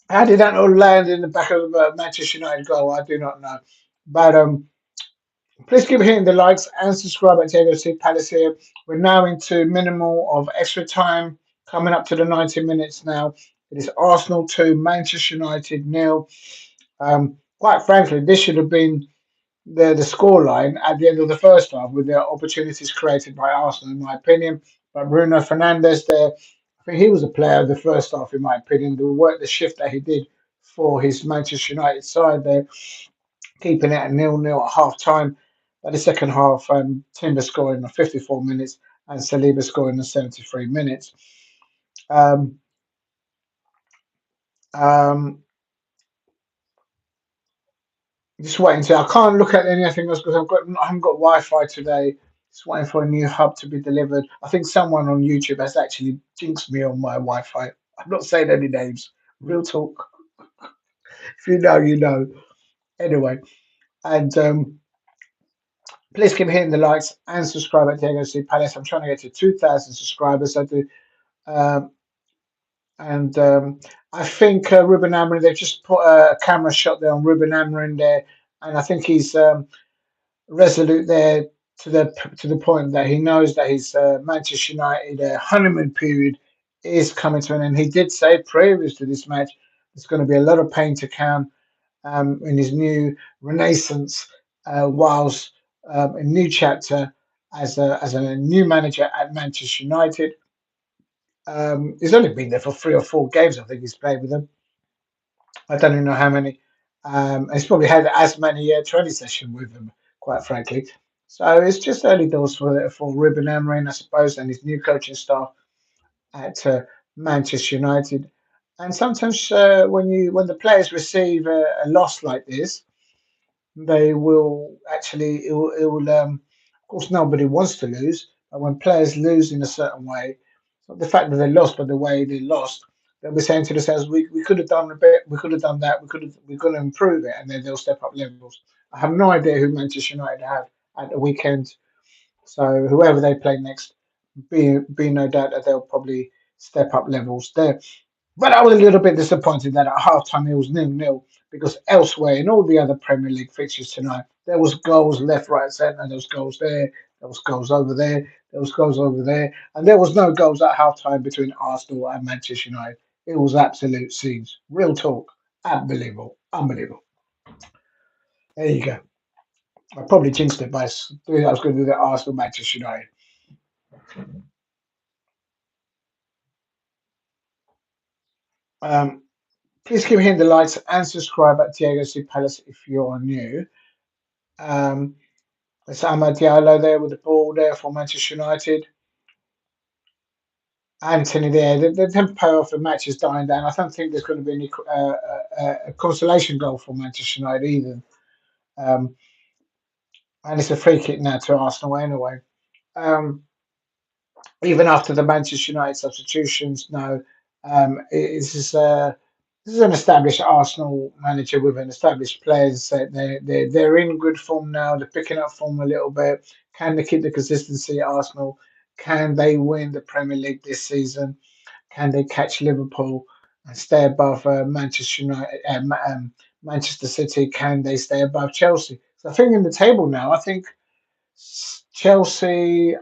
How did that not land in the back of Manchester United goal? I do not know. But please keep hitting the likes and subscribe at Diego C Palace here. We're now into minimal of extra time, coming up to the 90 minutes now. It is Arsenal 2, Manchester United nil. Quite frankly, this should have been the scoreline at the end of the first half with the opportunities created by Arsenal, in my opinion. But Bruno Fernandes there, I think he was a player of the first half, in my opinion. The work, the shift that he did for his Manchester United side there, keeping it at 0-0 at half time. But the second half, Timber scoring in 54 minutes and Saliba scoring in 73 minutes. Um, um, just waiting to. I can't look at anything else because I haven't got Wi-Fi today. Just waiting for a new hub to be delivered. I think someone on YouTube has actually jinxed me on my Wi-Fi. I'm not saying any names. Real talk. If you know, you know. Anyway, and please keep hitting the likes and subscribe at Diego C Palace. I'm trying to get to 2,000 subscribers. I do. Um, and I think Ruben Amorim, they've just put a camera shot there on Ruben Amorim there, and I think he's resolute there to the point that he knows that his Manchester United honeymoon period is coming to an end. He did say previous to this match, there's going to be a lot of pain to count in his new renaissance, whilst a new chapter as a new manager at Manchester United. He's only been there for 3 or 4 games, I think he's played with them. I don't even know how many. He's probably had as many training sessions with them, quite frankly. So it's just early doors for Ruben Amorim, I suppose, and his new coaching staff at Manchester United. And sometimes when the players receive a loss like this, they will actually of course nobody wants to lose, but when players lose in a certain way, not the fact that they lost but the way they lost, they'll be saying to themselves, we could have done a bit, we could have done that, we could have improved it, and then they'll step up levels. I have no idea who Manchester United have at the weekend, so whoever they play next, be no doubt that they'll probably step up levels there. But I was a little bit disappointed that at halftime it was 0-0 because elsewhere in all the other Premier League fixtures tonight, there was goals left, right, centre. There was goals there was goals over there was goals over there, and there was no goals at halftime between Arsenal and Manchester United. It was absolute scenes, real talk, unbelievable, unbelievable. There you go. I probably jinxed it by doing I was going to do the Arsenal Manchester United. Um, please keep hitting the likes and subscribe at Diego C Palace if you're new. Um, It's Amad Diallo there with the ball there for Manchester United. Anthony there. The tempo of the match is dying down. I don't think there's going to be any a consolation goal for Manchester United either. Um, and it's a free kick now to Arsenal anyway. Um, Even after the Manchester United substitutions, no, this is an established Arsenal manager with an established players. They're in good form now. They're picking up form a little bit. Can they keep the consistency at Arsenal? Can they win the Premier League this season? Can they catch Liverpool and stay above Manchester United, Manchester City? Can they stay above Chelsea? So I think in the table now, I think Chelsea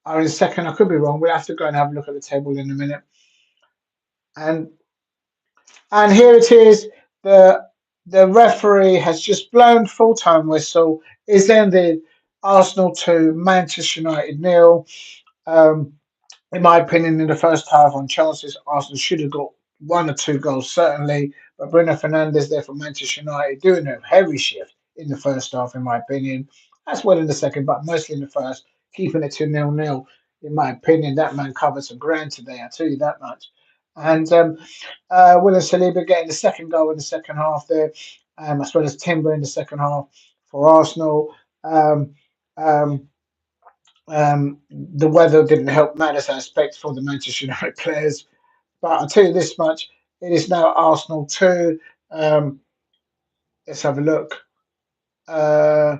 are in second. I could be wrong. We'll have to go and have a look at the table in a minute. And here it is. The the referee has just blown full time whistle. Is ended Arsenal 2, Manchester United nil. Um, in my opinion, in the first half on chances, Arsenal should have got 1 or 2 goals certainly. But Bruno Fernandes there for Manchester United doing a heavy shift. in the first half, in my opinion, as well in the second, but mostly in the first, keeping it to nil-nil. In my opinion, that man covered some ground today. I tell you that much. And William Saliba getting the second goal in the second half there, as well as Timber in the second half for Arsenal. Um, um, the weather didn't help matters, I expect, for the Manchester United players. But I'll tell you this much: it is now Arsenal 2. Um, let's have a look. Uh,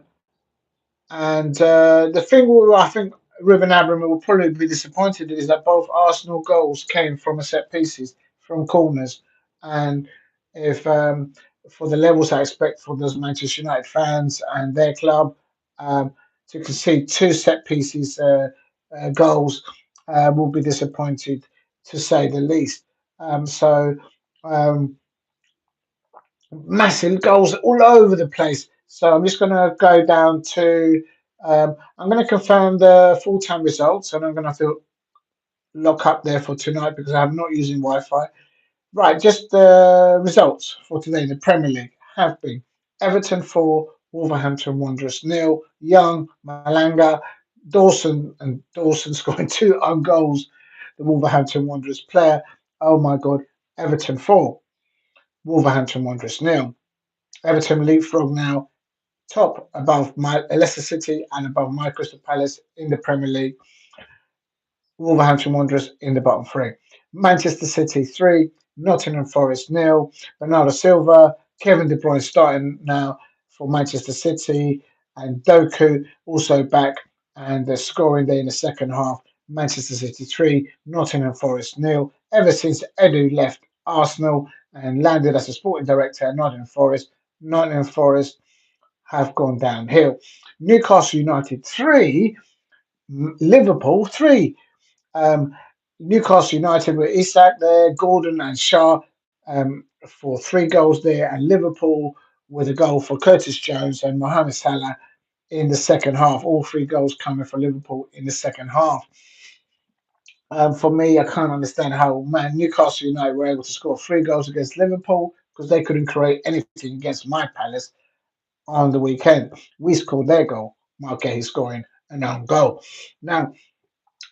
and the thing where I think Ruben Amorim will probably be disappointed is that both Arsenal goals came from a set pieces, from corners. And if for the levels I expect for those Manchester United fans and their club um, to concede two set pieces goals will be disappointed to say the least. So. Um, Massive goals all over the place. So I'm just going to go down to. I'm going to confirm the full time results, and I'm going to have to lock up there for tonight because I'm not using Wi-Fi. Right, just the results for today in the Premier League have been Everton 4, Wolverhampton Wanderers nil. Young, Malanga, Dawson, and Dawson scoring two own goals. The Wolverhampton Wanderers player. Oh my God, Everton 4, Wolverhampton Wanderers nil. Everton leapfrog now top above my Leicester City and above my Crystal Palace in the Premier League. Wolverhampton Wanderers in the bottom three. Manchester City 3, Nottingham Forest nil. Bernardo Silva, Kevin De Bruyne starting now for Manchester City, and Doku also back and they're scoring there in the second half. Manchester City 3, Nottingham Forest nil. Ever since Edu left Arsenal and landed as a sporting director at Nottingham Forest have gone downhill. Newcastle United 3, Liverpool 3. Um, Newcastle United with Isak there, Gordon and Shaw for three goals there, and Liverpool with a goal for Curtis Jones and Mohamed Salah in the second half. All three goals coming for Liverpool in the second half. For me, I can't understand how man Newcastle United were able to score three goals against Liverpool because they couldn't create anything against my Palace on the weekend. We scored their goal. Marquez scoring an own goal. Now,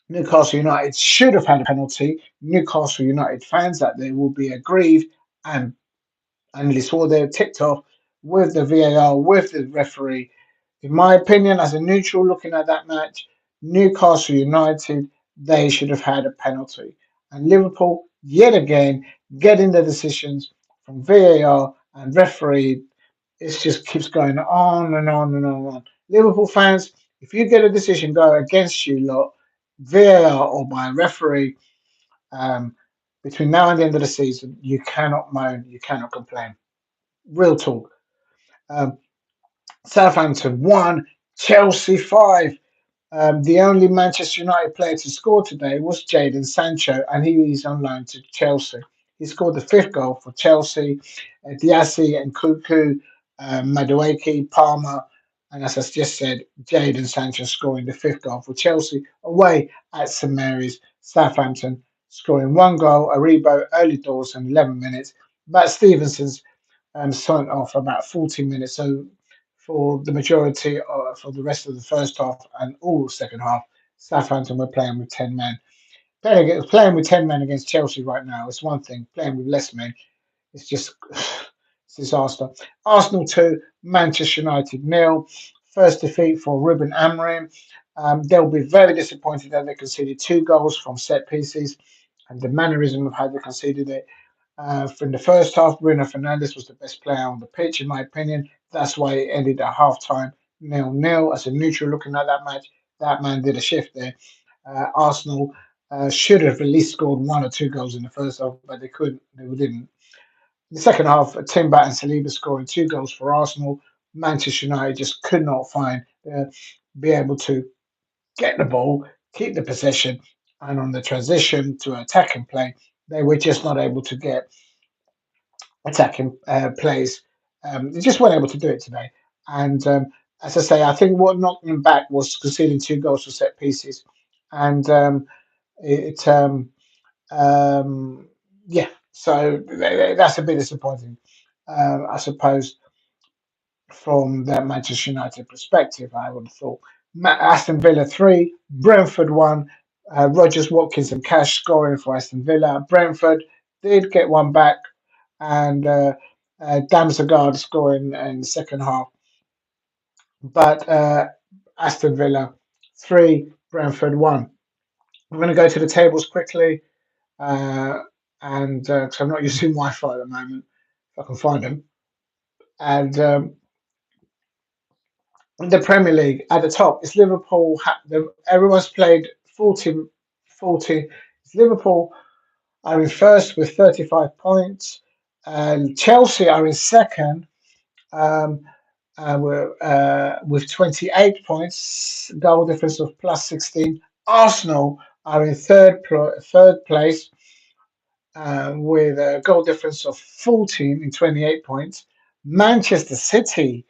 Newcastle United should have had a penalty. Newcastle United fans out there will be aggrieved and analysts saw they ticked off with the VAR, with the referee. In my opinion, as a neutral looking at that match, Newcastle United, they should have had a penalty. And Liverpool, yet again, getting the decisions from VAR and referee. It just keeps going on and on and on and on. Liverpool fans, if you get a decision go against you lot, VAR or by a referee, um, between now and the end of the season, you cannot moan, you cannot complain. Real talk. Um, Southampton 1, Chelsea 5. The only Manchester United player to score today was Jadon Sancho, and he is on loan to Chelsea. He scored the fifth goal for Chelsea. Diassi and Kuku, Madueke, Palmer, and as I just said, Jadon Sancho scoring the fifth goal for Chelsea away at St Mary's. Southampton scoring one goal, Aribo early doors in 11 minutes. Matt Stevenson's sent off about 40 minutes. So for the majority for the rest of the first half and all second half, Southampton were playing with 10 men. Playing with 10 men against Chelsea right now is one thing. Playing with less men, it's just it's disaster. Arsenal 2, Manchester United nil. First defeat for Ruben Amorim. They'll be very disappointed that they conceded two goals from set pieces and the mannerism of how they conceded it. From the first half, Bruno Fernandes was the best player on the pitch, in my opinion. That's why it ended at half time nil-nil. As a neutral looking at that match, that man did a shift there. Arsenal should have at least scored one or two goals in the first half, but they couldn't. They didn't. In the second half, Timber and Saliba scoring two goals for Arsenal. Manchester United just could not find be able to get the ball, keep the possession, and on the transition to attacking play, they were just not able to get attacking plays. They just weren't able to do it today. And as I say, I think what knocked them back was conceding two goals for set pieces. And it, um, yeah, so that's a bit disappointing, I suppose, from that Manchester United perspective, I would have thought. Aston Villa 3, Brentford 1, Rogers, Watkins, and Cash scoring for Aston Villa. Brentford did get one back, and Damsgaard scoring in the second half. But Aston Villa 3, Brentford 1. I'm going to go to the tables quickly, uh, and because I'm not using Wi Fi at the moment, if I can find them. And in the Premier League at the top, it's Liverpool. Everyone's played 40, 40. It's Liverpool are in first with 35 points, and Chelsea are in second um, with 28 points, goal difference of plus 16. Arsenal are in third place with a goal difference of 14 in 28 points. Manchester City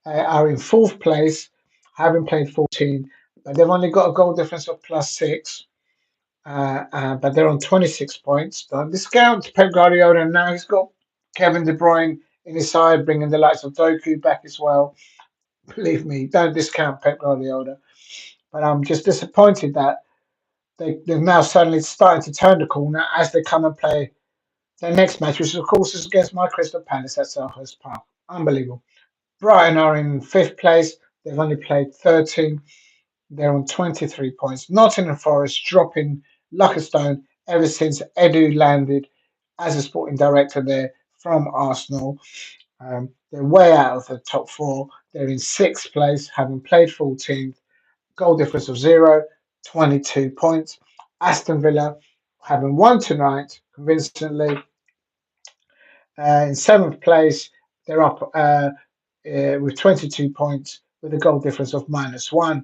are in fourth place, having played 14, but they've only got a goal difference of plus 6. But they're on 26 points. Don't discount Pep Guardiola now. He's got Kevin De Bruyne in his side, bringing the likes of Doku back as well. Believe me, don't discount Pep Guardiola. But I'm just disappointed that they're now suddenly starting to turn the corner as they come and play their next match, which of course is against my Crystal Palace at Selhurst Park. Unbelievable. Brighton are in fifth place. They've only played 13. They're on 23 points. Nottingham Forest dropping like a stone ever since Edu landed as a sporting director there from Arsenal. They're way out of the top four. They're in sixth place, having played 14. Goal difference of 0, 22 points. Aston Villa, having won tonight convincingly, in seventh place. They're up with 22 points with a goal difference of -1.